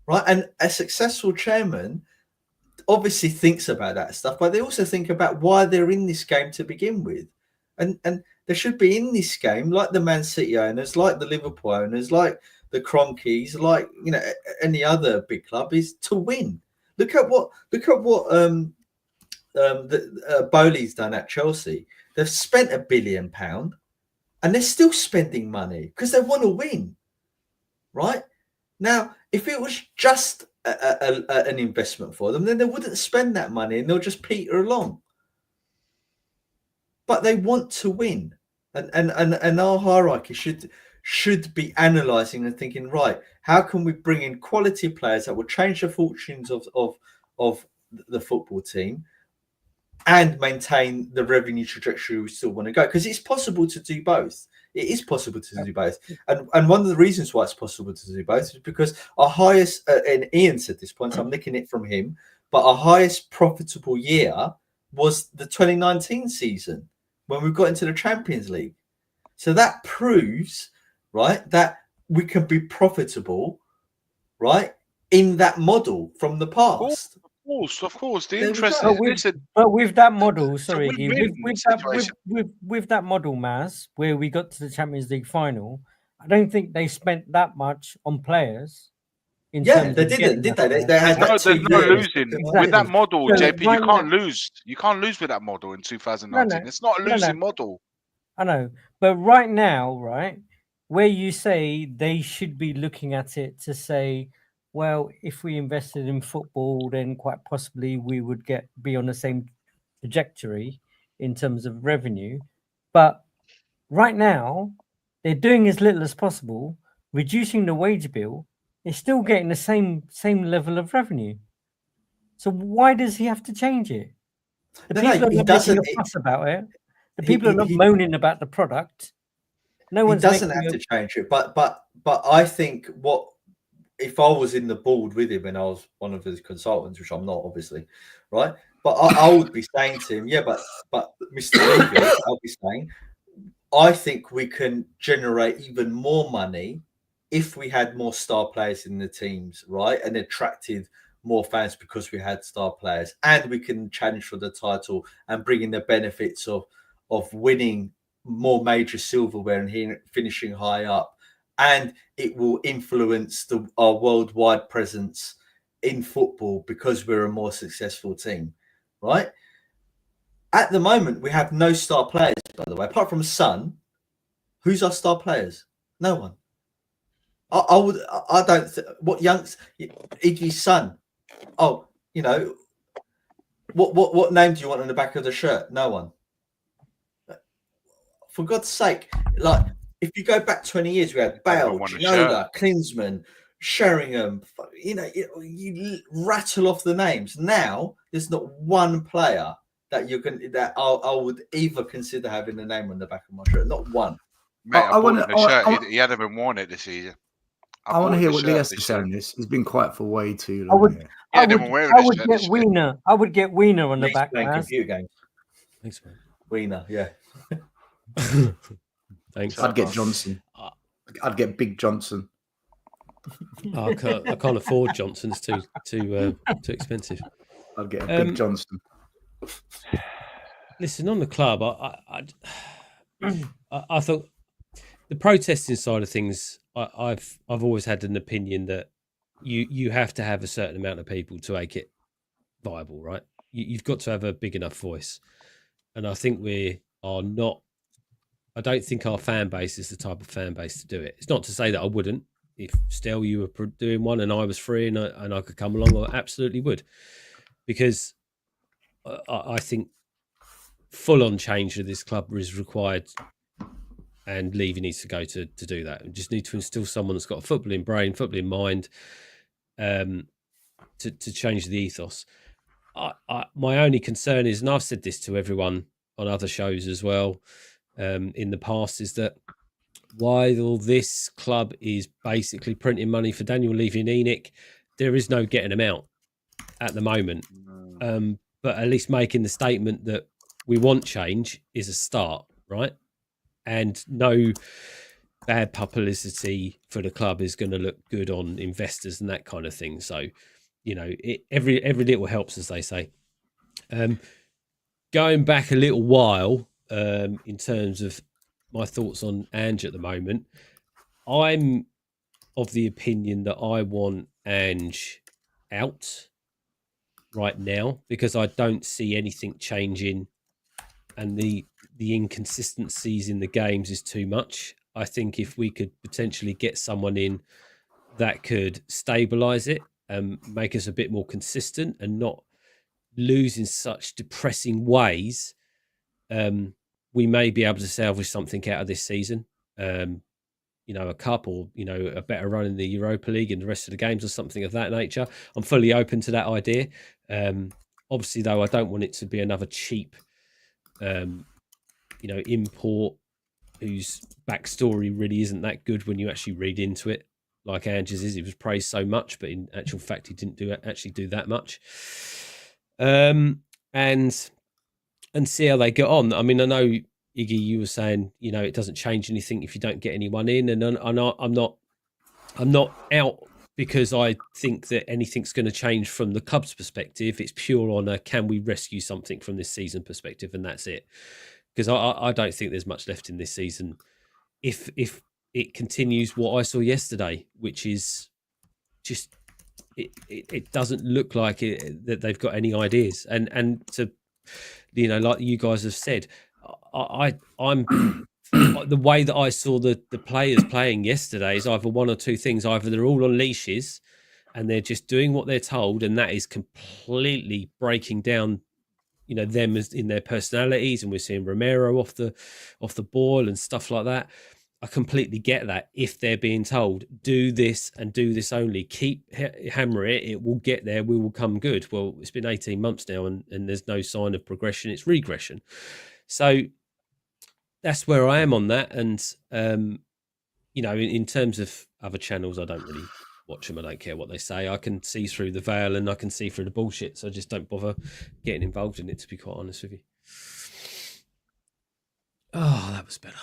right? And a successful chairman obviously thinks about that stuff, but they also think about why they're in this game to begin with. And they should be in this game like the Man City owners, like the Liverpool owners, like the Cronkies, like any other big club, is to win. Look at what Bowley's done at Chelsea. They've spent £1 billion, and they're still spending money because they want to win, right? Now, if it was just an investment for them, then they wouldn't spend that money and they'll just peter along. But they want to win, and our hierarchy should be analysing and thinking, right, how can we bring in quality players that will change the fortunes of the football team and maintain the revenue trajectory we still want to go? Because it's possible to do both. It is possible to do both. And one of the reasons why it's possible to do both is because our highest, and Ian said this point, so I'm nicking it from him, but our highest profitable year was the 2019 season when we got into the Champions League. So that proves, right, that we can be profitable, right, in that model from the past. Of course. The There we interest go. is, But with that model, sorry, a Iggy, win-win situation. with that model, Maz, where we got to the Champions League final, I don't think they spent that much on players. Yeah, they didn't, did they? They had there's no losing with that model, So JP. right You can't now- lose. You can't lose with that model in 2019. It's not a losing model. I know, but right now, right, where you say they should be looking at it to say, well, if we invested in football, then quite possibly we would be on the same trajectory in terms of revenue. But right now, they're doing as little as possible, reducing the wage bill. They're still getting the same level of revenue. So why does he have to change it? The people are not making a fuss about it. The people are not moaning about the product. No one's he doesn't making have to change it, but I think what if I was in the board with him and I was one of his consultants, which I'm not, obviously, right? But I would be saying to him, yeah, but Mr. Levy, I'll be saying, I think we can generate even more money if we had more star players in the teams, right? And attracted more fans because we had star players, and we can challenge for the title and bring in the benefits of winning more major silverware and finishing high up, and it will influence our worldwide presence in football because we're a more successful team, right? At the moment, we have no star players, by the way, apart from Son. Who's our star players? No one. I don't. What Young's Iggy's son? Oh, what name do you want on the back of the shirt? No one. For God's sake, like if you go back 20 years, we had Bale, Ginola, Klinsmann, Sheringham. You rattle off the names. Now there's not one player that I would either consider having a name on the back of my shirt. Not one. Mate, I bought him the shirt. He hadn't even worn it this season. I want to hear what Lee has to say on this. He's been quiet for way too long. I would get Wiener. I would get Wiener on the back. Playing computer games. Thanks, man. Wiener, yeah. Thanks. I'd get Johnson. I'd get Big Johnson. I can't afford Johnson's too expensive. I'd get a Big Johnson. Listen, on the club, I thought the protesting side of things, I've always had an opinion that you have to have a certain amount of people to make it viable, right? You've got to have a big enough voice, and I think we are not. I don't think our fan base is the type of fan base to do it. It's not to say that I wouldn't. If Stel, you were doing one and I was free and I could come along, I absolutely would, because I think full-on change of this club is required, and Levy needs to go to do that. We just need to instill someone that's got a footballing brain, footballing mind, to change the ethos. My only concern is, and I've said this to everyone on other shows as well in the past, is that while this club is basically printing money for Daniel Levy and Enoch, there is no getting them out at the moment. But at least making the statement that we want change is a start, right? And no bad publicity for the club is going to look good on investors and that kind of thing. So, every little helps, as they say. Going back a little while, in terms of my thoughts on Ange at the moment, I'm of the opinion that I want Ange out right now because I don't see anything changing, and the inconsistencies in the games is too much. I think if we could potentially get someone in that could stabilize it and make us a bit more consistent and not lose in such depressing ways, we may be able to salvage something out of this season. A cup or, a better run in the Europa League and the rest of the games or something of that nature. I'm fully open to that idea. Obviously, though, I don't want it to be another cheap, import whose backstory really isn't that good when you actually read into it. Like Ange's is, he was praised so much, but in actual fact, he didn't actually do that much. And see how they get on. I mean, I know, Iggy, you were saying, it doesn't change anything if you don't get anyone in, and I'm not out because I think that anything's going to change from the club's perspective. It's pure on a can we rescue something from this season perspective, and that's it. Because I don't think there's much left in this season if it continues what I saw yesterday, which is just it doesn't look like that they've got any ideas, and to like you guys have said, I'm the way that I saw the players playing yesterday is either one or two things: either they're all on leashes and they're just doing what they're told, and that is completely breaking down, them as in their personalities. And we're seeing Romero off the ball and stuff like that. I completely get that. If they're being told, do this and do this only, hammer it will get there, we will come good. Well, it's been 18 months now, and there's no sign of progression. It's regression. So that's where I am on that. And in terms of other channels, I don't really watch them. I don't care what they say. I can see through the veil and I can see through the bullshit. So I just don't bother getting involved in it, to be quite honest with you. Oh, that was better.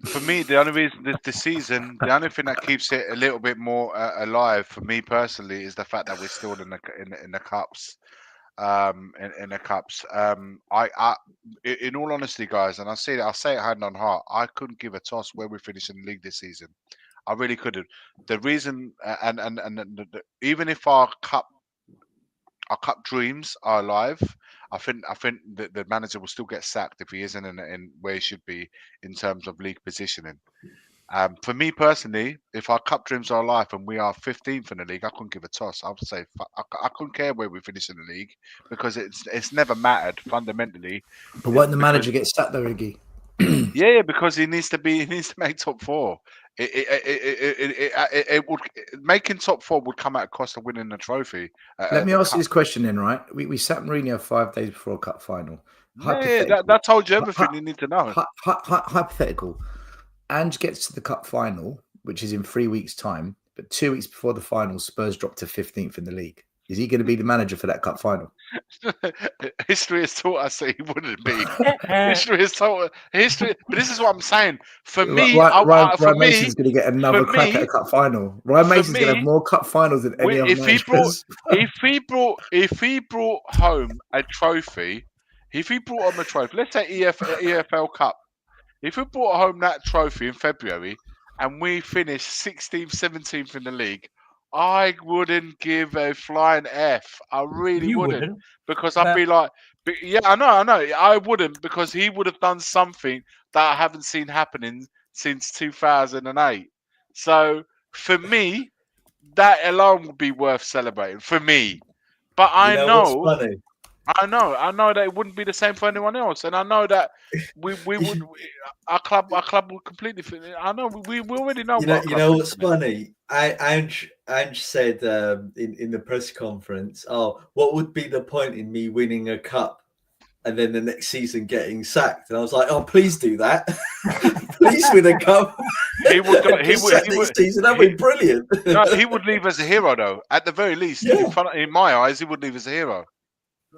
For me, the only reason this season, the only thing that keeps it a little bit more alive for me personally is the fact that we're still in the cups. In the cups. In all honesty, guys, and I'll say it hand on heart, I couldn't give a toss where we finish in the league this season. I really couldn't. The reason, even if our cup dreams are alive, I think the manager will still get sacked if he isn't in where he should be in terms of league positioning. For me personally, if our cup dreams are alive and we are 15th in the league, I couldn't give a toss. I would say I couldn't care where we finish in the league because it's never mattered fundamentally. But won't the manager get sacked though, Iggy? Yeah, because he needs to make top four. It would making top four would come at a cost of winning the trophy. Let me ask you this question then, right? We sacked Mourinho 5 days before a cup final. Yeah, that told you everything you need to know. Hypothetical. Ange gets to the cup final, which is in 3 weeks' time, but 2 weeks before the final, Spurs drop to 15th in the league. Is he going to be the manager for that cup final? History has taught us that he wouldn't be. History has taught history, but this is what I'm saying. For me, Ryan Mason's going to get another crack at a cup final. Ryan Mason's going to have more cup finals than any other managers. If he brought home a trophy, let's say EFL Cup. If we brought home that trophy in February and we finished 16th, 17th in the league, I wouldn't give a flying F. I really wouldn't. Because I'd be like, yeah, I know. I wouldn't, because he would have done something that I haven't seen happening since 2008. So for me, that alone would be worth celebrating for me. But I know that it wouldn't be the same for anyone else, and I know that we would our club would completely. I know we already know. You know what's funny? Ange said in the press conference, "Oh, what would be the point in me winning a cup and then the next season getting sacked?" And I was like, "Oh, please do that. Please win a cup." He would next season. That'd be brilliant. No, he would leave as a hero, though. At the very least, in my eyes, he would leave as a hero.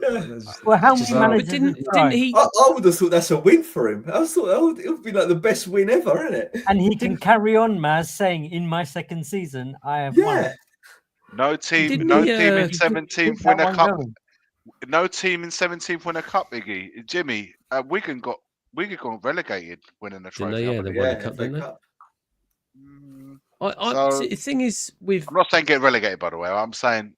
Yeah. Well, how many managers didn't he? I would have thought that's a win for him. I thought it would be like the best win ever, isn't it? And he can carry on, Maz, saying, "In my second season, I have won." No team in 17th win a cup. No team in 17th win a cup, Iggy. Jimmy, Wigan got relegated winning the trophy. They won a cup, didn't they? The thing is, I'm not saying get relegated, by the way. I'm saying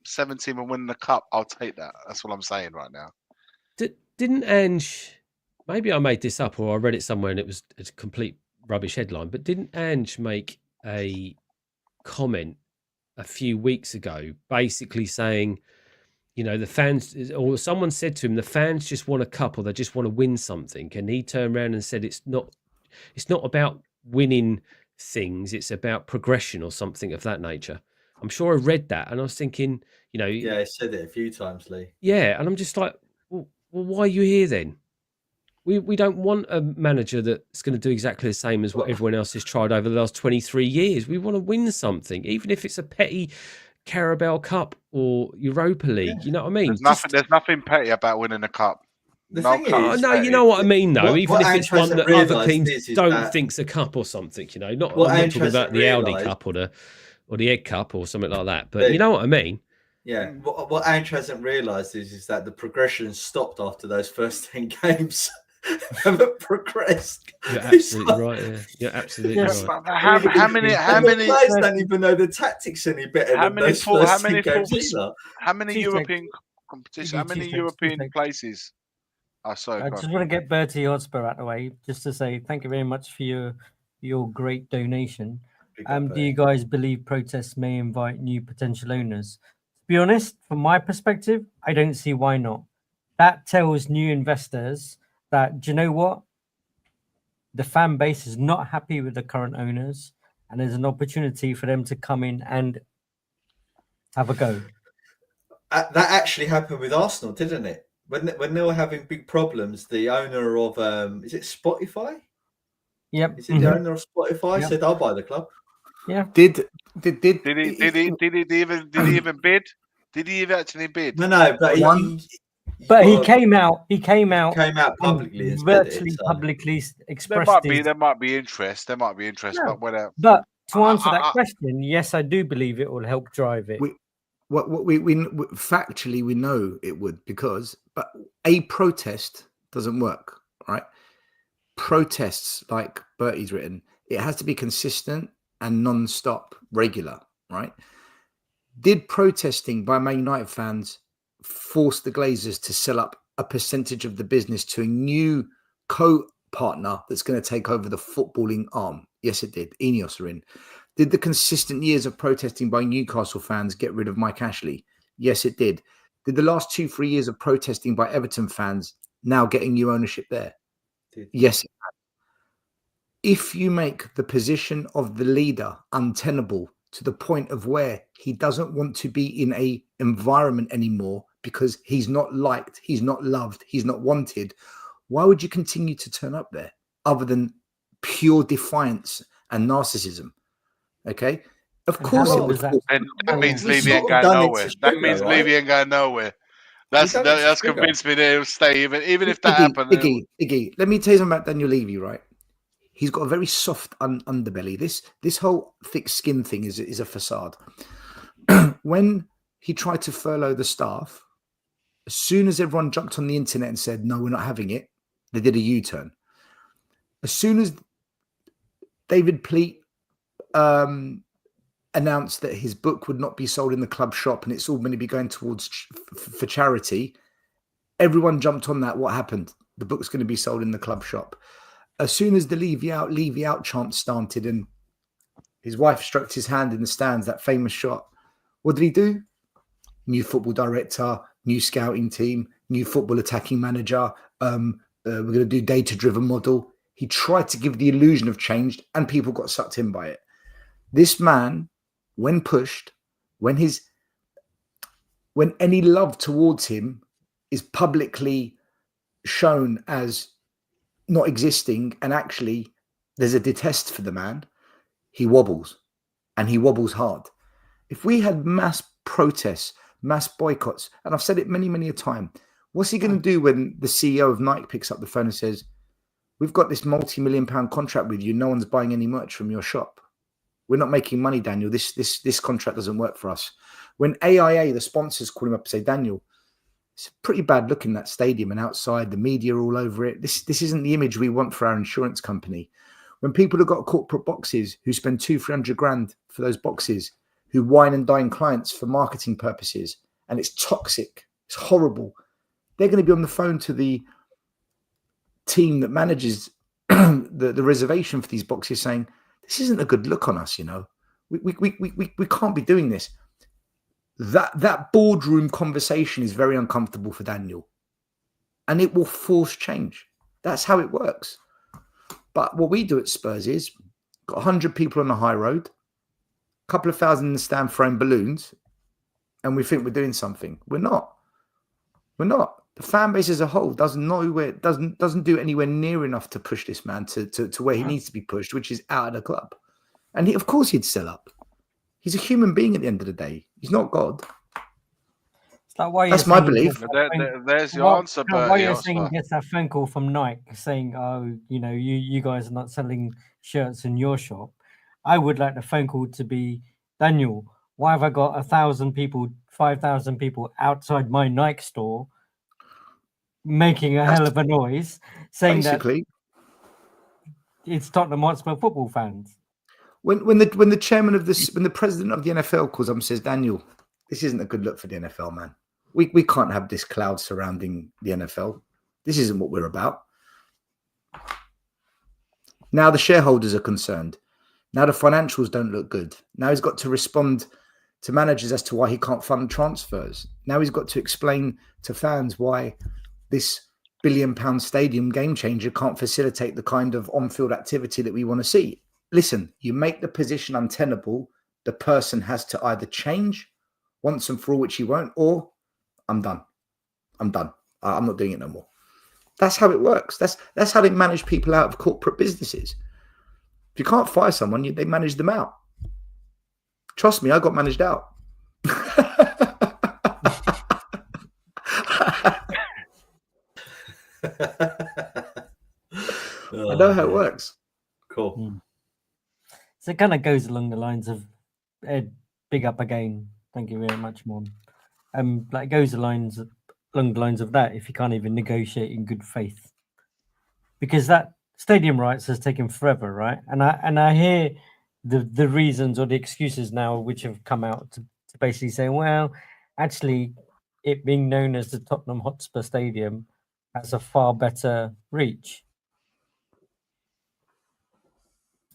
17 and winning the cup, I'll take that. That's what I'm saying right now. Didn't Ange? Maybe I made this up, or I read it somewhere, and it was a complete rubbish headline. But didn't Ange make a comment a few weeks ago, basically saying, the fans, or someone said to him, the fans just want a cup, or they just want to win something, and he turned around and said, it's not about winning things, it's about progression or something of that nature. I'm sure I read that, and I was thinking, yeah, I said it a few times, Lee. Yeah, and I'm just like, well, why are you here then? We don't want a manager that's going to do exactly the same as what everyone else has tried over the last 23 years. We want to win something, even if it's a petty Carabao Cup or Europa League. Yeah. You know what I mean? There's nothing petty about winning a cup. You know what I mean, though. Even if it's one that other teams don't think's a cup or something, I'm not talking about the Aldi Cup or the Egg Cup or something like that. But you know what I mean? Yeah. What Ange hasn't realised is that the progression stopped after those first 10 games. Haven't progressed. You're absolutely right. Yeah. You're absolutely right. How many players don't even know the tactics any better? How many European competitions? How many European places? I just want to get Bertie Hotspur out of the way, just to say thank you very much for your great donation. do you guys believe protests may invite new potential owners? To be honest, from my perspective, I don't see why not. That tells new investors that, do you know what? The fan base is not happy with the current owners, and there's an opportunity for them to come in and have a go. That actually happened with Arsenal, didn't it? When they were having big problems, the owner of is it Spotify? Yep. Is it the owner of Spotify Yep. said, "I'll buy the club"? Yeah. Did Did he even bid? Did he even actually bid? No, but he came out. He came out publicly and virtually said it, so. publicly There expressed might be interest. There might be interest, No. but whatever. But to answer that question, yes, I do believe it will help drive it. we factually we know it would, because but a protest doesn't work, right? Protests, like Bertie's written, it has to be consistent and non-stop, regular, right? Did protesting by Man United fans force the Glazers to sell up a percentage of the business to a new co-partner that's going to take over the footballing arm? Yes, it did. Ineos are in. Did the consistent years of protesting by Newcastle fans get rid of Mike Ashley? Yes, it did. Did the last 2-3 years of protesting by Everton fans now getting new ownership there? Yes. If you make the position of the leader untenable to the point of where he doesn't want to be in a environment anymore because he's not liked, he's not loved, he's not wanted, why would you continue to turn up there other than pure defiance and narcissism? Okay, of course it was. That means Levy ain't going nowhere. That means Levy ain't going nowhere. That's convinced me that he'll stay, even if that happened. Iggy, let me tell you something about Daniel Levy, right? He's got a very soft underbelly. This whole thick skin thing is a facade. When he tried to furlough the staff, as soon as everyone jumped on the internet and said, no, we're not having it, they did a U-turn. As soon as David Pleat announced that his book would not be sold in the club shop and it's all going to be going towards for charity, everyone jumped on that. What happened? The book's going to be sold in the club shop. As soon as the Levy out chant started and his wife stroked his hand in the stands, that famous shot, what did he do? New football director, new scouting team, new football attacking manager. We're going to do data-driven model. He tried to give the illusion of change and people got sucked in by it. This man, when pushed, when any love towards him is publicly shown as not existing, and actually there's a detest for the man, he wobbles, and he wobbles hard. If we had mass protests, mass boycotts, and I've said it many, many a time, what's he going to do when the CEO of Nike picks up the phone and says, we've got this multi-million-pound contract with you, no one's buying any merch from your shop. We're not making money, Daniel. This contract doesn't work for us. When AIA, the sponsors, call him up and say, Daniel, it's a pretty bad look in that stadium and outside, the media all over it. This isn't the image we want for our insurance company. When people have got corporate boxes who spend 200-300 grand for those boxes, who wine and dine clients for marketing purposes, and it's toxic, it's horrible, they're going to be on the phone to the team that manages the reservation for these boxes saying, this isn't a good look on us, you know. We can't be doing this. That boardroom conversation is very uncomfortable for Daniel, and it will force change. That's how it works. But what we do at Spurs is got 100 people on the high road, a couple of thousand in the stand throwing balloons, and we think we're doing something. We're not. The fan base as a whole doesn't do anywhere near enough to push this man to where he needs to be pushed, which is out of the club. And of course he'd sell up. He's a human being at the end of the day. He's not God. That's my belief. There's your answer, Bertie. Why you're saying he gets that phone call from Nike saying, oh, you know, you guys are not selling shirts in your shop. I would like the phone call to be, Daniel, why have I got 1,000 people, 5,000 people outside my Nike store making a hell of a noise saying basically that it's Tottenham Hotspur football fans? When the chairman of this, when the president of the NFL calls up and says, Daniel, this isn't a good look for the NFL, man. We can't have this cloud surrounding the NFL. This isn't what we're about. Now the shareholders are concerned. Now the financials don't look good. Now he's got to respond to managers as to why he can't fund transfers. Now he's got to explain to fans why this £1 billion stadium game changer can't facilitate the kind of on-field activity that we want to see. Listen, you make the position untenable, the person has to either change once and for all, which he won't, or I'm done. I'm done. I'm not doing it no more. That's how it works. That's how they manage people out of corporate businesses. If you can't fire someone, they manage them out. Trust me, I got managed out. I know how it works. Cool. So it kind of goes along the lines of Ed, big up again. Thank you very much, Mom. Like it goes along the lines of that. If you can't even negotiate in good faith, because that stadium rights has taken forever, right? And I hear the reasons or the excuses now which have come out to basically say, well, actually, it being known as the Tottenham Hotspur Stadium has a far better reach.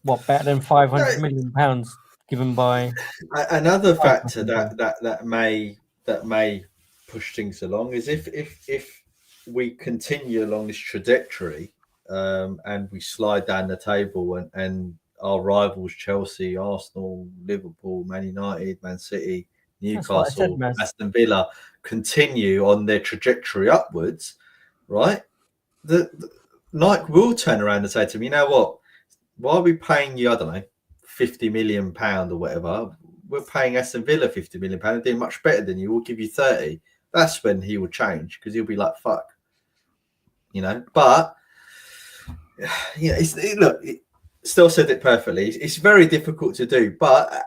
What, better than £500 million given by another factor that may push things along is if we continue along this trajectory and we slide down the table and our rivals Chelsea, Arsenal, Liverpool, Man United, Man City, Newcastle, Aston Villa continue on their trajectory upwards, right? The Nike will turn around and say to me, you know what? Why are we paying you, I don't know, £50 million or whatever? We're paying Aston Villa £50 million. They're doing much better than you. We'll give you 30. That's when he will change because he'll be like, fuck. But look, Still said it perfectly. It's very difficult to do. But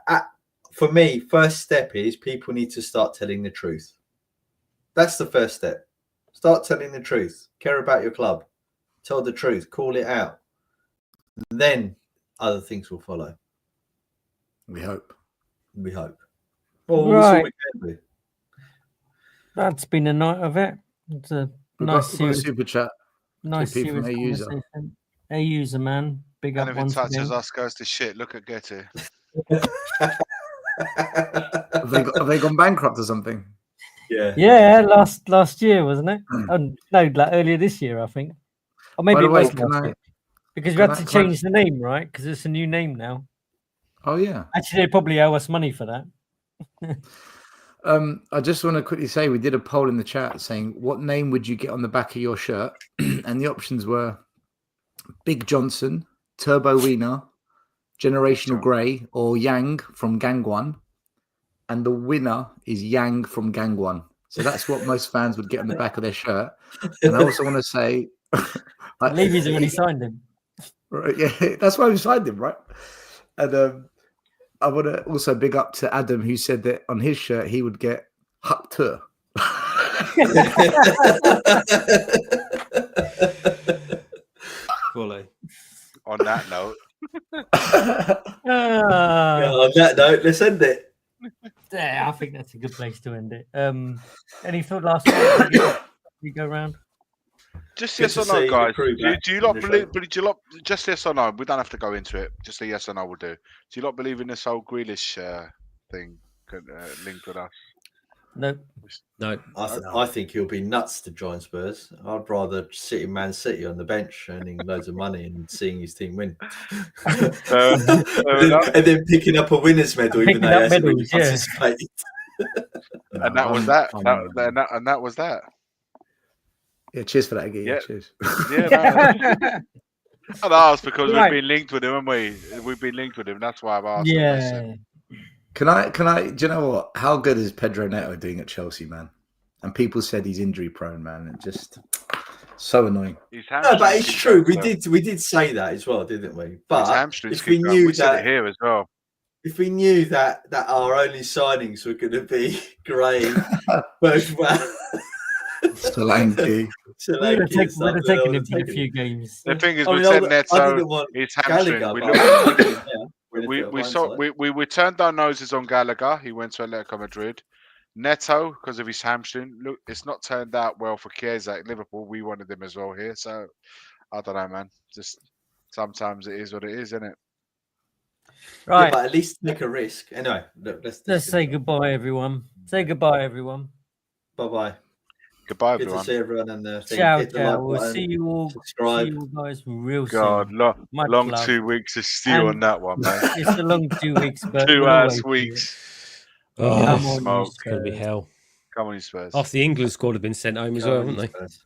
for me, first step is people need to start telling the truth. That's the first step. Start telling the truth. Care about your club. Tell the truth. Call it out. Then other things will follow. We hope. We hope. Well, right. we can do. That's been a night of it. It's a We've nice got a super chat. Nice from serious A user. conversation. A user, man. Big up Anything once touches again. us goes to shit. Look at Getty. Have they gone bankrupt or something? Yeah, last year, wasn't it? No, like earlier this year, I think. Or maybe it was last year. Because we had to change the name, right? Because it's a new name now. Oh, yeah. Actually, they probably owe us money for that. I just want to quickly say we did a poll in the chat saying, what name would you get on the back of your shirt? And the options were Big Johnson, Turbo Wiener, Generational Grey, or Yang from Gang One. And the winner is Yang from Gang One. So that's what most fans would get on the back of their shirt. And I also want to say... Levy's already signed him. Right, yeah, that's why we signed him, right? And I want to also big up to Adam, who said that on his shirt he would get Huptur. Fully. On that note. On that note, let's end it. Yeah, I think that's a good place to end it. Any last words? We go around. Just yes or no, guys. Do you not believe? Do you not just yes or no? We don't have to go into it. Just a yes or no will do. Do you not believe in this whole Grealish thing linked with us? No. I think he'll be nuts to join Spurs. I'd rather sit in Man City on the bench, earning loads of money and seeing his team win, and then picking up a winner's medal, even though he hasn't really participated. And that was that. And that was that. Yeah, cheers for that, Iggy. Yeah. Cheers. Yeah, no. I asked because we've been linked with him, haven't we? We've been linked with him. That's why I've asked. Yeah. Can I? Do you know what? How good is Pedro Neto doing at Chelsea, man? And people said he's injury prone, man. And just so annoying. No, but it's true. We did say that as well, didn't we? But if we knew that here as well. If we knew that our only signings were going to be Gray, Bergman, Solanke. We'd have taken him to a few games. The thing is, we said Neto, his hamstring. We turned our noses on Gallagher. He went to Atletico Madrid. Neto, because of his hamstring. Look, it's not turned out well for Chiesa at Liverpool. We wanted him as well here. So, I don't know, man. Just sometimes it is what it is, isn't it? Right. Yeah, but at least take a risk. Anyway, look, Let's say goodbye, everyone. Say goodbye, everyone. Bye-bye. Goodbye, Good everyone. to see everyone and Ciao, hit the ciao. like We'll button, see you all. subscribe. See you guys real God, soon. long Much love. 2 weeks of stew on And that one, man. it's a long 2 weeks, but 2 we'll ass wait for it. weeks. Oh, Come on, you smoke. it's going to be Spurs. hell. Come on, you Spurs. Half the England squad have been sent home as well, haven't they? Spurs.